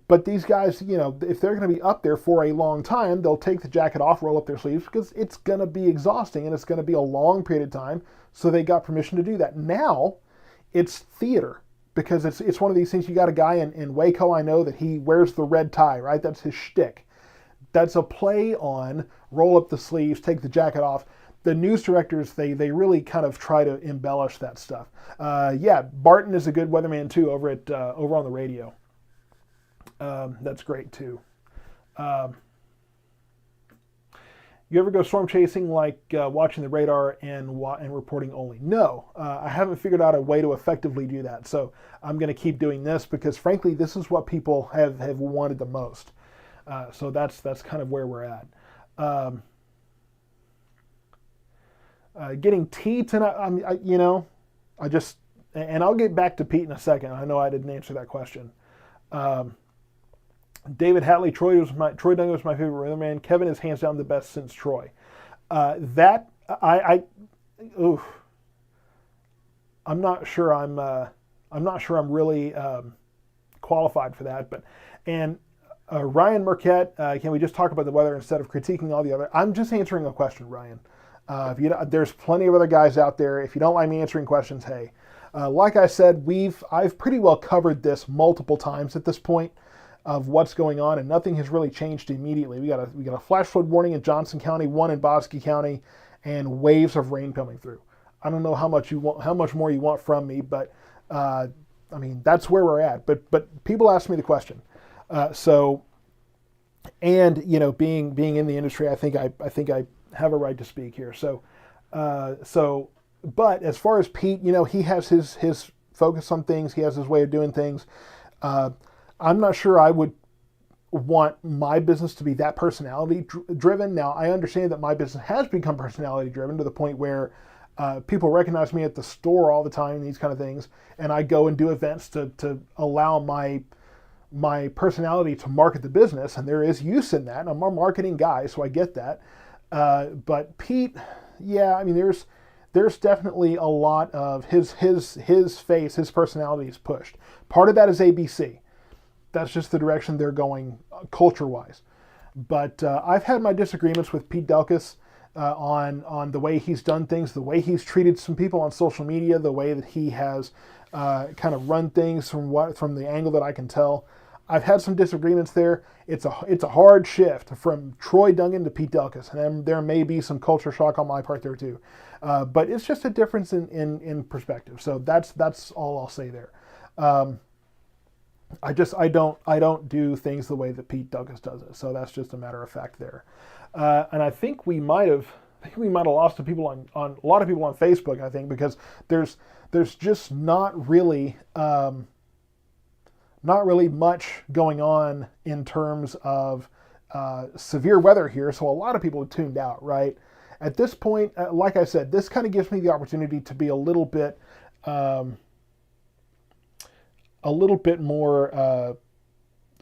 But these guys, if they're going to be up there for a long time, they'll take the jacket off, roll up their sleeves, because it's going to be exhausting and it's going to be a long period of time. So they got permission to do that. Now, it's theater, because it's one of these things. You got a guy in Waco, I know, that he wears the red tie, right? That's his shtick. That's a play on roll up the sleeves, take the jacket off. The news directors, they really kind of try to embellish that stuff. Barton is a good weatherman too over on the radio. That's great too. You ever go storm chasing, like watching the radar and reporting only? No, I haven't figured out a way to effectively do that. So I'm going to keep doing this because, frankly, this is what people have wanted the most. So that's kind of where we're at. Getting tea tonight, I just, and I'll get back to Pete in a second. I know I didn't answer that question. David Hatley, Troy Dungan was my favorite weatherman. Kevin is hands down the best since Troy. I'm not sure I'm really qualified for that. But Ryan Marquette, can we just talk about the weather instead of critiquing all the other? I'm just answering a question, Ryan. If you, there's plenty of other guys out there. If you don't like me answering questions, hey, like I said, I've pretty well covered this multiple times at this point of what's going on, and nothing has really changed immediately. We got a flash flood warning in Johnson County, one in Bosque County, and waves of rain coming through. I don't know how much more you want from me, but I mean, that's where we're at. But people ask me the question, and you know, being in the industry, I think I have a right to speak here. But as far as Pete, you know, he has his focus on things. He has his way of doing things. I'm not sure I would want my business to be that personality driven. Now, I understand that my business has become personality driven to the point where people recognize me at the store all the time, these kind of things, and I go and do events to allow my personality to market the business, and there is use in that. I'm a marketing guy, so I get that. But Pete, yeah, I mean, there's definitely a lot of his face, his personality is pushed. Part of that is ABC. That's just the direction they're going culture-wise. But I've had my disagreements with Pete Delkus on the way he's done things, the way he's treated some people on social media, the way that he has kind of run things from the angle that I can tell. I've had some disagreements there. It's a hard shift from Troy Dungan to Pete Delkus, and there may be some culture shock on my part there too. But it's just a difference in perspective. So that's all I'll say there. I don't do things the way that Pete Delkus does it. So that's just a matter of fact there. And I think we might have lost a lot of people on Facebook, I think, because there's just not really much going on in terms of severe weather here. So a lot of people have tuned out, right? At this point, like I said, this kind of gives me the opportunity to be a little bit more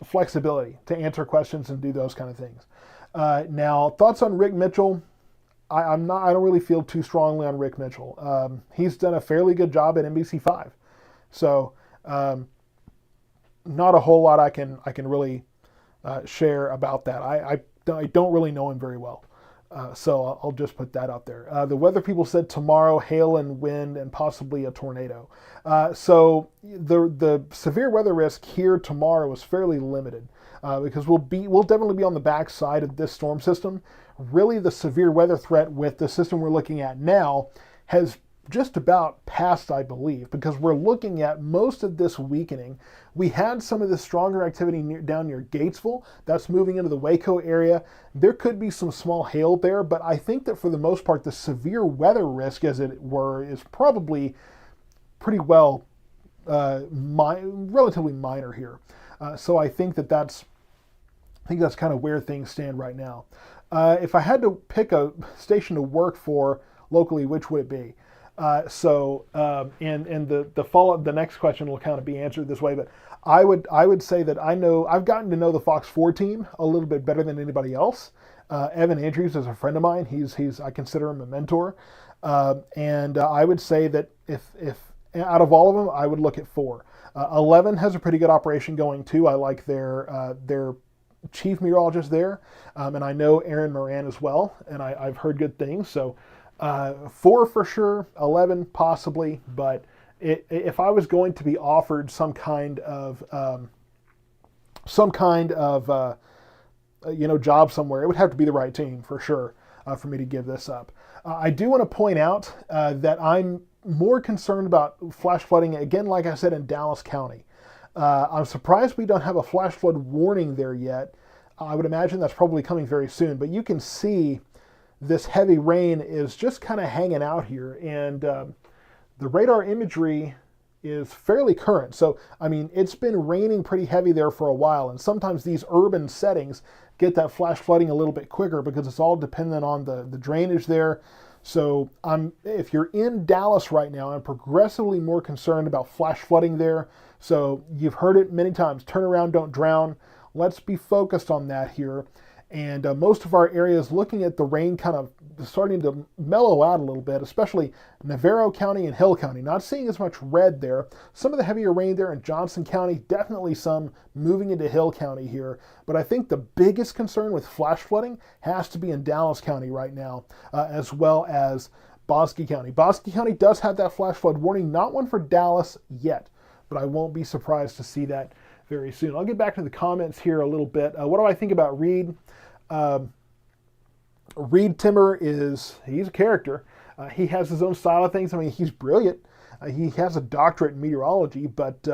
flexibility to answer questions and do those kind of things. Now, thoughts on Rick Mitchell? I don't really feel too strongly on Rick Mitchell. He's done a fairly good job at NBC5, so not a whole lot I can really share about that. I don't really know him very well, so I'll just put that out there. The weather people said tomorrow, hail and wind and possibly a tornado. So the severe weather risk here tomorrow is fairly limited. Because we'll definitely be on the backside of this storm system. Really, the severe weather threat with the system we're looking at now has just about passed, I believe, because we're looking at most of this weakening. We had some of the stronger activity down near Gatesville. That's moving into the Waco area. There could be some small hail there, but I think that for the most part, the severe weather risk, as it were, is probably pretty well relatively minor here. So I think that's kind of where things stand right now. If I had to pick a station to work for locally, which would it be? And the next question will kind of be answered this way, but I would say that I've gotten to know the Fox 4 team a little bit better than anybody else. Evan Andrews is a friend of mine. I consider him a mentor, and I would say that if out of all of them, I would look at 4. 11 has a pretty good operation going too. I like their chief meteorologist there, and I know Aaron Moran as well, and I've heard good things. So 4 for sure, 11 possibly, but if I was going to be offered some kind of job somewhere, it would have to be the right team for sure for me to give this up. I do want to point out that I'm more concerned about flash flooding, again, like I said, in Dallas County. I'm surprised we don't have a flash flood warning there yet. I would imagine that's probably coming very soon, but you can see this heavy rain is just kind of hanging out here, and the radar imagery is fairly current. So, I mean, it's been raining pretty heavy there for a while, and sometimes these urban settings get that flash flooding a little bit quicker because it's all dependent on the drainage there. So if you're in Dallas right now, I'm progressively more concerned about flash flooding there. So you've heard it many times, turn around, don't drown. Let's be focused on that here. And most of our areas, looking at the rain kind of starting to mellow out a little bit, especially Navarro County and Hill County. Not seeing as much red there. Some of the heavier rain there in Johnson County, definitely some moving into Hill County here. But I think the biggest concern with flash flooding has to be in Dallas County right now, as well as Bosque County. Bosque County does have that flash flood warning, not one for Dallas yet, but I won't be surprised to see that very soon. I'll get back to the comments here a little bit. What do I think about Reed? Reed Timmer he's a character. He has his own style of things. I mean, he's brilliant. He has a doctorate in meteorology, but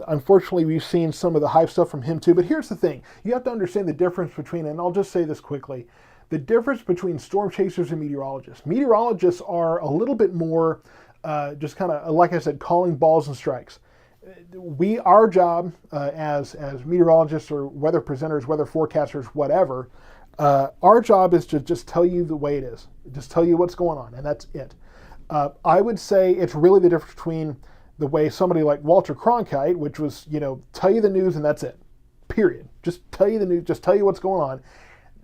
unfortunately we've seen some of the hype stuff from him too. But here's the thing. You have to understand the difference between, and I'll just say this quickly, the difference between storm chasers and meteorologists. Meteorologists are a little bit more just kind of, like I said, calling balls and strikes. Our job as meteorologists or weather presenters, weather forecasters, whatever, our job is to just tell you the way it is. Just tell you what's going on, and that's it. I would say it's really the difference between the way somebody like Walter Cronkite, which was, tell you the news and that's it. Period. Just tell you the news, just tell you what's going on.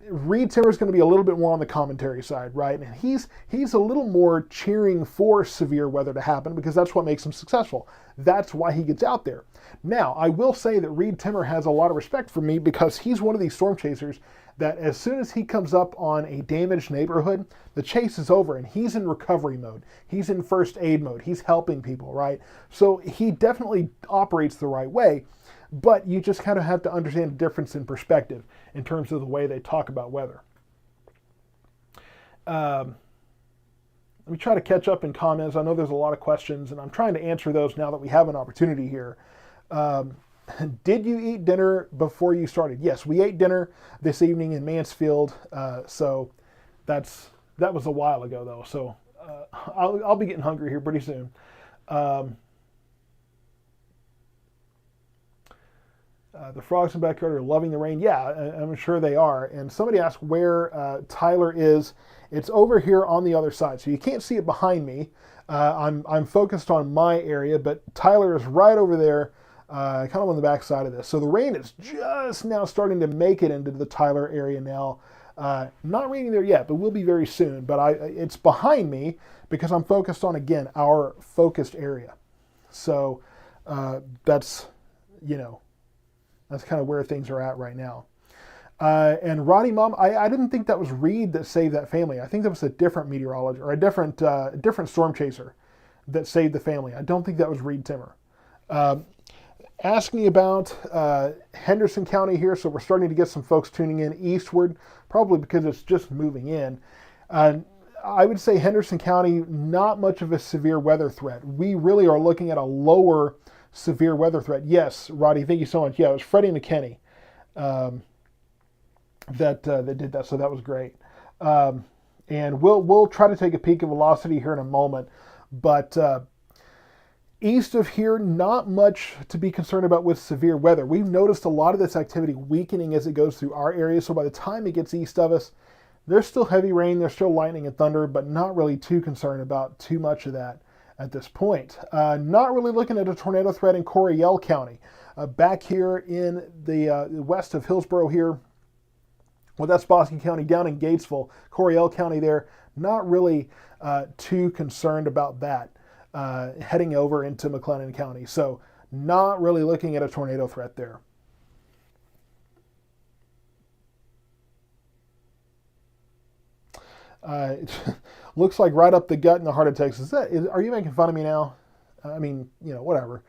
Reed Timmer is going to be a little bit more on the commentary side, right? And he's a little more cheering for severe weather to happen because that's what makes him successful. That's why he gets out there. Now, I will say that Reed Timmer has a lot of respect for me because he's one of these storm chasers that as soon as he comes up on a damaged neighborhood, the chase is over and he's in recovery mode. He's in first aid mode. He's helping people, right? So he definitely operates the right way. But you just kind of have to understand the difference in perspective in terms of the way they talk about weather. Let me try to catch up in comments. I know there's a lot of questions, and I'm trying to answer those now that we have an opportunity here. Did you eat dinner before you started? Yes, we ate dinner this evening in Mansfield. So that was a while ago, though. So I'll be getting hungry here pretty soon. The frogs in the backyard are loving the rain. Yeah, I'm sure they are. And somebody asked where Tyler is. It's over here on the other side. So you can't see it behind me. I'm focused on my area, but Tyler is right over there, kind of on the back side of this. So the rain is just now starting to make it into the Tyler area now. Not raining there yet, but will be very soon. But it's behind me because I'm focused on, again, our focused area. So that's kind of where things are at right now. And Roddy Mom, I didn't think that was Reed that saved that family. I think that was a different meteorologist or a different storm chaser that saved the family. I don't think that was Reed Timmer. Asking about Henderson County here, so we're starting to get some folks tuning in eastward, probably because it's just moving in. I would say Henderson County, not much of a severe weather threat. We really are looking at a lower severe weather threat. Yes, Roddy, thank you so much. Yeah, it was Freddie McKinney that did that, so that was great. And we'll try to take a peek at velocity here in a moment, but east of here, not much to be concerned about with severe weather. We've noticed a lot of this activity weakening as it goes through our area, so by the time it gets east of us, there's still heavy rain, there's still lightning and thunder, but not really too concerned about too much of that at this point. Not really looking at a tornado threat in Coryell County. Back here in the west of Hillsborough here, well, that's Bosque County, down in Gatesville, Coryell County there, not really too concerned about that heading over into McLennan County. So not really looking at a tornado threat there. Looks like right up the gut in the heart of Texas. Are you making fun of me now? I mean, whatever,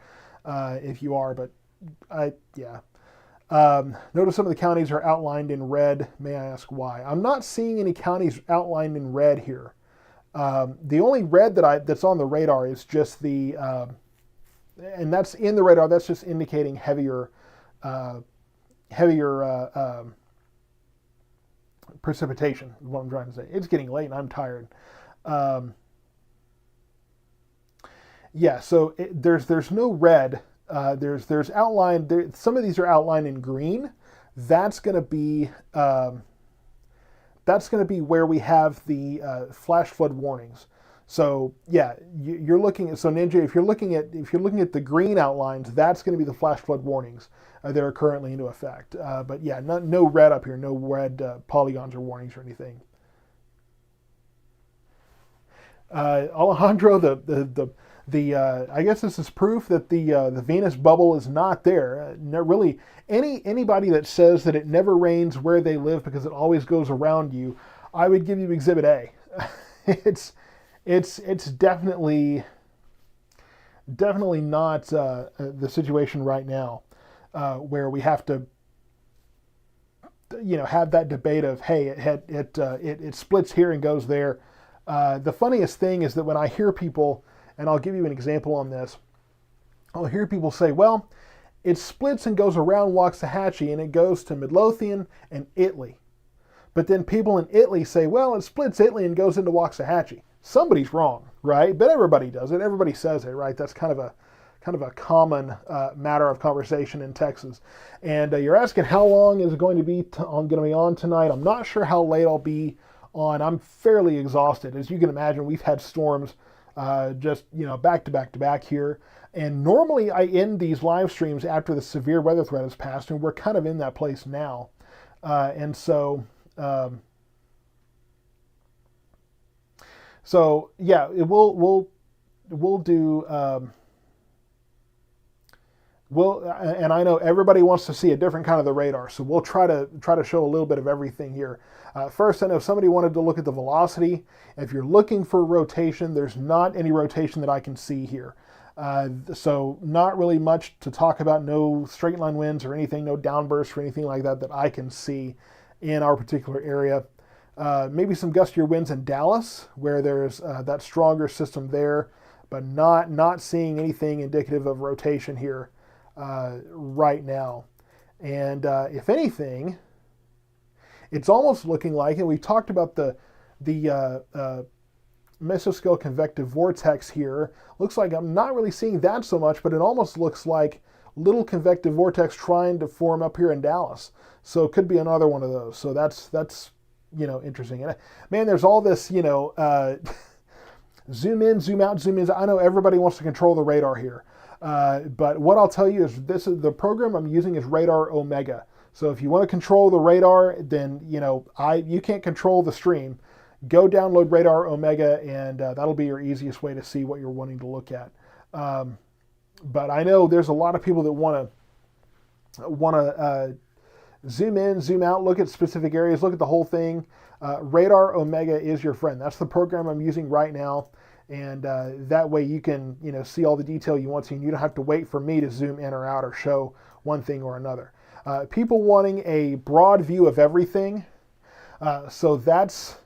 if you are, but yeah. Notice some of the counties are outlined in red. May I ask why? I'm not seeing any counties outlined in red here. The only red that's on the radar is just the, and that's in the radar, that's just indicating heavier precipitation, is what I'm trying to say. It's getting late and I'm tired. Yeah, so there's no red. There's outlined there. Some of these are outlined in green. That's going to be where we have the flash flood warnings. So yeah, you're looking at, so Ninja, if you're looking at the green outlines, that's going to be the flash flood warnings. that are currently into effect. But yeah, no red up here, no red polygons or warnings or anything. Alejandro, I guess this is proof that the Venus bubble is not there. No, really, anybody that says that it never rains where they live because it always goes around you, I would give you Exhibit A. it's definitely not the situation right now where we have to have that debate of, hey, it splits here and goes there. The funniest thing is that when I hear people, and I'll give you an example on this, I'll hear people say, well, it splits and goes around Waxahachie and it goes to Midlothian and Italy. But then people in Italy say, well, it splits Italy and goes into Waxahachie. Somebody's wrong, right? But everybody does it. Everybody says it, right? That's kind of a common matter of conversation in Texas. And you're asking how long is it going to be on tonight? I'm not sure how late I'll be on. I'm fairly exhausted. As you can imagine, we've had storms just back to back to back here. And normally I end these live streams after the severe weather threat has passed, and we're kind of in that place now. And so yeah, we'll do. And I know everybody wants to see a different kind of the radar, so we'll try to show a little bit of everything here. First, I know somebody wanted to look at the velocity. If you're looking for rotation, there's not any rotation that I can see here. So not really much to talk about. No straight line winds or anything, no downbursts or anything like that I can see in our particular area. Maybe some gustier winds in Dallas, where there's that stronger system there, but not seeing anything indicative of rotation here right now. And if anything, it's almost looking like, and we talked about the mesoscale convective vortex here. Looks like I'm not really seeing that so much, but it almost looks like little convective vortex trying to form up here in Dallas. So it could be another one of those. So that's interesting. And man, there's all this, zoom in, zoom out, zoom in. I know everybody wants to control the radar here. But what I'll tell you is the program I'm using is Radar Omega. So if you want to control the radar, then you can't control the stream. Go download Radar Omega, and that'll be your easiest way to see what you're wanting to look at. But I know there's a lot of people that want to zoom in, zoom out, look at specific areas, look at the whole thing. Radar Omega is your friend. That's the program I'm using right now. And that way you can see all the detail you want to, and you don't have to wait for me to zoom in or out or show one thing or another. People wanting a broad view of everything. So that's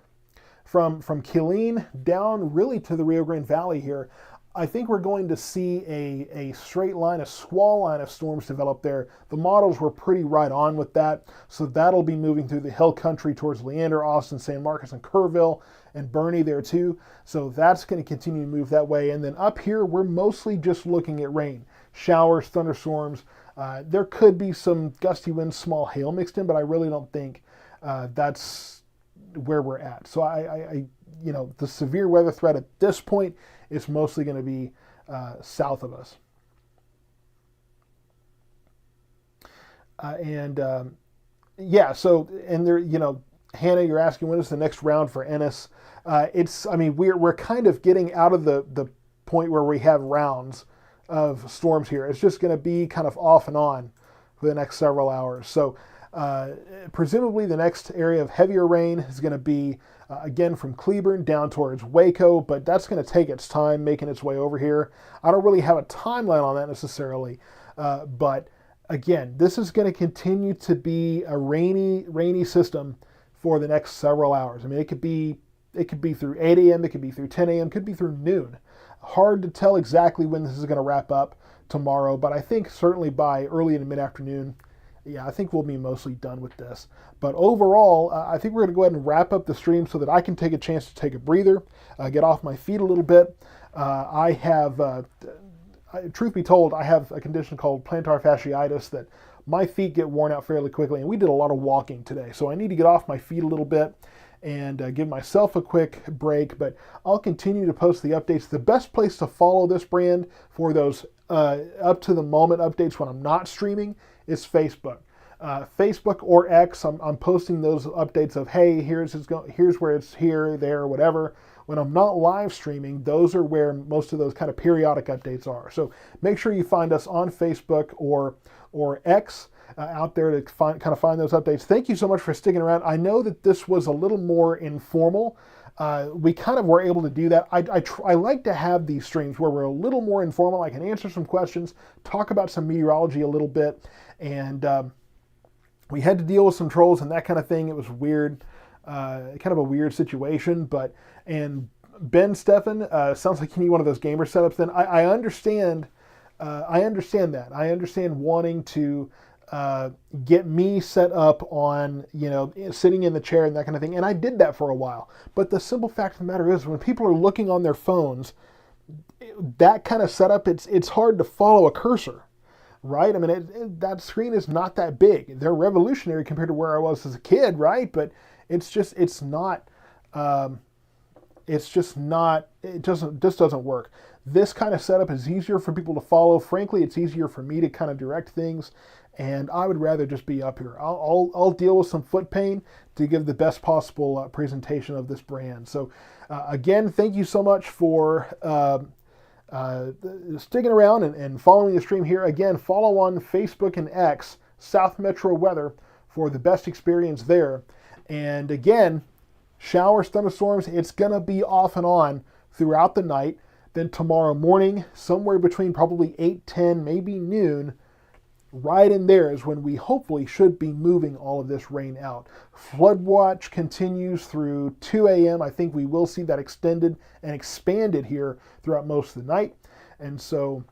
from Killeen down really to the Rio Grande Valley here. I think we're going to see a straight line, a squall line of storms develop there. The models were pretty right on with that. So that'll be moving through the hill country towards Leander, Austin, San Marcos, and Kerrville, and Bernie there too. So that's going to continue to move that way. And then up here, we're mostly just looking at rain, showers, thunderstorms. There could be some gusty winds, small hail mixed in, but I really don't think that's where we're at. So I the severe weather threat at this point is mostly going to be south of us. Yeah, so, and there, Hannah, you're asking when is the next round for Ennis? We're kind of getting out of the point where we have rounds of storms here. It's just going to be kind of off and on for the next several hours. So presumably the next area of heavier rain is going to be again from Cleburne down towards Waco, but that's going to take its time making its way over here. I don't really have a timeline on that necessarily, but again, this is going to continue to be a rainy system for the next several hours. I mean, it could be through 8 a.m., it could be through 10 a.m., it could be through noon. Hard to tell exactly when this is going to wrap up tomorrow, but I think certainly by early in mid-afternoon, yeah, I think we'll be mostly done with this. But overall, I think we're going to go ahead and wrap up the stream so that I can take a chance to take a breather, get off my feet a little bit. I have, truth be told, I have a condition called plantar fasciitis that my feet get worn out fairly quickly, and we did a lot of walking today. So I need to get off my feet a little bit and give myself a quick break, but I'll continue to post the updates. The best place to follow this brand for those up to the moment updates when I'm not streaming is Facebook. Facebook or X, I'm posting those updates of, hey, here's where it's here, there, whatever. When I'm not live streaming, those are where most of those kind of periodic updates are. So make sure you find us on Facebook or X out there to find those updates. Thank you so much for sticking around. I know that this was a little more informal. We kind of were able to do that. I like to have these streams where we're a little more informal. I can answer some questions, talk about some meteorology a little bit, and we had to deal with some trolls and that kind of thing. It was weird, kind of a weird situation. And Ben Stefan, sounds like you need one of those gamer setups. Then I understand. I understand that. I understand wanting to get me set up on, sitting in the chair and that kind of thing. And I did that for a while. But the simple fact of the matter is, when people are looking on their phones, that kind of setup, it's hard to follow a cursor. Right? I mean, that screen is not that big. They're revolutionary compared to where I was as a kid, right? But it just doesn't work. This kind of setup is easier for people to follow. Frankly, it's easier for me to kind of direct things, and I would rather just be up here. I'll deal with some foot pain to give the best possible presentation of this brand. So again, thank you so much for sticking around and following the stream here. Again, follow on Facebook and X, South Metro Weather, for the best experience there. And again, showers, thunderstorms, it's going to be off and on throughout the night. Then tomorrow morning, somewhere between probably 8, 10, maybe noon, right in there is when we hopefully should be moving all of this rain out. Flood watch continues through 2 a.m. I think we will see that extended and expanded here throughout most of the night. And so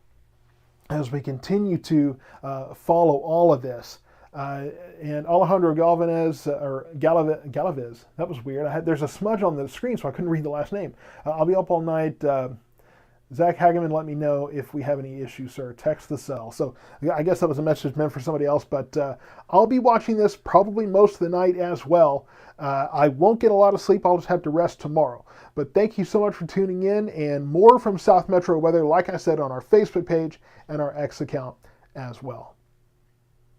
as we continue to follow all of this, and Alejandro Galavez, that was weird. There's a smudge on the screen, so I couldn't read the last name. I'll be up all night. Zach Hageman, let me know if we have any issues, sir. Text the cell. So I guess that was a message meant for somebody else, but I'll be watching this probably most of the night as well. I won't get a lot of sleep. I'll just have to rest tomorrow. But thank you so much for tuning in, and more from South Metro Weather, like I said, on our Facebook page and our X account as well.